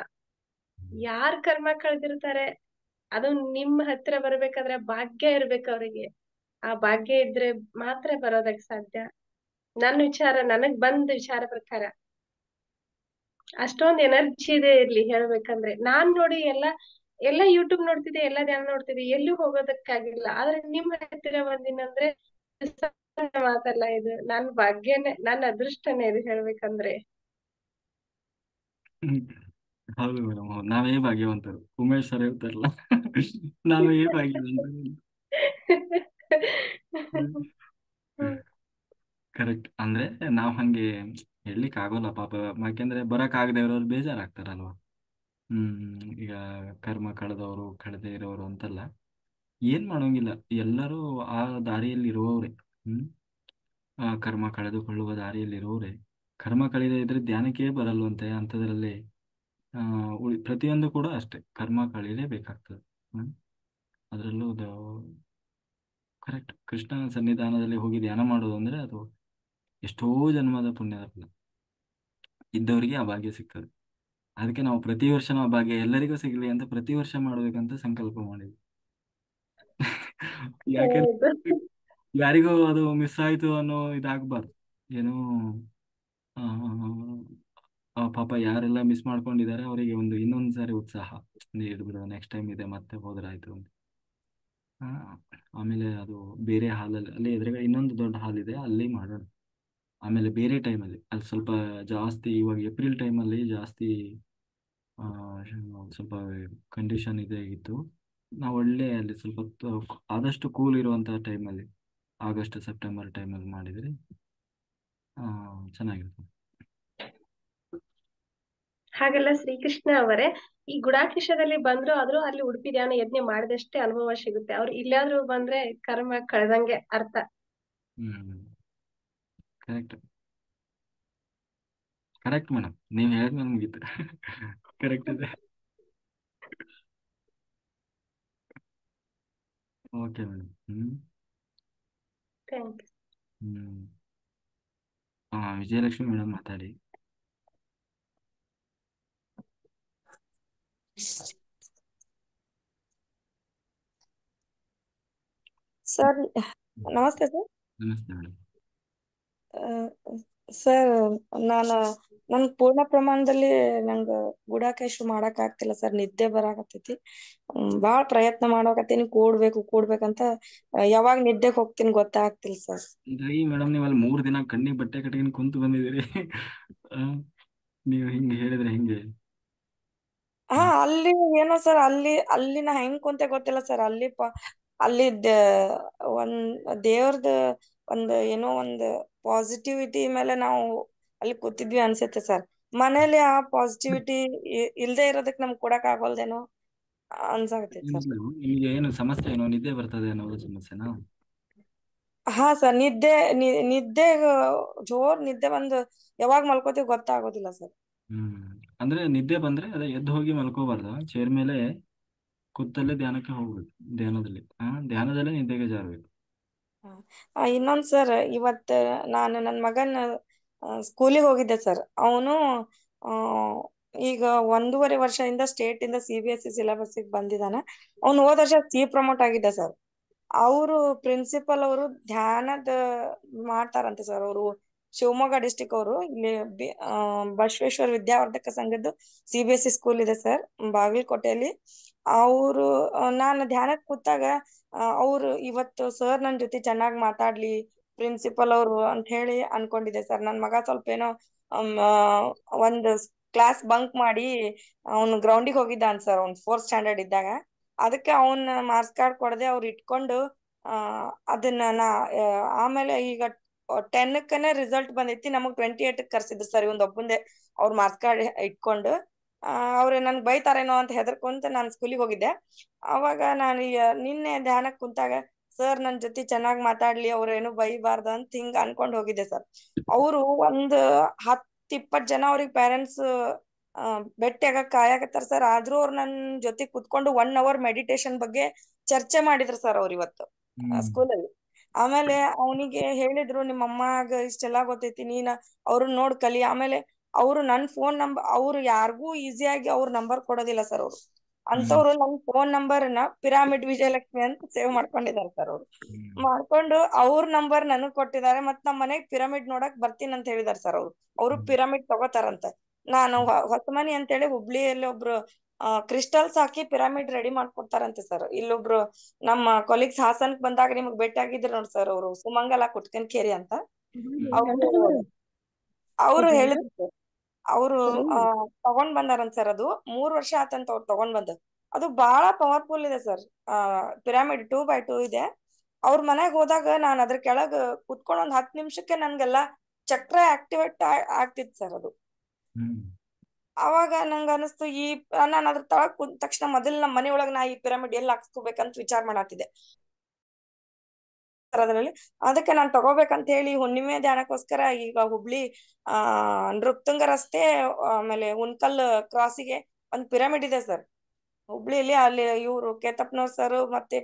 ಯಾರ್ ಕರ್ಮ ಕಳ್ದಿರ್ತಾರೆ, ಅದು ನಿಮ್ ಹತ್ರ ಬರ್ಬೇಕಾದ್ರೆ ಭಾಗ್ಯ ಇರ್ಬೇಕು ಅವ್ರಿಗೆ. ಆ ಭಾಗ್ಯ ಇದ್ರೆ ಮಾತ್ರ ಬರೋದಕ್ ಸಾಧ್ಯ. ನನ್ ವಿಚಾರ, ನನಗ್ ಬಂದ ವಿಚಾರ ಪ್ರಕಾರ ಅಷ್ಟೊಂದ್ ಎನರ್ಜಿ ಇದೆ ಇರ್ಲಿ ಹೇಳ್ಬೇಕಂದ್ರೆ. ನಾನ್ ನೋಡಿ ಎಲ್ಲ ಯೂಟ್ಯೂಬ್ ನೋಡ್ತಿದ್ದೆ, ಎಲ್ಲ ಧ್ಯಾನ ನೋಡ್ತಿದ್ದೆ, ಎಲ್ಲೂ ಹೋಗೋದಕ್ಕಾಗಿಲ್ಲ. ಆದ್ರೆ ನಿಮ್ ಹತ್ತಿರ ಬಂದಿನಂದ್ರೆ ಸಾಮಾನ್ಯ ಮಾತಲ್ಲ ಇದು. ನನ್ ಭಾಗ್ಯನೇ, ನನ್ನ ಅದೃಷ್ಟನೇ ಇದು ಹೇಳ್ಬೇಕಂದ್ರೆ. ಹೌದು ಮೇಡಮ್, ಹೌದು. ನಾವೇ ಭಾಗ್ಯವಂತರು. ಉಮೇಶ್ ಸರ್ ಹೇಳ್ತಾರಲ್ಲ, ನಾವೇ ಭಾಗ್ಯವಂತರು. ಕರೆಕ್ಟ್. ಅಂದ್ರೆ ನಾವ್ ಹಂಗೆ ಹೇಳಲಿಕ್ಕೆ ಆಗೋಲ್ಲ ಪಾಪ. ಯಾಕೆಂದ್ರೆ ಬರಕ್ ಆಗದೆ ಇರೋರು ಬೇಜಾರಾಗ್ತಾರಲ್ವಾ. ಈಗ ಕರ್ಮ ಕಳೆದವರು ಕಳೆದೇ ಇರೋರು ಅಂತಲ್ಲ, ಏನ್ ಮಾಡೋಂಗಿಲ್ಲ. ಎಲ್ಲರೂ ಆ ದಾರಿಯಲ್ಲಿ ಇರುವವ್ರೆ. ಕರ್ಮ ಕಳೆದುಕೊಳ್ಳುವ ದಾರಿಯಲ್ಲಿ ಇರುವವ್ರೆ. ಕರ್ಮ ಕಳೆದೇ ಇದ್ರೆ ಧ್ಯಾನಕ್ಕೆ ಬರಲ್ವಂತೆ. ಅಂಥದ್ರಲ್ಲಿ ಪ್ರತಿಯೊಂದು ಕೂಡ ಅಷ್ಟೇ, ಕರ್ಮ ಕಳೀಲೇಬೇಕಾಗ್ತದೆ. ಅದರಲ್ಲೂ ಕರೆಕ್ಟ್. ಕೃಷ್ಣನ ಸನ್ನಿಧಾನದಲ್ಲಿ ಹೋಗಿ ಧ್ಯಾನ ಮಾಡೋದು ಅಂದ್ರೆ ಅದು ಎಷ್ಟೋ ಜನ್ಮದ ಪುಣ್ಯದ ಫಲ. ಇದ್ದವರಿಗೆ ಆ ಭಾಗ್ಯ ಸಿಗ್ತದೆ. ಅದಕ್ಕೆ ನಾವು ಪ್ರತಿ ವರ್ಷ ನಾವು ಭಾಗ್ಯ ಎಲ್ಲರಿಗೂ ಸಿಗ್ಲಿ ಅಂತ ಪ್ರತಿ ವರ್ಷ ಮಾಡ್ಬೇಕಂತ ಸಂಕಲ್ಪ ಮಾಡಿದ್ವಿ. ಯಾಕೆಂದ್ರೆ ಹೌದು. ಯಾರಿಗೂ ಅದು ಮಿಸ್ ಆಯ್ತು ಅನ್ನೋ ಇದಾಗಬಾರ್ದು. ಏನೋ ಪಾಪ ಯಾರೆಲ್ಲ ಮಿಸ್ ಮಾಡ್ಕೊಂಡಿದ್ದಾರೆ ಅವರಿಗೆ ಇನ್ನೊಂದ್ ಸಾರಿ ಉತ್ಸಾಹ ನೀಡ್ಬಿಡು, ನೆಕ್ಸ್ಟ್ ಟೈಮ್ ಇದೆ ಮತ್ತೆ ಹೋದ್ರಾಯ್ತು ಅಂತ. ಆ, ಆಮೇಲೆ ಅದು ಬೇರೆ ಹಾಲಲ್ಲಿ ಅಲ್ಲಿ ಎದುರುಗಡೆ ಇನ್ನೊಂದು ದೊಡ್ಡ ಹಾಲ್ ಇದೆ, ಅಲ್ಲಿ ಮಾಡೋಣ. ಆಮೇಲೆ ಬೇರೆ ಟೈಮಲ್ಲಿ ಅಲ್ಲಿ ಸ್ವಲ್ಪ ಜಾಸ್ತಿ, ಇವಾಗ ಏಪ್ರಿಲ್ ಟೈಮಲ್ಲಿ ಜಾಸ್ತಿ ಆ, ಸ್ವಲ್ಪ ಕಂಡೀಷನ್ ಇದೆ ಆಗಿತ್ತು. ನಾವು ಒಳ್ಳೆ ಅಲ್ಲಿ ಸ್ವಲ್ಪ ಆದಷ್ಟು ಕೂಲ್ ಇರುವಂತಹ ಟೈಮಲ್ಲಿ, ಆಗಸ್ಟ್ ಸೆಪ್ಟೆಂಬರ್ ಟೈಮಲ್ಲಿ ಮಾಡಿದರೆ ಚೆನ್ನಾಗಿರ್ತದೆ. ಹಾಗೆಲ್ಲ ಶ್ರೀಕೃಷ್ಣ ಅವರೇ, ಈ ಗುಡಾಕೇಶದಲ್ಲಿ ಬಂದ್ರು ಆದ್ರೂ ಅಲ್ಲಿ ಉಡುಪಿ ಧ್ಯಾನ ಯಜ್ಞ ಮಾಡಿದಷ್ಟೇ ಅನುಭವ ಸಿಗುತ್ತೆ. ಅವ್ರು ಇಲ್ಲಾದ್ರೂ ಬಂದ್ರೆ ಕರ್ಮ ಕಳೆದಂಗೆ ಅರ್ಥ. ಕರೆಕ್ಟ್ ಕರೆಕ್ಟ್ ಮೇಡಮ್, ನೀವು ಹೇಳಿದ್ಮೇಲೆ ಮುಗೀತು. ಕರೆಕ್ಟ್ ಇದೆ. Okay madam. Thank Vijayalakshmi madam ಮಾತಾಡಿ. ಸರ್ ನಮಸ್ತೆ ಸರ್. ನಮಸ್ತೆ ಮೇಡಮ್. ಸರ್ ನನ್ ಪೂರ್ಣ ಪ್ರಮಾಣದಲ್ಲಿ ನಂಗ ಗುಡಾಕೇಶ್ ಮಾಡಕ್ ಆಗ್ತಿಲ್ಲ ಸರ್, ನಿದ್ದೆ ಬರಾಕತ್ತೈತಿ. ಬಾಳ ಪ್ರಯತ್ನ ಮಾಡಕತ್ತೀನಿ, ಕೂಡ್ಬೇಕಂತ ಯಾವಾಗ ನಿದ್ದೆಗ್ ಹೋಗ್ತೀನಿ ಗೊತ್ತಾಗ್ತಿಲ್ಲ ಸರ್. ಮೇಡಮ್ ನೀವು ಅಲ್ಲಿ 3 ದಿನ ಕಣ್ಣಿಗೆ ಬಟ್ಟೆ ಕಟ್ಕೊಂಡು ಕುಂತು ಬಂದಿದ್ದೀರಿ. ನೀವು ಹಿಂಗೆ ಹೇಳಿದ್ರೆ ಹೆಂಗೆ? ಹಾ, ಅಲ್ಲಿ ಏನೋ ಸರ್, ಅಲ್ಲಿ ನಾ ಹೆಂಗ್ ಕುಂತೆ ಗೊತ್ತಿಲ್ಲ ಸರ್. ಅಲ್ಲಿ ಒಂದ್ ದೇವ್ರದ್ ಏನೋ ಒಂದ್ ಪಾಸಿಟಿವಿಟಿ ಮೇಲೆ ನಾವು ಅಲ್ಲಿ ಕೂತಿದ್ವಿ ಅನ್ಸುತ್ತೆ ಸರ್. ಮನೇಲಿ ಆ ಪಾಸಿಟಿವಿಟಿ ಇಲ್ದೇ ಇರೋದಕ್ ನಮ್ಗ್ ಕೊಡಕ್ ಆಗೋಲ್ದೇನೋ ಅನ್ಸಾಕತ್ತೈತಿ ಸರ್. ನಿಮಗೆ ಏನು ಸಮಸ್ಯೆ, ಏನೋ ನಿದ್ದೆ ಬರ್ತದೆ ಅನ್ನೋದು ಸಮಸ್ಯೆನಾ? ಹಾ ಸರ್, ನಿದ್ದೆ ಜೋರ್ ನಿದ್ದೆ ಬಂದು ಯಾವಾಗ ಮಲ್ಕೋತೀವಿ ಗೊತ್ತಾಗೋದಿಲ್ಲ ಸರ್. ಅಂದ್ರೆ ನಿದ್ದೆ ಬಂದ್ರೆ ಅದೇ ಎದ್ದು ಹೋಗಿ ಮಲ್ಕೋಬಾರ್ದು, ಚೇರ್ ಮೇಲೆ ಕೂತಲ್ಲೇ ಧ್ಯಾನಕ್ಕೆ ಹೋಗ್ಬೇಕು. ಧ್ಯಾನದಲ್ಲೇ ನಿದ್ದೆಗೆ ಜಾರಬೇಕು. ಇನ್ನೊಂದ್ ಸರ್, ಇವತ್ ನಾನು ನನ್ ಮಗನ್ ಸ್ಕೂಲಿಗೆ ಹೋಗಿದ್ದೆ ಸರ್. ಅವನು ಈಗ 1.5 ವರ್ಷದಿಂದ ಸ್ಟೇಟ್ ಇಂದ CBSE ಸಿಲೆಬಸ್ ಬಂದಿದ್ದಾನೆ. ಅವ್ನು ಹೋದ ವರ್ಷ ಪ್ರಮೋಟ್ ಆಗಿದ್ದ ಸರ್. ಅವರು ಪ್ರಿನ್ಸಿಪಲ್ ಅವರು ಧ್ಯಾನದ ಮಾಡ್ತಾರಂತೆ ಸರ್. ಅವರು ಶಿವಮೊಗ್ಗ ಡಿಸ್ಟಿಕ್ ಅವರು, ಇಲ್ಲಿ ಬಸವೇಶ್ವರ ವಿದ್ಯಾವರ್ಧಕ ಸಂಘದ್ದು CBSE ಸ್ಕೂಲ್ ಇದೆ ಸರ್, ಬಾಗಲಕೋಟೆಯಲ್ಲಿ. ಅವರು ನಾನು ಧ್ಯಾನಕ್ ಕೂತಾಗ ಅವ್ರು ಇವತ್ತು ಸರ್ ನನ್ ಜೊತೆ ಚೆನ್ನಾಗ್ ಮಾತಾಡ್ಲಿ ಪ್ರಿನ್ಸಿಪಲ್ ಅವರು ಅಂತ ಹೇಳಿ ಅನ್ಕೊಂಡಿದ್ದೆ ಸರ್. ನನ್ ಮಗ ಸ್ವಲ್ಪ ಏನೋ ಒಂದ್ ಕ್ಲಾಸ್ ಬಂಕ್ ಮಾಡಿ ಅವ್ನು ಗ್ರೌಂಡಿಗೆ ಹೋಗಿದ್ದಾನ್ ಸರ್, ಅವ್ನ್ 4th ಸ್ಟ್ಯಾಂಡರ್ಡ್ ಇದ್ದಾಗ. ಅದಕ್ಕೆ ಅವನ್ ಮಾರ್ಕ್ಸ್ ಕಾರ್ಡ್ ಕೊಡದೆ ಅವ್ರು ಇಟ್ಕೊಂಡು ಅದನ್ನ ಆಮೇಲೆ ಈಗ 10ಕ್ಕನೆ ರಿಸಲ್ಟ್ ಬಂದೈತಿ, ನಮಗ್ 28ಕ್ಕೆ ಕರ್ಸಿದ್ರು ಸರ್. ಇವಂದ್ ಒಬ್ಬಂದೆ ಅವ್ರ ಮಾರ್ಕ್ಸ್ ಕಾರ್ಡ್ ಇಟ್ಕೊಂಡು ಅವ್ರು ನನ್ಗ್ ಬೈತಾರೇನೋ ಅಂತ ಹೆದರ್ಕೊಂತ ನಾನ್ ಸ್ಕೂಲಿಗೆ ಹೋಗಿದ್ದೆ. ಅವಾಗ ನಾನು ನಿನ್ನೆ ಧ್ಯಾನಕ್ ಕುಂತಾಗ ಸರ್ ನನ್ ಜೊತೆ ಚೆನ್ನಾಗ್ ಮಾತಾಡ್ಲಿ, ಅವ್ರೇನು ಬೈಬಾರ್ದ ಅಂತ ಹಿಂಗ ಅನ್ಕೊಂಡ್ ಹೋಗಿದ್ದೆ ಸರ್. ಅವರು 10-20 ಜನ ಅವ್ರಿಗೆ ಪೇರೆಂಟ್ಸ್ ಭೇಟಿ ಆಗಕ್ ಕಾಯಕತ್ತಾರ ಸರ್. ಆದ್ರೂ ಅವ್ರು ನನ್ ಜೊತೆ ಕುತ್ಕೊಂಡು 1 hour ಮೆಡಿಟೇಷನ್ ಬಗ್ಗೆ ಚರ್ಚೆ ಮಾಡಿದ್ರು ಸರ್ ಅವ್ರು ಇವತ್ತು ಸ್ಕೂಲಲ್ಲಿ. ಆಮೇಲೆ ಅವನಿಗೆ ಹೇಳಿದ್ರು, ನಿಮ್ಮ ಅಮ್ಮಗ ಇಷ್ಟೆಲ್ಲಾ ಗೊತ್ತೈತಿ, ನೀನ್ ಅವ್ರನ್ನ ನೋಡ್ ಕಲಿ. ಆಮೇಲೆ ಅವ್ರು ನನ್ ಫೋನ್ ನಂಬರ್, ಅವ್ರು ಯಾರಿಗೂ ಈಸಿಯಾಗಿ ಅವ್ರ ನಂಬರ್ ಕೊಡೋದಿಲ್ಲ ಸರ್. ಅವ್ರು ಅಂತವ್ರು ನನ್ ಫೋನ್ ನಂಬರ್ನ ಪಿರಾಮಿಡ್ ವಿಜಯಲಕ್ಷ್ಮಿ ಅಂತ ಸೇವ್ ಮಾಡ್ಕೊಂಡಿದ್ದಾರೆ ಸರ್. ಅವ್ರು ಮಾಡ್ಕೊಂಡು ಅವ್ರ ನಂಬರ್ ನನಗ್ ಕೊಟ್ಟಿದ್ದಾರೆ. ಮತ್ ನಮ್ ಮನೆಗ್ ಪಿರಾಮಿಡ್ ನೋಡಕ್ ಬರ್ತೀನಿ ಅಂತ ಹೇಳಿದಾರೆ ಸರ್. ಅವ್ರು ಪಿರಾಮಿಡ್ ತಗೋತಾರಂತ. ನಾನು ಹೊಸಮನಿ ಅಂತೇಳಿ ಹುಬ್ಳಿಯಲ್ಲಿ ಒಬ್ರು ಕ್ರಿಸ್ಟಲ್ಸ್ ಹಾಕಿ ಪಿರಾಮಿಡ್ ರೆಡಿ ಮಾಡ್ಕೊಡ್ತಾರಂತೆ ಸರ್. ಇಲ್ಲೊಬ್ರು ನಮ್ಮ ಕೊಲೀಗ್ಸ್ ಹಾಸನ್ಕ್ ಬಂದಾಗ ನಿಮಗ್ ಭೇಟಿ ಆಗಿದ್ರು ನೋಡಿ ಸರ್, ಅವರು ಸುಮಂಗಲ ಕುಟ್ಕನ್ಕೇರಿ ಅಂತ. ಅವ್ರು ಹೇಳಿದ್ರು, ಅವ್ರು ತಗೊಂಡ್ ಬಂದಾರಂತ ಸರ್. ಅದು 3 ವರ್ಷ ಆತಂತ ಅವ್ರು ತಗೊಂಡ್ ಬಂದ. ಅದು ಬಹಳ ಪವರ್ಫುಲ್ ಇದೆ ಸರ್. ಪಿರಾಮಿಡ್ 2x2 ಇದೆ. ಅವ್ರ ಮನೆಗ್ ಹೋದಾಗ ನಾನ್ ಅದ್ರ ಕೆಳಗ್ ಕುತ್ಕೊಂಡ್ 10 ನಿಮಿಷಕ್ಕೆ ನನ್ಗೆಲ್ಲಾ ಚಕ್ರ ಆಕ್ಟಿವೇಟ್ ಆಗ್ತಿತ್ತು ಸರ್. ಅದು ಅವಾಗ ನಂಗ ಅನಿಸ್ತು, ನಾನ್ ಅದ್ರ ತಳಗ್ ಕುಂತ ತಕ್ಷಣ ಮೊದಲ್ ನಮ್ಮ ಮನೆ ಒಳಗ್ ನಾ ಈ ಪಿರಾಮಿಡ್ ಎಲ್ಲಿ ಹಾಕ್ಸ್ಕೋಬೇಕಂತ ವಿಚಾರ ಮಾಡತ್ತಿದ್ದೆ ಅದ್ರಲ್ಲಿ. ಅದಕ್ಕೆ ನಾನ್ ತಗೋಬೇಕಂತ ಹೇಳಿ ಹುಣ್ಣಿಮೆ ಧ್ಯಾನಕ್ಕೋಸ್ಕರ ಈಗ ಹುಬ್ಳಿ ನೃಪ್ತುಂಗ ರಸ್ತೆ ಆಮೇಲೆ ಹುನ್ಕಲ್ ಕ್ರಾಸಿಗೆ ಒಂದ್ ಪಿರಾಮಿಡ್ ಇದೆ ಸರ್ ಹುಬ್ಳಿಲಿ. ಅಲ್ಲಿ ಇವ್ರು ಕೇತಪ್ಪನವ್ರ ಸರ್ ಮತ್ತೆ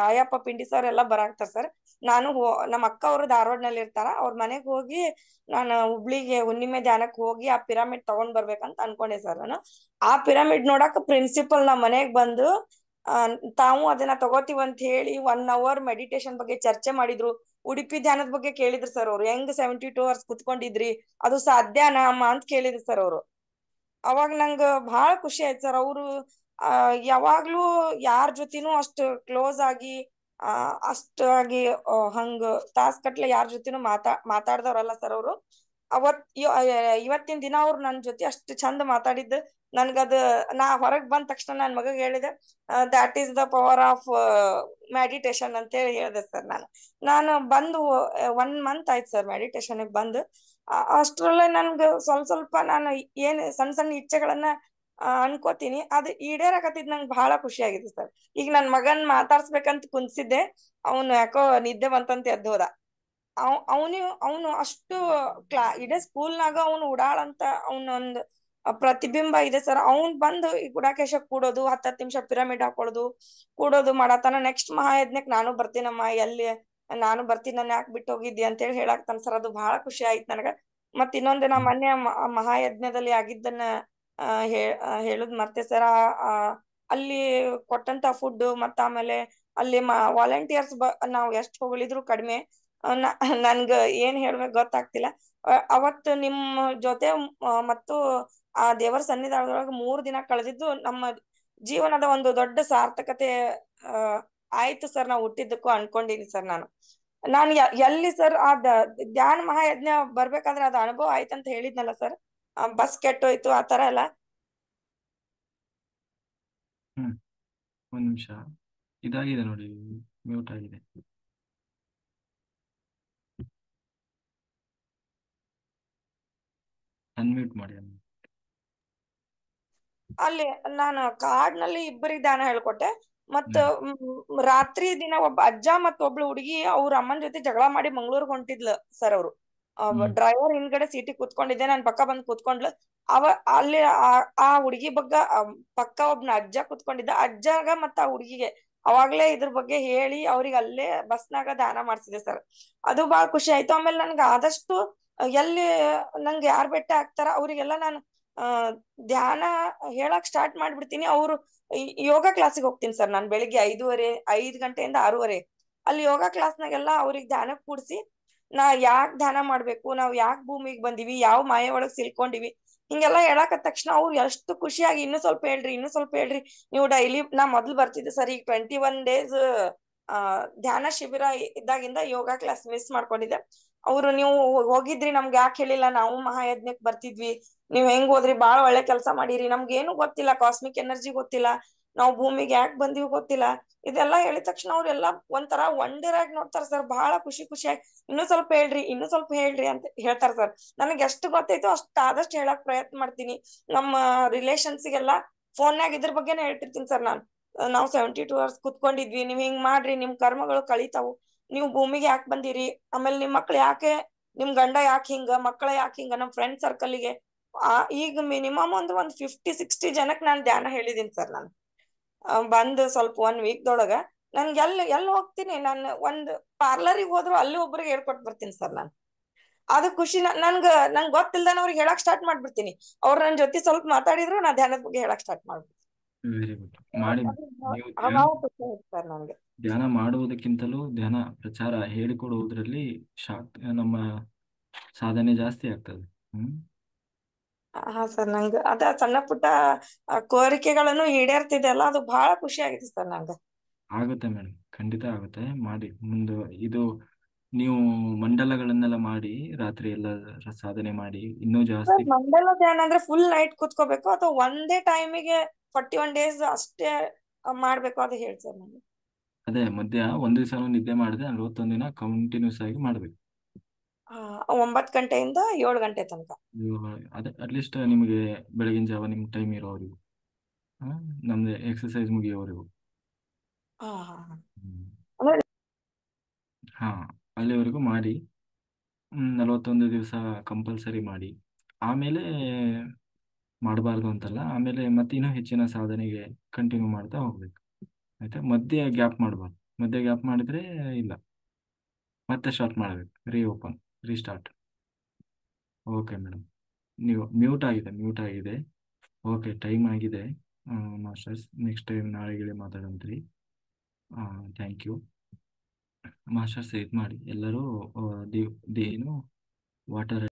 ಅಯ್ಯಪ್ಪ ಪಿಂಡಿ ಸರ್ ಎಲ್ಲಾ ಬರಾಕ್ತಾರ ಸರ್. ನಾನು ನಮ್ಮ ಅಕ್ಕ ಅವರು ಧಾರವಾಡನಲ್ಲಿ ಇರ್ತಾರ. ಅವ್ರ ಮನೆಗ್ ಹೋಗಿ ನಾನು ಹುಬ್ಳಿಗೆ ಹುಣ್ಣಿಮೆ ಧ್ಯಾನಕ್ ಹೋಗಿ ಆ ಪಿರಾಮಿಡ್ ತಗೊಂಡ್ ಬರ್ಬೇಕಂತ ಅನ್ಕೊಂಡೆ ಸರ್. ನಾನು ಆ ಪಿರಾಮಿಡ್ ನೋಡಕ್ ಪ್ರಿನ್ಸಿಪಲ್ ನಮ್ಮ ಮನೆಗ್ ಬಂದು ತಾವು ಅದನ್ನ ತಗೋತೀವಿ ಅಂತ ಹೇಳಿ 1 hour ಮೆಡಿಟೇಷನ್ ಬಗ್ಗೆ ಚರ್ಚೆ ಮಾಡಿದ್ರು. ಉಡುಪಿ ಧ್ಯಾನದ ಬಗ್ಗೆ ಕೇಳಿದ್ರು ಸರ್. ಅವ್ರು ಹೆಂಗ್ 72 hours ಕುತ್ಕೊಂಡಿದ್ರಿ, ಅದು ಸಾಧ್ಯನಾ ಅಮ್ಮ ಅಂತ ಕೇಳಿದ್ರು ಸರ್ ಅವ್ರು. ಅವಾಗ ನಂಗ ಬಹಳ ಖುಷಿ ಆಯ್ತು ಸರ್. ಅವ್ರು ಯಾವಾಗ್ಲೂ ಯಾರ ಜೊತೆನೂ ಅಷ್ಟು ಕ್ಲೋಸ್ ಆಗಿ ಅಷ್ಟಾಗಿ ಹಂಗ ತಾಸ್ಗಟ್ಲೆ ಯಾರ ಜೊತೆನೂ ಮಾತಾಡ್ದವ್ರಲ್ಲ ಸರ್ ಅವರು. ಇವತ್ತಿನ ದಿನ ಅವ್ರು ನನ್ ಜೊತೆ ಅಷ್ಟು ಚಂದ ಮಾತಾಡಿದ್ದು ನನ್ಗದ ನಾ ಹೊರಗ್ ಬಂದ ತಕ್ಷಣ ನನ್ ಮಗಗ್ ಹೇಳಿದೆ, that is the power of meditation ಅಂತ ಹೇಳಿ ಹೇಳಿದೆ ಸರ್. ನಾನು ಬಂದು 1 ಮಂತ್ ಆಯ್ತು ಸರ್ ಮೆಡಿಟೇಷನ್ ಬಂದು. ಅಷ್ಟ್ರಲ್ಲೇ ನನ್ಗ ಸ್ವಲ್ಪ ನಾನು ಏನ್ ಸಣ್ಣ ಇಚ್ಛೆಗಳನ್ನ ಅನ್ಕೋತೀನಿ, ಅದು ಈಡೇರಾಕತ್ತಿದ್ ನಂಗೆ ಬಹಳ ಖುಷಿ ಆಗಿದೆ ಸರ್. ಈಗ ನನ್ ಮಗನ್ ಮಾತಾಡ್ಸ್ಬೇಕಂತ ಕುಂತಿದ್ದೆ, ಅವ್ನು ಯಾಕೋ ನಿದ್ದೆ ಬಂತಂತ ಎದ್ದು ಹೋದ. ಅವನು ಅಷ್ಟು ಇಡೀ ಸ್ಕೂಲ್ನಾಗ ಅವ್ನು ಉಡಾಳಂತ ಅವನೊಂದು ಪ್ರತಿಬಿಂಬ ಇದೆ ಸರ್. ಅವ್ನ್ ಬಂದು ಈ ಗುಡಾಕೇಶ ಕೂಡೋದು, 10 ನಿಮಿಷ ಪಿರಮಿಡ್ ಹಾಕೊಳ್ಳೋದು, ಕೂಡೋದು ಮಾಡತಾನ. ನೆಕ್ಸ್ಟ್ ಮಹಾಯಜ್ಞಕ್ ನಾನು ಬರ್ತೀನಮ್ಮ, ಎಲ್ಲಿ ನಾನು ಬರ್ತೀನಿ, ನನ್ನ ಯಾಕೆ ಬಿಟ್ಟು ಹೋಗಿದ್ದಿ ಅಂತ ಹೇಳಿ ಹೇಳಾಕ್ತಾನ ಸರ್. ಅದು ಬಹಳ ಖುಷಿ ಆಯ್ತು ನನಗ. ಮತ್ ಇನ್ನೊಂದು ನಾ ಮೊನ್ನೆ ಮಹಾಯಜ್ಞದಲ್ಲಿ ಆಗಿದ್ದನ್ನ ಹೇಳುದ್ ಮತ್ತೆ ಸರ್. ಅಲ್ಲಿ ಕೊಟ್ಟಂತ ಫುಡ್ ಮತ್ತ ಆಮೇಲೆ ಅಲ್ಲಿ ವಾಲಂಟಿಯರ್ಸ್ ನಾವ್ ಎಷ್ಟ್ ಹೊಗಳಿದ್ರು ಕಡಿಮೆ. ನನ್ಗ ಏನ್ ಹೇಳ್ಬೇಕು ಗೊತ್ತಾಗ್ತಿಲ್ಲ. ಅವತ್ತು ನಿಮ್ ಜೊತೆ ಮತ್ತು ಆ ದೇವರ ಸನ್ನಿಧಾನದೊಳಗ 3 ದಿನ ಕಳೆದಿದ್ದು ನಮ್ಮ ಜೀವನದ ಒಂದು ದೊಡ್ಡ ಸಾರ್ಥಕತೆ ಆಯ್ತು ಸರ್. ನಾವು ಹುಟ್ಟಿದ್ದಕ್ಕೂ ಅನ್ಕೊಂಡಿನಿ ಸರ್. ನಾನು ಎಲ್ಲಿ ಸರ್ ಧ್ಯಾನ ಮಹಾಯಜ್ಞ ಬರ್ಬೇಕಾದ್ರೆ ಅದ ಅನುಭವ ಆಯ್ತಂತ ಹೇಳಿದ್ನಲ್ಲ ಸರ್, ಬಸ್ ಕೆಟ್ಟೋಯ್ತು ಆ ತರ ಎಲ್ಲ. ಒಂದ್ ನಿಮಿಷ, ಇದಾಗಿದೆ ನೋಡಿ, ಮ್ಯೂಟ್ ಆಗಿದೆ. ಅನ್ಮ್ಯೂಟ್ ಮಾಡಿ. ಅಲ್ಲಿ ನಾನು ಕಾಡ್ನಲ್ಲಿ ಇಬ್ಬರಿಗೆ ಧ್ಯಾನ ಹೇಳ್ಕೊಟ್ಟೆ. ಮತ್ತ ರಾತ್ರಿ ದಿನ ಒಬ್ಬ ಅಜ್ಜ ಮತ್ತ ಒಬ್ಳು ಹುಡುಗಿ ಅವ್ರ ಅಮ್ಮನ ಜೊತೆ ಜಗಳ ಮಾಡಿ ಮಂಗ್ಳೂರ್ಗ್ ಹೊಂಟಿದ್ಲು ಸರ್. ಅವರು ಡ್ರೈವರ್ ಹಿಂದ್ಗಡೆ ಸೀಟಿಗೆ ಕೂತ್ಕೊಂಡಿದ್ದೆ, ನನ್ ಪಕ್ಕ ಬಂದ್ ಕೂತ್ಕೊಂಡ್ಲು. ಅಲ್ಲಿ ಆ ಹುಡುಗಿ ಪಕ್ಕ ಒಬ್ನ ಅಜ್ಜ ಕೂತ್ಕೊಂಡಿದ್ದ. ಅಜ್ಜಗ ಮತ್ತ ಆ ಹುಡುಗಿಗೆ ಅವಾಗ್ಲೇ ಇದ್ರ ಬಗ್ಗೆ ಹೇಳಿ ಅವ್ರಿಗೆ ಅಲ್ಲೇ ಬಸ್ನಾಗ ಧ್ಯಾನ ಮಾಡ್ಸಿದೆ ಸರ್. ಅದು ಬಾಳ ಖುಷಿ ಆಯ್ತು. ಆಮೇಲೆ ನನ್ಗ ಆದಷ್ಟು ಎಲ್ಲಿ ನಂಗೆ ಯಾರ್ ಬೆಟ್ಟ ಆಗ್ತಾರ ಅವ್ರಿಗೆಲ್ಲ ನಾನು ಧ್ಯಾನ ಹೇಳಕ್ ಸ್ಟಾರ್ಟ್ ಮಾಡ್ಬಿಡ್ತೀನಿ. ಅವ್ರು ಯೋಗ ಕ್ಲಾಸಿಗೆ ಹೋಗ್ತೀನಿ ಸರ್ ನಾನು. ಬೆಳಿಗ್ಗೆ 5 ಗಂಟೆಯಿಂದ 6:30 ಅಲ್ಲಿ ಯೋಗ ಕ್ಲಾಸ್ನಾಗೆಲ್ಲ ಅವ್ರಿಗೆ ಧ್ಯಾನಕ್ ಕೂಡ್ಸಿ, ನಾ ಯಾಕ್ ಧ್ಯಾನ ಮಾಡ್ಬೇಕು, ನಾವ್ ಯಾಕ್ ಭೂಮಿಗ್ ಬಂದಿವಿ, ಯಾವ ಮಾಯೆ ಒಳಗ್ ಸಿಲ್ಕೊಂಡಿವಿ, ಹಿಂಗೆಲ್ಲಾ ಹೇಳಾಕತ್ತ ತಕ್ಷಣ ಅವ್ರು ಎಷ್ಟು ಖುಷಿಯಾಗಿ ಇನ್ನೂ ಸ್ವಲ್ಪ ಹೇಳ್ರಿ ನೀವು ಡೈಲಿ. ನಾ ಮೊದ್ಲು ಬರ್ತಿದ್ದೆ ಸರ್, ಈಗ 21 days ಧ್ಯಾನ ಶಿಬಿರ ಇದ್ದಾಗಿಂದ ಯೋಗ ಕ್ಲಾಸ್ ಮಿಸ್ ಮಾಡ್ಕೊಂಡಿದ್ದೆ. ಅವ್ರು ನೀವು ಹೋಗಿದ್ರಿ, ನಮ್ಗೆ ಯಾಕೆ ಹೇಳಿಲ್ಲ, ನಾವು ಮಹಾಯಜ್ಞಕ್ ಬರ್ತಿದ್ವಿ, ನೀವ್ ಹೆಂಗ್ ಹೋದ್ರಿ, ಬಾಳ ಒಳ್ಳೆ ಕೆಲಸ ಮಾಡಿರಿ, ನಮ್ಗೇನು ಗೊತ್ತಿಲ್ಲ, ಕಾಸ್ಮಿಕ್ ಎನರ್ಜಿ ಗೊತ್ತಿಲ್ಲ, ನಾವು ಭೂಮಿಗೆ ಯಾಕೆ ಬಂದಿವಿ ಗೊತ್ತಿಲ್ಲ. ಇದೆಲ್ಲಾ ಹೇಳಿದ ತಕ್ಷಣ ಅವ್ರೆಲ್ಲಾ ಒಂಥರ ವಂಡರ್ ಆಗಿ ನೋಡ್ತಾರ ಸರ್. ಬಹಳ ಖುಷಿಯಾಗಿ ಇನ್ನೂ ಸ್ವಲ್ಪ ಹೇಳ್ರಿ ಅಂತ ಹೇಳ್ತಾರ ಸರ್. ನನಗೆ ಎಷ್ಟು ಗೊತ್ತೈತೋ ಅಷ್ಟು ಆದಷ್ಟು ಹೇಳಕ್ ಪ್ರಯತ್ನ ಮಾಡ್ತೀನಿ. ನಮ್ಮ ರಿಲೇಷನ್ಸ್ಗೆಲ್ಲ ಫೋನ್ಯಾಗ ಇದ್ರ ಬಗ್ಗೆನೇ ಹೇಳ್ತಿರ್ತೀನಿ ಸರ್ ನಾನು. ನಾವು 72 hours ಕುತ್ಕೊಂಡಿದ್ವಿ, ನೀವ್ ಹಿಂಗ್ ಮಾಡ್ರಿ, ನಿಮ್ ಕರ್ಮಗಳು ಕಳೀತಾವು, ನೀವು ಭೂಮಿಗೆ ಯಾಕೆ ಬಂದಿರಿ, ಆಮೇಲೆ ನಿಮ್ ಮಕ್ಳು ಯಾಕೆ, ನಿಮ್ ಗಂಡ ಯಾಕೆ ಹಿಂಗ, ಮಕ್ಕಳ ಯಾಕೆ ಹಿಂಗ, ನಮ್ ಫ್ರೆಂಡ್ ಸರ್ಕಲ್ಗೆ ಈಗ ಮಿನಿಮಮ್ ಒಂದು 50-60 ಜನಕ್ ನಾನು ಧ್ಯಾನ ಹೇಳಿದೀನಿ ಸರ್. ನಾನು ಬಂದ್ ಸ್ವಲ್ಪ 1 week ದೊಳಗ ನನ್ಗೆ ಎಲ್ಲಿ ಹೋಗ್ತೀನಿ, ನಾನು ಒಂದ್ ಪಾರ್ಲರಿಗೆ ಹೋದ್ರು ಅಲ್ಲಿ ಒಬ್ರಿಗೆ ಹೇಳ್ಕೊಟ್ ಬರ್ತೀನಿ ಸರ್. ನಾನು ಅದು ಖುಷಿ. ನಂಗ್ ಗೊತ್ತಿಲ್ದಾನ ಅವ್ರಿಗೆ ಹೇಳಕ್ ಸ್ಟಾರ್ಟ್ ಮಾಡ್ಬಿಡ್ತೀನಿ. ಅವ್ರ ನನ್ ಜೊತೆ ಸ್ವಲ್ಪ ಮಾತಾಡಿದ್ರು ನಾ ಧ್ಯಾನದ ಬಗ್ಗೆ ಹೇಳಕ್ ಸ್ಟಾರ್ಟ್ ಮಾಡ್ಬಿಡ್ತೀನಿ. Very good. ಮಾಡಿ. ಸರ್ ನನ್ಗೆ ಧ್ಯಾನ ಮಾಡುವುದಕ್ಕಿಂತಲೂ ಧ್ಯಾನ ಪ್ರಚಾರ ಹೇಳಿಕೊಡುವುದರಲ್ಲಿ ನಮ್ಮ ಸಾಧನೆ ಜಾಸ್ತಿ ಆಗ್ತದೆ. ಹಾ ಸರ್, ನಂಗೆ ಅದ ಸಣ್ಣ ಪುಟ್ಟ ಕೋರಿಕೆಗಳನ್ನು ಈಡೇರ್ತಿದೆ ಅಲ್ಲ, ಅದು ಬಹಳ ಖುಷಿ ಆಗಿದೆ ಸರ್ ನಂಗೆ. ಆಗುತ್ತೆ ಮೇಡಮ್, ಖಂಡಿತ ಆಗುತ್ತೆ. ಮಾಡಿ ಮುಂದೆ. ಇದು ನೀವು ಮಂಡಲಗಳನ್ನೆಲ್ಲ ಮಾಡಿ ರಾತ್ರಿ ಎಲ್ಲ ಸಾಧನೆ ಮಾಡಿ ಇನ್ನೂ ಜಾಸ್ತಿ. ಮಂಡಲ ಧ್ಯಾನ ಅಂದ್ರೆ ಫುಲ್ ನೈಟ್ ಕುತ್ಕೋಬೇಕು ಅಥವಾ ಒಂದೇ ಟೈಮಿಗೆ 41 days ಅಷ್ಟೇ ಮಾಡ್ಬೇಕು, ಅದು ಹೇಳಿ ಸರ್ ನಂಗೆ. ಅದೇ ಮಧ್ಯ ಒಂದು ದಿವಸ ನಿದ್ದೆ ಮಾಡಿದೆ, 41 ದಿನ ಕಂಟಿನ್ಯೂಸ್ ಆಗಿ ಮಾಡ್ಬೇಕು. 9 ಗಂಟೆಯಿಂದ 7 ಗಂಟೆ ತನಕ. ಅದೇ ಅಟ್ಲೀಸ್ಟ್ ನಿಮಗೆ ಬೆಳಗಿನ ಜಾವ ನಿಮ್ಗೆ ಟೈಮ್ ಇರೋವರೆಗೂ, ನಮ್ದು ಎಕ್ಸರ್ಸೈಸ್ ಮುಗಿಯೋವರೆಗೂ. ಹಾ, ಅಲ್ಲಿವರೆಗೂ ಮಾಡಿ. 41 ದಿವಸ ಕಂಪಲ್ಸರಿ ಮಾಡಿ. ಆಮೇಲೆ ಮಾಡಬಾರ್ದು ಅಂತಲ್ಲ, ಆಮೇಲೆ ಮತ್ತಿನ್ನೂ ಹೆಚ್ಚಿನ ಸಾಧನೆಗೆ ಕಂಟಿನ್ಯೂ ಮಾಡ್ತಾ ಹೋಗ್ಬೇಕು. ಆಯ್ತಾ? ಮಧ್ಯೆ ಗ್ಯಾಪ್ ಮಾಡಬಾರ್ದು. ಮಧ್ಯೆ ಗ್ಯಾಪ್ ಮಾಡಿದ್ರೆ ಇಲ್ಲ, ಮತ್ತೆ ಸ್ಟಾರ್ಟ್ ಮಾಡಬೇಕು, ರೀಸ್ಟಾರ್ಟ್. ಓಕೆ ಮೇಡಮ್, ನೀವು ಮ್ಯೂಟ್ ಆಗಿದೆ. ಓಕೆ, ಟೈಮ್ ಆಗಿದೆ ಮಾಸ್ಟರ್ಸ್. ನೆಕ್ಸ್ಟ್ ಟೈಮ್ ನಾಳೆಗೆ ಮಾತಾಡಂತ್ರಿ. Thank you masters. ಇದು ಮಾಡಿ ಎಲ್ಲರೂ ಏನು ವಾಟರ್